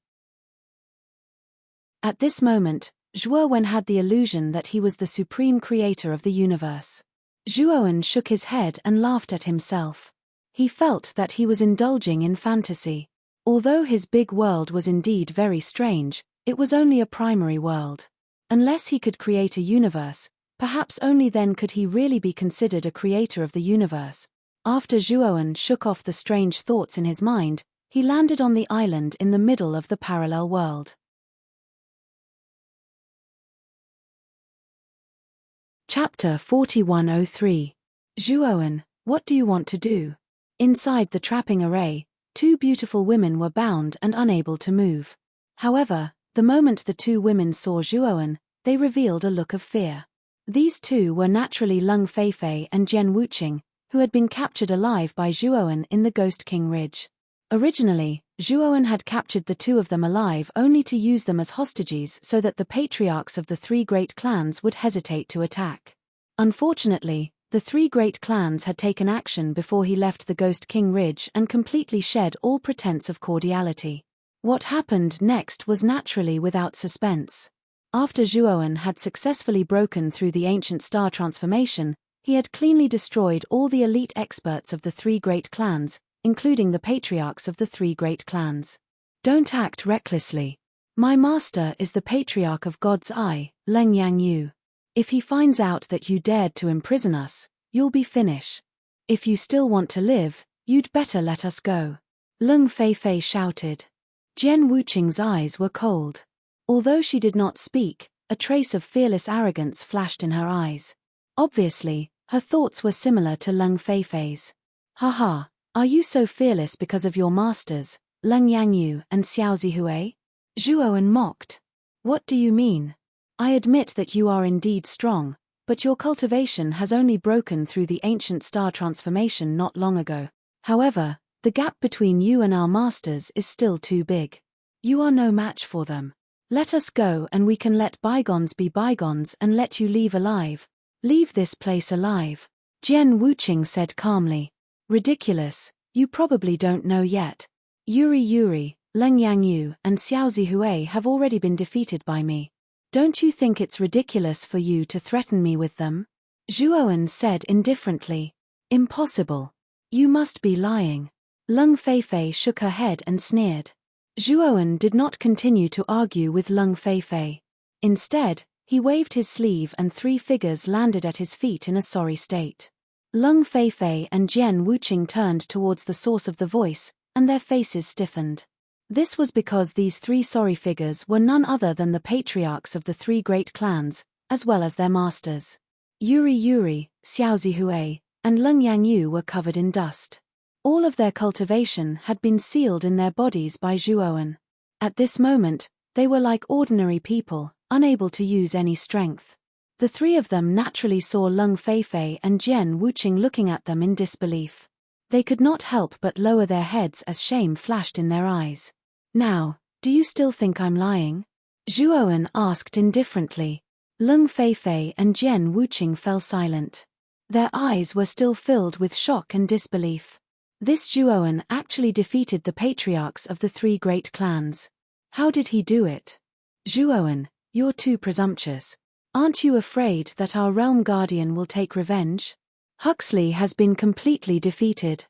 At this moment, Zhuowen had the illusion that he was the supreme creator of the universe. Zhuowen shook his head and laughed at himself. He felt that he was indulging in fantasy. Although his big world was indeed very strange, it was only a primary world. Unless he could create a universe, perhaps only then could he really be considered a creator of the universe. After Zhuowen shook off the strange thoughts in his mind, he landed on the island in the middle of the parallel world. Chapter 4103. Zhuowen, what do you want to do? Inside the trapping array, two beautiful women were bound and unable to move. However, the moment the two women saw Zhuowen, they revealed a look of fear. These two were naturally Lung Feifei and Jian Wuqing, who had been captured alive by Zhuowen in the Ghost King Ridge. Originally, Zhuowen had captured the two of them alive only to use them as hostages so that the patriarchs of the three great clans would hesitate to attack. Unfortunately, the three great clans had taken action before he left the Ghost King Ridge and completely shed all pretense of cordiality. What happened next was naturally without suspense. After Zhuowen had successfully broken through the ancient star transformation, he had cleanly destroyed all the elite experts of the three great clans, including the patriarchs of the three great clans. Don't act recklessly. My master is the patriarch of God's Eye, Leng Yangyu. If he finds out that you dared to imprison us, you'll be finished. If you still want to live, you'd better let us go. Lung Feifei shouted. Jian Wuqing's eyes were cold. Although she did not speak, a trace of fearless arrogance flashed in her eyes. Obviously, her thoughts were similar to Lung Feifei's. Haha, are you so fearless because of your masters, Leng Yangyu and Xiao Zihui? Zhuowen mocked. What do you mean? I admit that you are indeed strong, but your cultivation has only broken through the ancient star transformation not long ago. However, the gap between you and our masters is still too big. You are no match for them. Let us go and we can let bygones be bygones and let you leave alive. Leave this place alive. Jian Wuqing said calmly. Ridiculous, you probably don't know yet. Yuri, Leng Yangyu and Xiao Zihui have already been defeated by me. Don't you think it's ridiculous for you to threaten me with them? Zhuowen said indifferently. Impossible. You must be lying. Lung Feifei shook her head and sneered. Zhuowen did not continue to argue with Lung Feifei. Instead, he waved his sleeve and three figures landed at his feet in a sorry state. Lung Feifei and Jian Wuqing turned towards the source of the voice, and their faces stiffened. This was because these three sorry figures were none other than the patriarchs of the three great clans, as well as their masters. Yuri, Xiao Zihui, and Leng Yangyu were covered in dust. All of their cultivation had been sealed in their bodies by Zhuowen. At this moment, they were like ordinary people, unable to use any strength. The three of them naturally saw Lung Feifei and Jian Wuqing looking at them in disbelief. They could not help but lower their heads as shame flashed in their eyes. Now, do you still think I'm lying? Zhuowen asked indifferently. Lung Feifei and Jian Wuqing fell silent. Their eyes were still filled with shock and disbelief. This Zhuowen actually defeated the patriarchs of the three great clans. How did he do it? Zhuowen, you're too presumptuous. Aren't you afraid that our realm guardian will take revenge? Huxley has been completely defeated.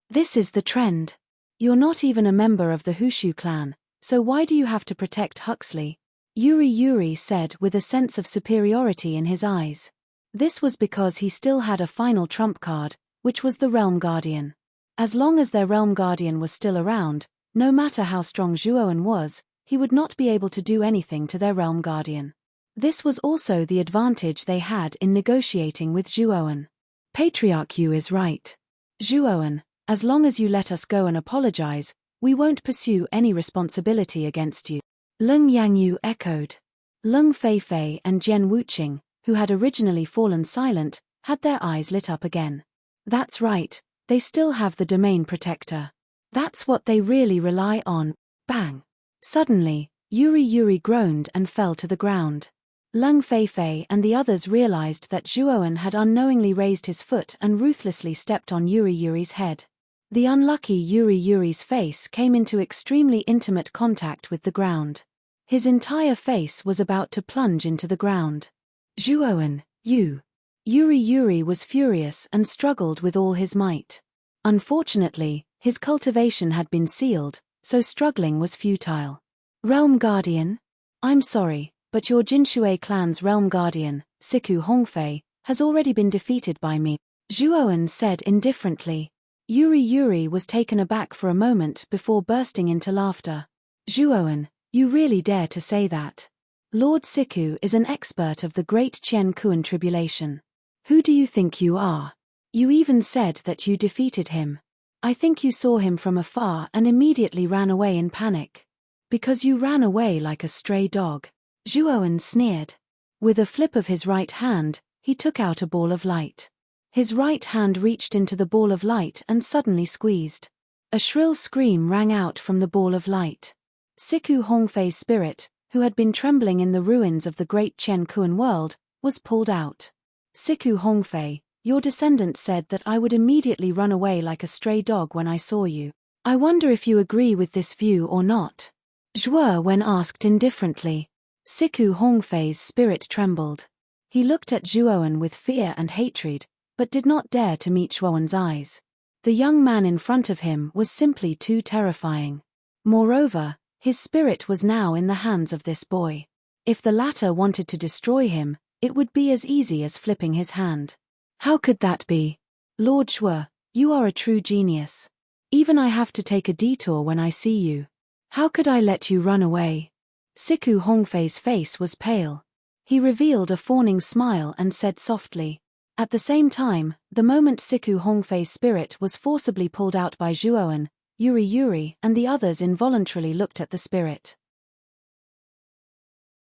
This is the trend. You're not even a member of the Hushu clan, so why do you have to protect Huxley? Yuri said with a sense of superiority in his eyes. This was because he still had a final trump card, which was the Realm Guardian. As long as their Realm Guardian was still around, no matter how strong Zhuowen was, he would not be able to do anything to their Realm Guardian. This was also the advantage they had in negotiating with Zhuowen. Patriarch Yu is right. Zhuowen, as long as you let us go and apologize, we won't pursue any responsibility against you. Leng Yangyu echoed. Lung Feifei and Jian Wuqing, who had originally fallen silent, had their eyes lit up again. That's right, they still have the domain protector. That's what they really rely on. Bang! Suddenly, Yuri groaned and fell to the ground. Lung Feifei and the others realized that Zhuowen had unknowingly raised his foot and ruthlessly stepped on Yuri's head. The unlucky Yuri's face came into extremely intimate contact with the ground. His entire face was about to plunge into the ground. Zhuowen, you! Yuri was furious and struggled with all his might. Unfortunately, his cultivation had been sealed, so struggling was futile. Realm Guardian? I'm sorry, but your Jinshui clan's Realm Guardian, Siku Hongfei, has already been defeated by me, Zhuowen said indifferently. Yuri was taken aback for a moment before bursting into laughter. Zhuowen, you really dare to say that? Lord Siku is an expert of the Great Qian Kuan tribulation. Who do you think you are? You even said that you defeated him. I think you saw him from afar and immediately ran away in panic. Because you ran away like a stray dog. Zhuowen sneered. With a flip of his right hand, he took out a ball of light. His right hand reached into the ball of light and suddenly squeezed. A shrill scream rang out from the ball of light. Siku Hongfei's spirit, who had been trembling in the ruins of the great Qian Kuan world, was pulled out. Siku Hongfei, your descendant said that I would immediately run away like a stray dog when I saw you. I wonder if you agree with this view or not. Zhuowen asked indifferently. Siku Hongfei's spirit trembled. He looked at Zhuowen with fear and hatred, but did not dare to meet Zhuowen's eyes. The young man in front of him was simply too terrifying. Moreover, his spirit was now in the hands of this boy. If the latter wanted to destroy him, it would be as easy as flipping his hand. How could that be? Lord Zhuo, you are a true genius. Even I have to take a detour when I see you. How could I let you run away? Siku Hongfei's face was pale. He revealed a fawning smile and said softly. At the same time, the moment Siku Hongfei's spirit was forcibly pulled out by Zhuowen, Yuri and the others involuntarily looked at the spirit.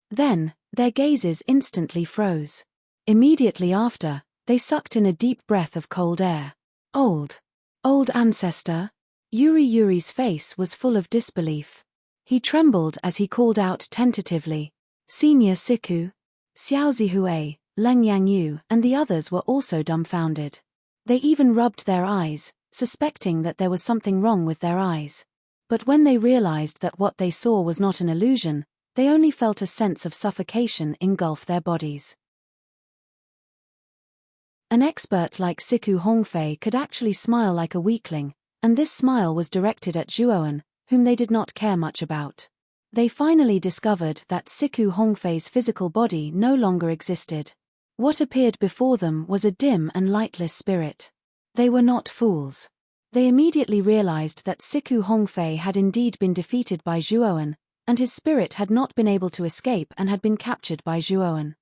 Then, their gazes instantly froze. Immediately after, they sucked in a deep breath of cold air. Old ancestor? Yuri's face was full of disbelief. He trembled as he called out tentatively, Senior Siku. Xiao Zihui, Leng Yangyu and the others were also dumbfounded. They even rubbed their eyes, suspecting that there was something wrong with their eyes. But when they realized that what they saw was not an illusion, they only felt a sense of suffocation engulf their bodies. An expert like Siku Hongfei could actually smile like a weakling, and this smile was directed at Zhuowen, whom they did not care much about. They finally discovered that Siku Hongfei's physical body no longer existed. What appeared before them was a dim and lightless spirit. They were not fools. They immediately realized that Siku Hongfei had indeed been defeated by Zhuowen, and his spirit had not been able to escape and had been captured by Zhuowen.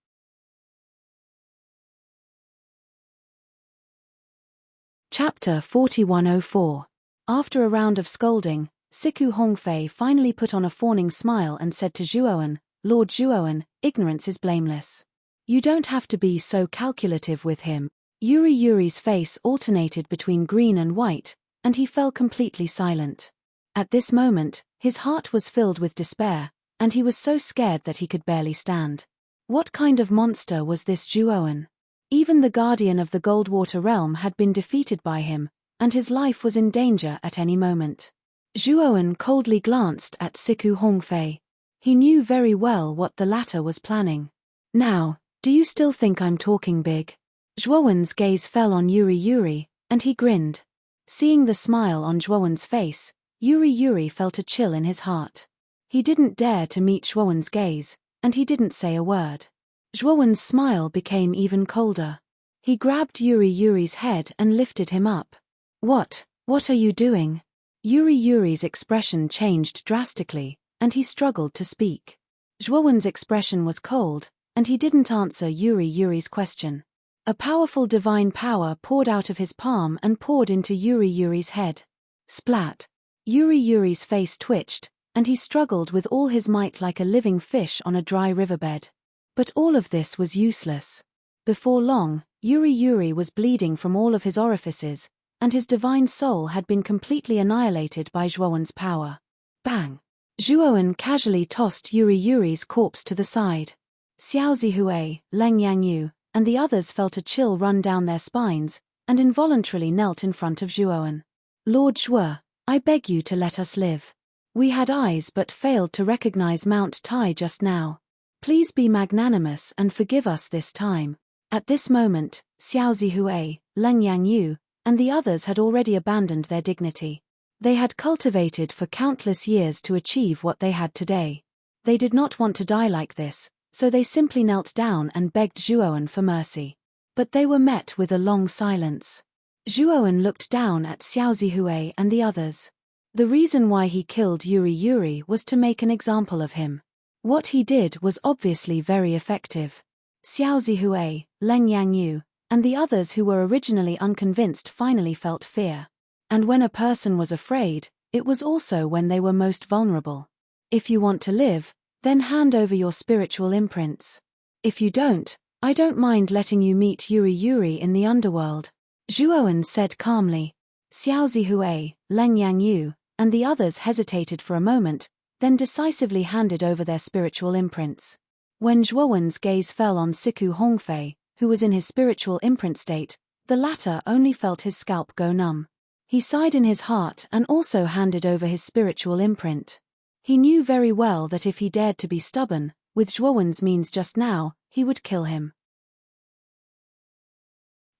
Chapter 4104. After a round of scolding, Siku Hongfei finally put on a fawning smile and said to Zhuowen, Lord Zhuowen, ignorance is blameless. You don't have to be so calculative with him. Yuri's face alternated between green and white, and he fell completely silent. At this moment, his heart was filled with despair, and he was so scared that he could barely stand. What kind of monster was this Zhuowen? Even the guardian of the Goldwater realm had been defeated by him, and his life was in danger at any moment. Zhuowen coldly glanced at Siku Hongfei. He knew very well what the latter was planning. Now, do you still think I'm talking big? Zhuowen's gaze fell on Yuri, and he grinned. Seeing the smile on Zhuowen's face, Yuri felt a chill in his heart. He didn't dare to meet Zhuowen's gaze, and he didn't say a word. Zhuowen's smile became even colder. He grabbed Yuri's head and lifted him up. What are you doing? Yuri's expression changed drastically, and he struggled to speak. Zhuowen's expression was cold, and he didn't answer Yuri's question. A powerful divine power poured out of his palm and poured into Yuri's head. Splat! Yuri's face twitched, and he struggled with all his might like a living fish on a dry riverbed. But all of this was useless. Before long, Yuri was bleeding from all of his orifices, and his divine soul had been completely annihilated by Zhuowen's power. Bang! Zhuowen casually tossed Yuri's corpse to the side. Xiao Zihui, Leng Yangyu, and the others felt a chill run down their spines, and involuntarily knelt in front of Zhuowen. Lord Zhuo, I beg you to let us live. We had eyes but failed to recognize Mount Tai just now. Please be magnanimous and forgive us this time. At this moment, Xiao Zihui, Leng Yangyu, and the others had already abandoned their dignity. They had cultivated for countless years to achieve what they had today. They did not want to die like this, so they simply knelt down and begged Zhuowen for mercy. But they were met with a long silence. Zhuowen looked down at Xiao Zihui and the others. The reason why he killed Yuri was to make an example of him. What he did was obviously very effective. Xiao Zihui, Leng Yangyu, and the others who were originally unconvinced finally felt fear. And when a person was afraid, it was also when they were most vulnerable. If you want to live, then hand over your spiritual imprints. If you don't, I don't mind letting you meet Yuri Yuri in the underworld, Zhuowen said calmly. Xiao Zihui, Leng Yangyu, and the others hesitated for a moment, then decisively handed over their spiritual imprints. When Zhuowen's gaze fell on Siku Hongfei, who was in his spiritual imprint state, the latter only felt his scalp go numb. He sighed in his heart and also handed over his spiritual imprint. He knew very well that if he dared to be stubborn, with Zhuowen's means just now, he would kill him.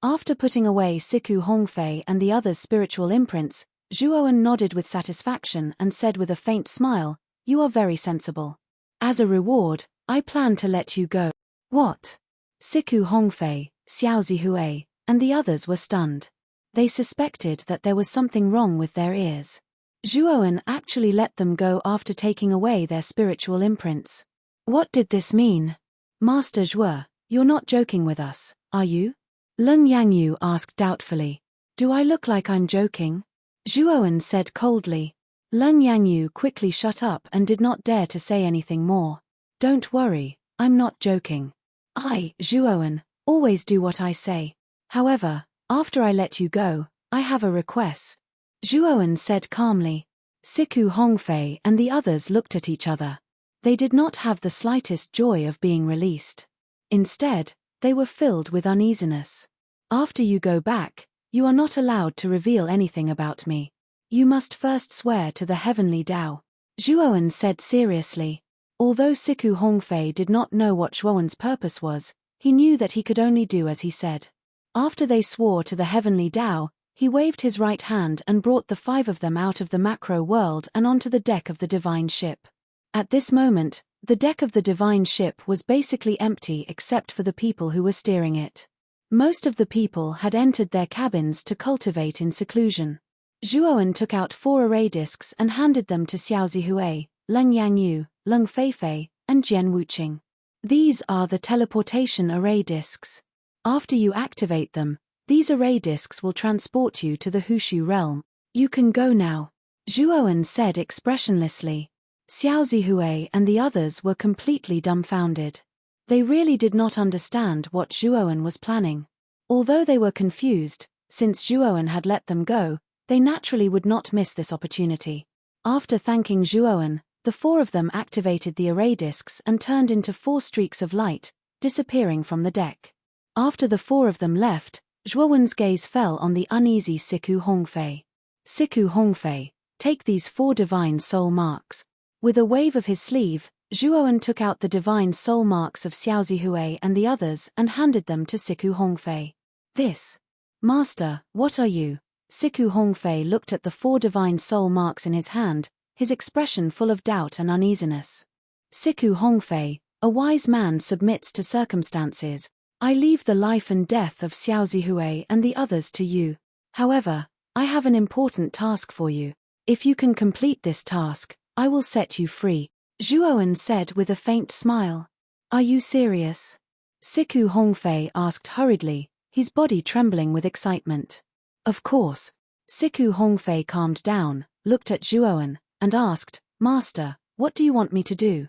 After putting away Siku Hongfei and the others' spiritual imprints, Zhuowen nodded with satisfaction and said with a faint smile, "You are very sensible. As a reward, I plan to let you go." What? Siku Hongfei, Xiao Zihui, and the others were stunned. They suspected that there was something wrong with their ears. Zhuowen actually let them go after taking away their spiritual imprints. What did this mean? Master Zhuo, you're not joking with us, are you? Leng Yangyu asked doubtfully. Do I look like I'm joking? Zhuowen said coldly. Leng Yangyu quickly shut up and did not dare to say anything more. Don't worry, I'm not joking. I, Zhuowen, always do what I say. However, after I let you go, I have a request. Zhuowen said calmly. Siku Hongfei and the others looked at each other. They did not have the slightest joy of being released. Instead, they were filled with uneasiness. After you go back, you are not allowed to reveal anything about me. You must first swear to the heavenly Tao. Zhuowen said seriously. Although Siku Hongfei did not know what Zhuowen's purpose was, he knew that he could only do as he said. After they swore to the heavenly Tao, he waved his right hand and brought the 5 of them out of the macro world and onto the deck of the divine ship. At this moment, the deck of the divine ship was basically empty except for the people who were steering it. Most of the people had entered their cabins to cultivate in seclusion. Zhuowen took out 4 array discs and handed them to Xiao Zihui, Leng Yangyu, Leng Feifei, and Jian Wuqing. These are the teleportation array discs. After you activate them, these array discs will transport you to the Hushu realm. You can go now, Zhuowen said expressionlessly. Xiao Zihui and the others were completely dumbfounded. They really did not understand what Zhuowen was planning. Although they were confused, since Zhuowen had let them go, they naturally would not miss this opportunity. After thanking Zhuowen, the 4 of them activated the array discs and turned into 4 streaks of light, disappearing from the deck. After the 4 of them left, Zhuowen's gaze fell on the uneasy Siku Hongfei. Siku Hongfei, take these 4 divine soul marks. With a wave of his sleeve, Zhuowen took out the divine soul marks of Xiao Zihui and the others and handed them to Siku Hongfei. This. Master, what are you? Siku Hongfei looked at the 4 divine soul marks in his hand, his expression full of doubt and uneasiness. Siku Hongfei, a wise man submits to circumstances. I leave the life and death of Xiao Zihui and the others to you. However, I have an important task for you. If you can complete this task, I will set you free, Zhuowen said with a faint smile. Are you serious? Siku Hongfei asked hurriedly, his body trembling with excitement. Of course. Siku Hongfei calmed down, looked at Zhuowen, and asked, Master, what do you want me to do?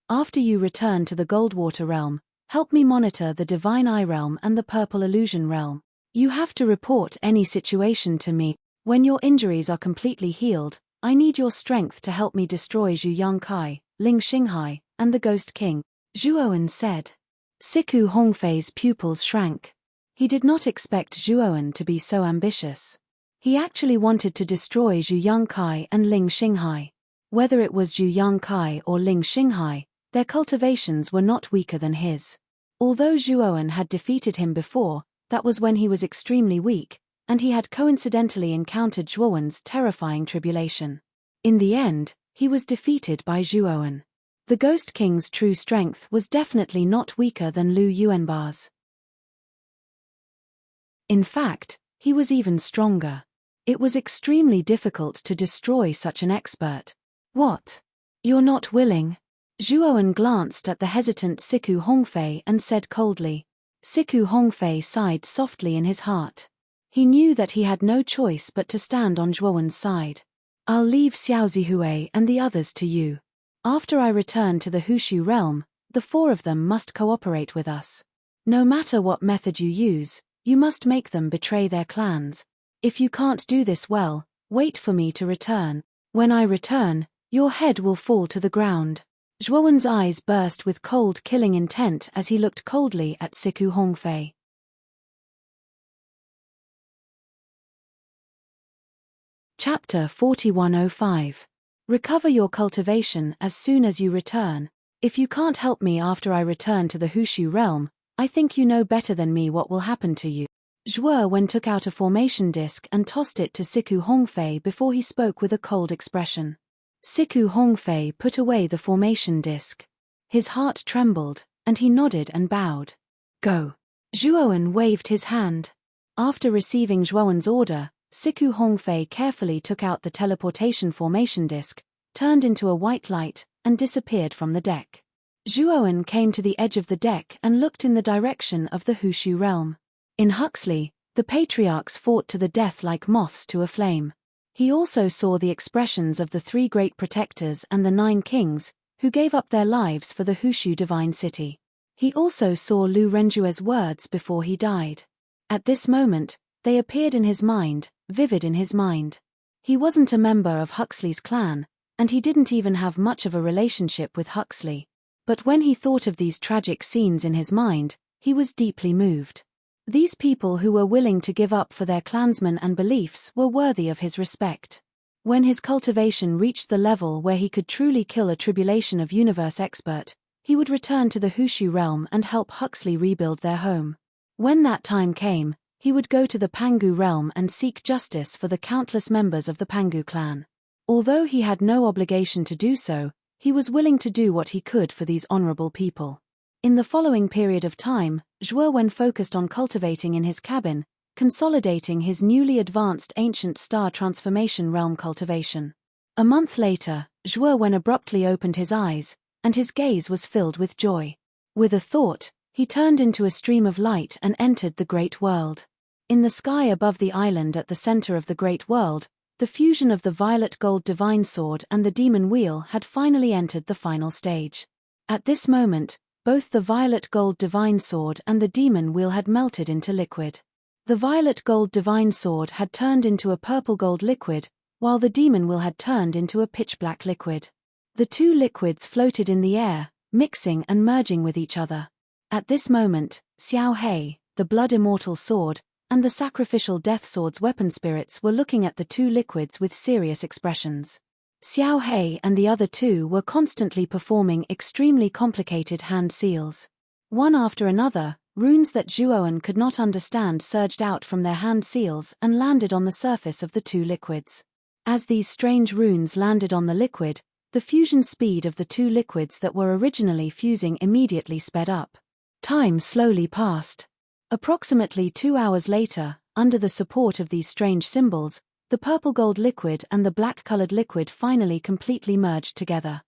After you return to the Goldwater realm, help me monitor the Divine Eye realm and the Purple Illusion realm. You have to report any situation to me. When your injuries are completely healed, I need your strength to help me destroy Zhu Yangkai, Ling Xinghai, and the Ghost King, Zhuowen said. Siku Hongfei's pupils shrank. He did not expect Zhuowen to be so ambitious. He actually wanted to destroy Zhu Yangkai and Ling Xinghai. Whether it was Zhu Yangkai or Ling Xinghai, their cultivations were not weaker than his. Although Zhuowen had defeated him before, that was when he was extremely weak, and he had coincidentally encountered Zhuowen's terrifying tribulation. In the end, he was defeated by Zhuowen. The Ghost King's true strength was definitely not weaker than Lu Yuanbar's. In fact, he was even stronger. It was extremely difficult to destroy such an expert. What? You're not willing? Zhuowen glanced at the hesitant Siku Hongfei and said coldly. Siku Hongfei sighed softly in his heart. He knew that he had no choice but to stand on Zhuowen's side. I'll leave Xiaozihue and the others to you. After I return to the Hushu realm, the four of them must cooperate with us. No matter what method you use, you must make them betray their clans. If you can't do this well, wait for me to return. When I return, your head will fall to the ground. Zhuowen's eyes burst with cold killing intent as he looked coldly at Siku Hongfei. Chapter 4105. Recover your cultivation as soon as you return. If you can't help me after I return to the Hushu realm, I think you know better than me what will happen to you. Zhuowen took out a formation disc and tossed it to Siku Hongfei before he spoke with a cold expression. Siku Hongfei put away the formation disc. His heart trembled, and he nodded and bowed. Go. Zhuowen waved his hand. After receiving Zhuowen's order, Siku Hongfei carefully took out the teleportation formation disc, turned into a white light, and disappeared from the deck. Zhuowen came to the edge of the deck and looked in the direction of the Hushu realm. In Huxley, the patriarchs fought to the death like moths to a flame. He also saw the expressions of the 3 great protectors and the 9 kings, who gave up their lives for the Hushu divine city. He also saw Lu Renjue's words before he died. At this moment, they appeared in his mind, vivid in his mind. He wasn't a member of Huxley's clan, and he didn't even have much of a relationship with Huxley. But when he thought of these tragic scenes in his mind, he was deeply moved. These people who were willing to give up for their clansmen and beliefs were worthy of his respect. When his cultivation reached the level where he could truly kill a tribulation of universe expert, he would return to the Hushu realm and help Huxley rebuild their home. When that time came, he would go to the Pangu realm and seek justice for the countless members of the Pangu clan. Although he had no obligation to do so, he was willing to do what he could for these honorable people. In the following period of time, Zhuowen focused on cultivating in his cabin, consolidating his newly advanced ancient star transformation realm cultivation. A month later, Zhuowen abruptly opened his eyes, and his gaze was filled with joy. With a thought, he turned into a stream of light and entered the great world. In the sky above the island at the center of the great world, the fusion of the violet gold divine sword and the demon wheel had finally entered the final stage. At this moment, both the violet gold divine sword and the demon wheel had melted into liquid. The violet gold divine sword had turned into a purple gold liquid, while the demon wheel had turned into a pitch black liquid. The 2 liquids floated in the air, mixing and merging with each other. At this moment, Xiao Hei, the blood immortal sword, and the sacrificial death sword's weapon spirits were looking at the 2 liquids with serious expressions. Xiao Hei and the other 2 were constantly performing extremely complicated hand seals. One after another, runes that Zhuowen could not understand surged out from their hand seals and landed on the surface of the 2 liquids. As these strange runes landed on the liquid, the fusion speed of the 2 liquids that were originally fusing immediately sped up. Time slowly passed. Approximately 2 hours later, under the support of these strange symbols, the purple gold liquid and the black-colored liquid finally completely merged together.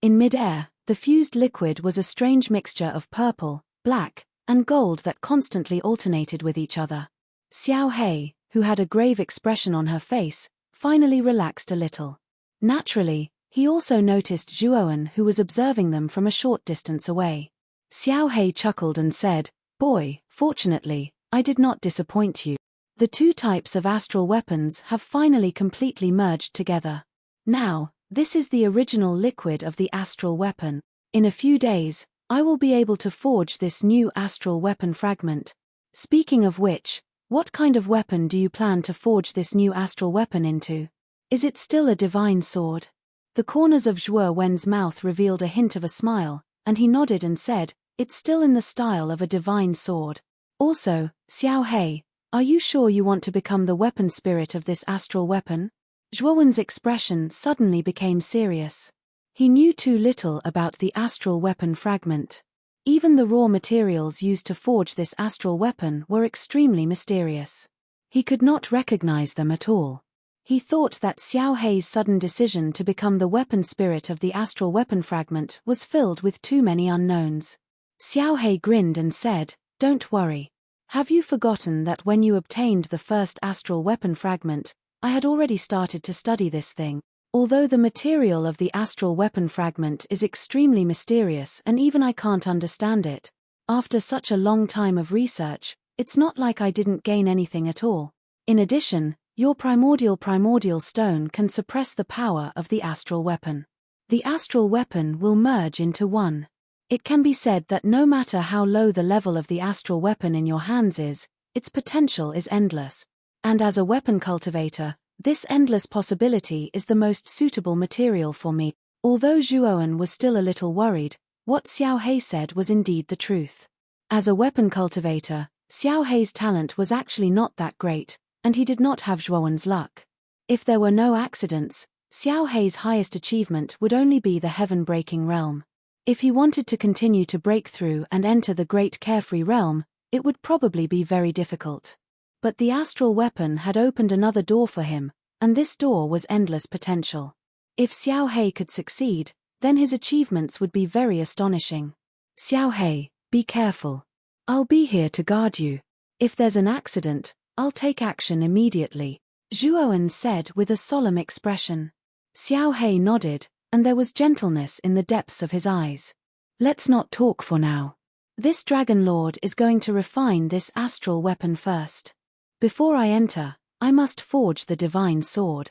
In mid-air, the fused liquid was a strange mixture of purple, black, and gold that constantly alternated with each other. Xiao Hei, who had a grave expression on her face, finally relaxed a little. Naturally, he also noticed Zhuowen, who was observing them from a short distance away. Xiao Hei chuckled and said, "Boy, fortunately, I did not disappoint you. The 2 types of astral weapons have finally completely merged together. Now, this is the original liquid of the astral weapon. In a few days, I will be able to forge this new astral weapon fragment. Speaking of which, what kind of weapon do you plan to forge this new astral weapon into? Is it still a divine sword?" The corners of Zhuowen's mouth revealed a hint of a smile, and he nodded and said, "It's still in the style of a divine sword. Also, Xiao Hei, are you sure you want to become the weapon spirit of this astral weapon?" Zhuowen's expression suddenly became serious. He knew too little about the astral weapon fragment. Even the raw materials used to forge this astral weapon were extremely mysterious. He could not recognize them at all. He thought that Xiao Hei's sudden decision to become the weapon spirit of the astral weapon fragment was filled with too many unknowns. Xiao He grinned and said, "Don't worry. Have you forgotten that when you obtained the first astral weapon fragment, I had already started to study this thing? Although the material of the astral weapon fragment is extremely mysterious and even I can't understand it, after such a long time of research, it's not like I didn't gain anything at all. In addition, your primordial stone can suppress the power of the astral weapon. The astral weapon will merge into one. It can be said that no matter how low the level of the astral weapon in your hands is, its potential is endless. And as a weapon cultivator, this endless possibility is the most suitable material for me." Although Zhuowen was still a little worried, what Xiao He said was indeed the truth. As a weapon cultivator, Xiao He's talent was actually not that great, and he did not have Zhuowen's luck. If there were no accidents, Xiao He's highest achievement would only be the heaven-breaking realm. If he wanted to continue to break through and enter the great carefree realm, it would probably be very difficult. But the astral weapon had opened another door for him, and this door was endless potential. If Xiao He could succeed, then his achievements would be very astonishing. "Xiao He, be careful. I'll be here to guard you. If there's an accident, I'll take action immediately," Zhuowen said with a solemn expression. Xiao He nodded, and there was gentleness in the depths of his eyes. "Let's not talk for now. This Dragon Lord is going to refine this astral weapon first. Before I enter, I must forge the divine sword."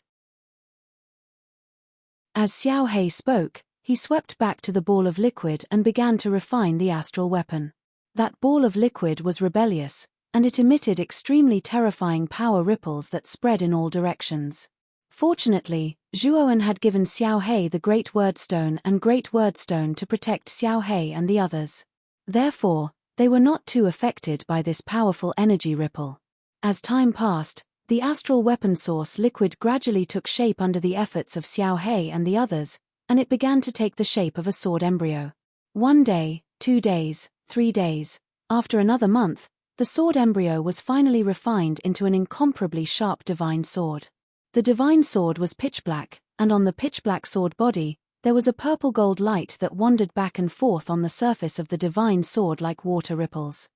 As Xiao He spoke, he swept back to the ball of liquid and began to refine the astral weapon. That ball of liquid was rebellious, and it emitted extremely terrifying power ripples that spread in all directions. Fortunately, Zhuowen had given Xiao He the Great Word Stone and Great Word Stone to protect Xiao He and the others. Therefore, they were not too affected by this powerful energy ripple. As time passed, the astral weapon source liquid gradually took shape under the efforts of Xiao He and the others, and it began to take the shape of a sword embryo. 1 day, 2 days, 3 days, after another month, the sword embryo was finally refined into an incomparably sharp divine sword. The divine sword was pitch black, and on the pitch black sword body, there was a purple gold light that wandered back and forth on the surface of the divine sword like water ripples.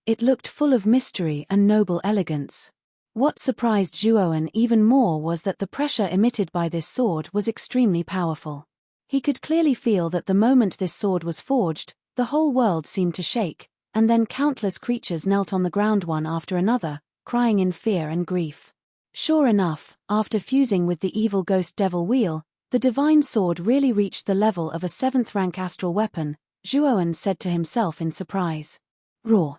It looked full of mystery and noble elegance. What surprised Zhuowen even more was that the pressure emitted by this sword was extremely powerful. He could clearly feel that the moment this sword was forged, the whole world seemed to shake, and then countless creatures knelt on the ground one after another, crying in fear and grief. Sure enough, after fusing with the evil ghost devil wheel, the divine sword really reached the level of a 7th rank astral weapon, Zhuowen said to himself in surprise. Raw.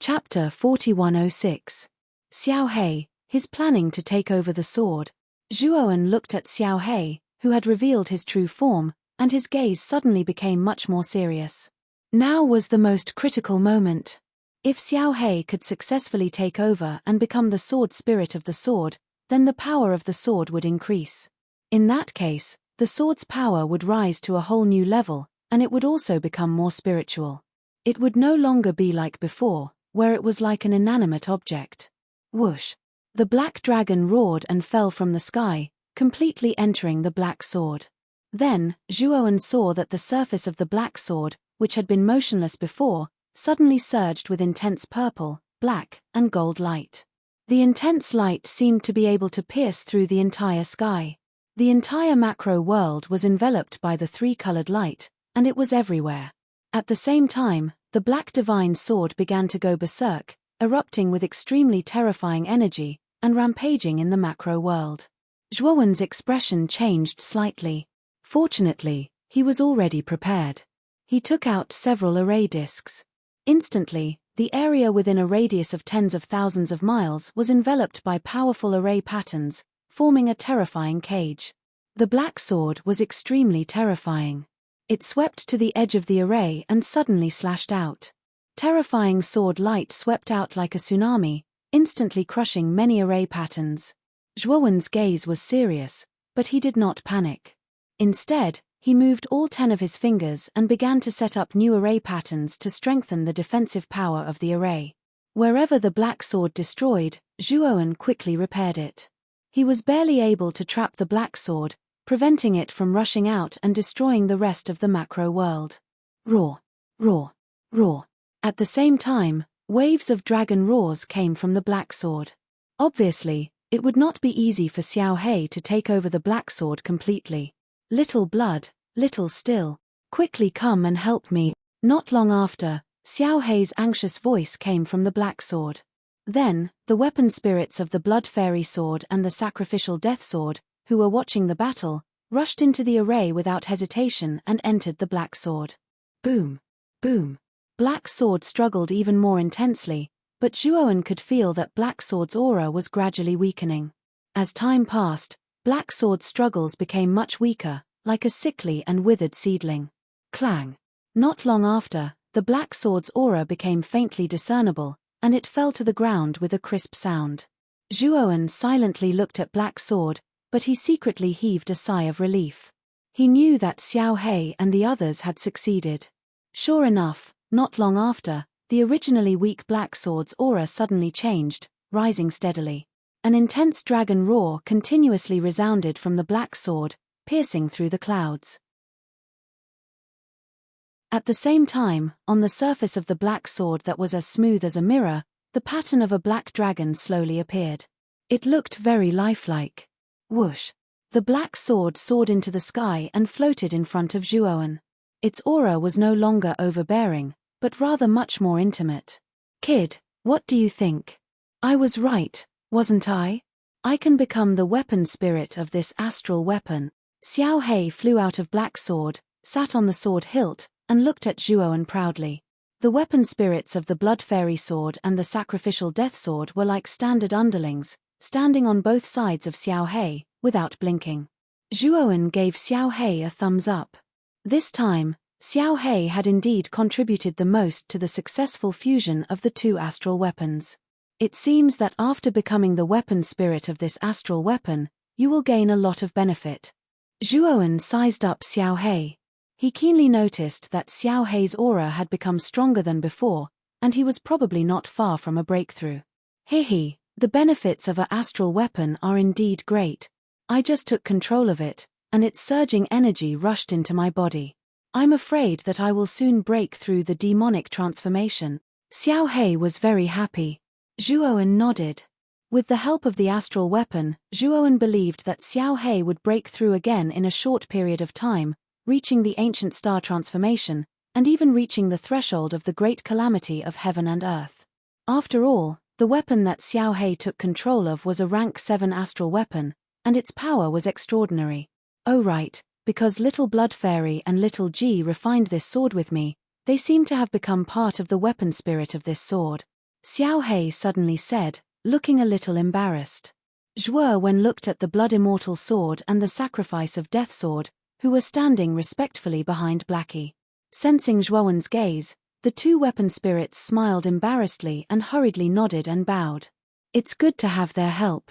Chapter 4106. Xiao He, his planning to take over the sword. Zhuowen looked at Xiao He, who had revealed his true form, and his gaze suddenly became much more serious. Now was the most critical moment. If Xiao He could successfully take over and become the sword spirit of the sword, then the power of the sword would increase. In that case, the sword's power would rise to a whole new level, and it would also become more spiritual. It would no longer be like before, where it was like an inanimate object. Whoosh! The black dragon roared and fell from the sky, completely entering the black sword. Then, Zhuowen saw that the surface of the black sword, which had been motionless before, suddenly surged with intense purple, black, and gold light. The intense light seemed to be able to pierce through the entire sky. The entire macro world was enveloped by the three-colored light, and it was everywhere. At the same time, the black divine sword began to go berserk, erupting with extremely terrifying energy, and rampaging in the macro world. Zhuowen's expression changed slightly. Fortunately, he was already prepared. He took out several array discs. Instantly, the area within a radius of tens of thousands of miles was enveloped by powerful array patterns, forming a terrifying cage. The black sword was extremely terrifying. It swept to the edge of the array and suddenly slashed out. Terrifying sword light swept out like a tsunami, instantly crushing many array patterns. Zhuowen's gaze was serious, but he did not panic. Instead, he moved all 10 of his fingers and began to set up new array patterns to strengthen the defensive power of the array. Wherever the black sword destroyed, Zhuowen quickly repaired it. He was barely able to trap the black sword, preventing it from rushing out and destroying the rest of the macro world. Roar, roar, roar. At the same time, waves of dragon roars came from the black sword. Obviously, it would not be easy for Xiao Hei to take over the black sword completely. Little blood, little still, quickly come and help me. Not long after, Xiao Hei's anxious voice came from the black sword. Then, the weapon spirits of the Blood Fairy Sword and the Sacrificial Death Sword, who were watching the battle, rushed into the array without hesitation and entered the black sword. Boom! Boom! Black Sword struggled even more intensely, but Zhuowen could feel that Black Sword's aura was gradually weakening. As time passed, Black Sword's struggles became much weaker, like a sickly and withered seedling. Clang! Not long after, the Black Sword's aura became faintly discernible, and it fell to the ground with a crisp sound. Zhuowen silently looked at Black Sword, but he secretly heaved a sigh of relief. He knew that Xiao Hei and the others had succeeded. Sure enough, not long after, the originally weak Black Sword's aura suddenly changed, rising steadily. An intense dragon roar continuously resounded from the Black Sword, piercing through the clouds. At the same time, on the surface of the black sword that was as smooth as a mirror, the pattern of a black dragon slowly appeared. It looked very lifelike. Whoosh! The black sword soared into the sky and floated in front of Zhuowen. Its aura was no longer overbearing, but rather much more intimate. Kid, what do you think? I was right, wasn't I? I can become the weapon spirit of this astral weapon. Xiao Hei flew out of Black Sword, sat on the sword hilt, and looked at Zhuowen proudly. The weapon spirits of the Blood Fairy Sword and the Sacrificial Death Sword were like standard underlings, standing on both sides of Xiao Hei, without blinking. Zhuowen gave Xiao Hei a thumbs up. This time, Xiao Hei had indeed contributed the most to the successful fusion of the two astral weapons. It seems that after becoming the weapon spirit of this astral weapon, you will gain a lot of benefit. Zhuowen sized up Xiao Hei. He keenly noticed that Xiao Hei's aura had become stronger than before, and he was probably not far from a breakthrough. Hehe, the benefits of an astral weapon are indeed great. I just took control of it, and its surging energy rushed into my body. I'm afraid that I will soon break through the demonic transformation. Xiao Hei was very happy. Zhuowen nodded. With the help of the astral weapon, Zhuowen believed that Xiao Hei would break through again in a short period of time, reaching the ancient star transformation, and even reaching the threshold of the great calamity of heaven and earth. After all, the weapon that Xiao Hei took control of was a rank 7 astral weapon, and its power was extraordinary. Oh right, because Little Blood Fairy and Little G refined this sword with me, they seem to have become part of the weapon spirit of this sword. Xiao Hei suddenly said, looking a little embarrassed. Zhuowen looked at the Blood Immortal Sword and the Sacrifice of Death Sword, who were standing respectfully behind Blackie. Sensing Zhuowen's gaze, the two weapon spirits smiled embarrassedly and hurriedly nodded and bowed. It's good to have their help.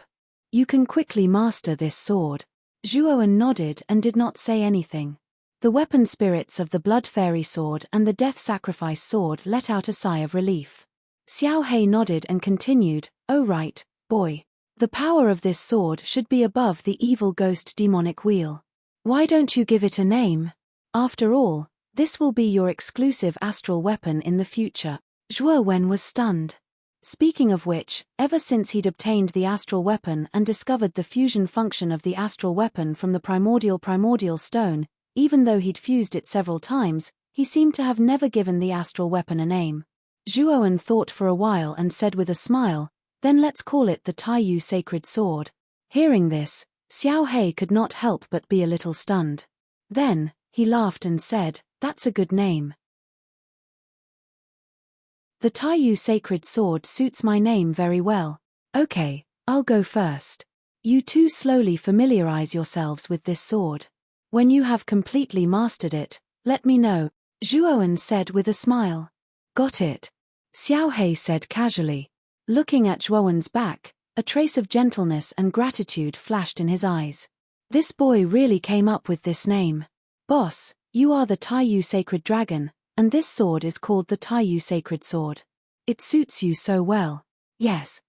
You can quickly master this sword. Zhuowen nodded and did not say anything. The weapon spirits of the Blood Fairy Sword and the Death Sacrifice Sword let out a sigh of relief. Xiao Hei nodded and continued, oh right, boy. The power of this sword should be above the evil ghost demonic wheel. Why don't you give it a name? After all, this will be your exclusive astral weapon in the future. Zhuowen was stunned. Speaking of which, ever since he'd obtained the astral weapon and discovered the fusion function of the astral weapon from the primordial stone, even though he'd fused it several times, he seemed to have never given the astral weapon a name. Zhuowen thought for a while and said with a smile, then let's call it the Taiyu Sacred Sword. Hearing this, Xiao Hei could not help but be a little stunned. Then, he laughed and said, that's a good name. The Taiyu Sacred Sword suits my name very well. Okay, I'll go first. You two slowly familiarize yourselves with this sword. When you have completely mastered it, let me know, Zhuowen said with a smile. Got it. Xiao Hei said casually. Looking at Zhuowen's back, a trace of gentleness and gratitude flashed in his eyes. This boy really came up with this name. Boss, you are the Taiyu Sacred Dragon, and this sword is called the Taiyu Sacred Sword. It suits you so well. Yes.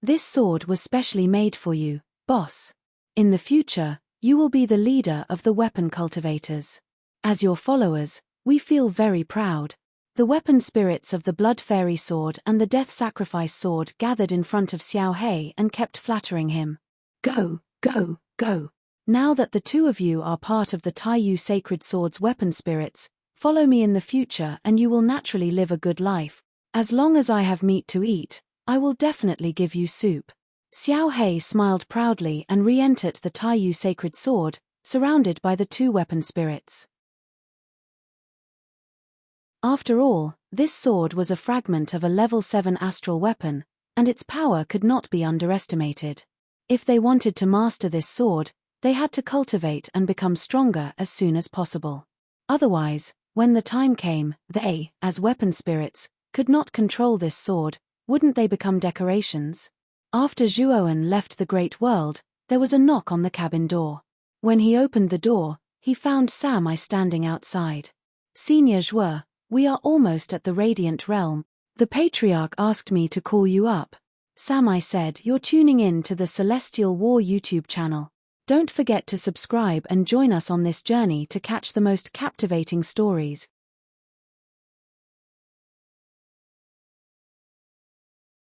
This sword was specially made for you, boss. In the future, you will be the leader of the weapon cultivators. As your followers, we feel very proud. The weapon spirits of the Blood Fairy sword and the Death Sacrifice sword gathered in front of Xiao Hei and kept flattering him. Go, go, go. Now that the two of you are part of the Taiyu Sacred Sword's weapon spirits, follow me in the future and you will naturally live a good life. As long as I have meat to eat, I will definitely give you soup. Xiao Hei smiled proudly and re-entered the Taiyu Sacred Sword, surrounded by the two weapon spirits. After all, this sword was a fragment of a level 7 astral weapon, and its power could not be underestimated. If they wanted to master this sword, they had to cultivate and become stronger as soon as possible. Otherwise, when the time came, they, as weapon spirits, could not control this sword. Wouldn't they become decorations? After Zhuoan left the great world, there was a knock on the cabin door. When he opened the door, he found Samai standing outside. Senior Zhuo, we are almost at the Radiant Realm. The Patriarch asked me to call you up. Samai said you're tuning in to the Celestial War YouTube channel. Don't forget to subscribe and join us on this journey to catch the most captivating stories.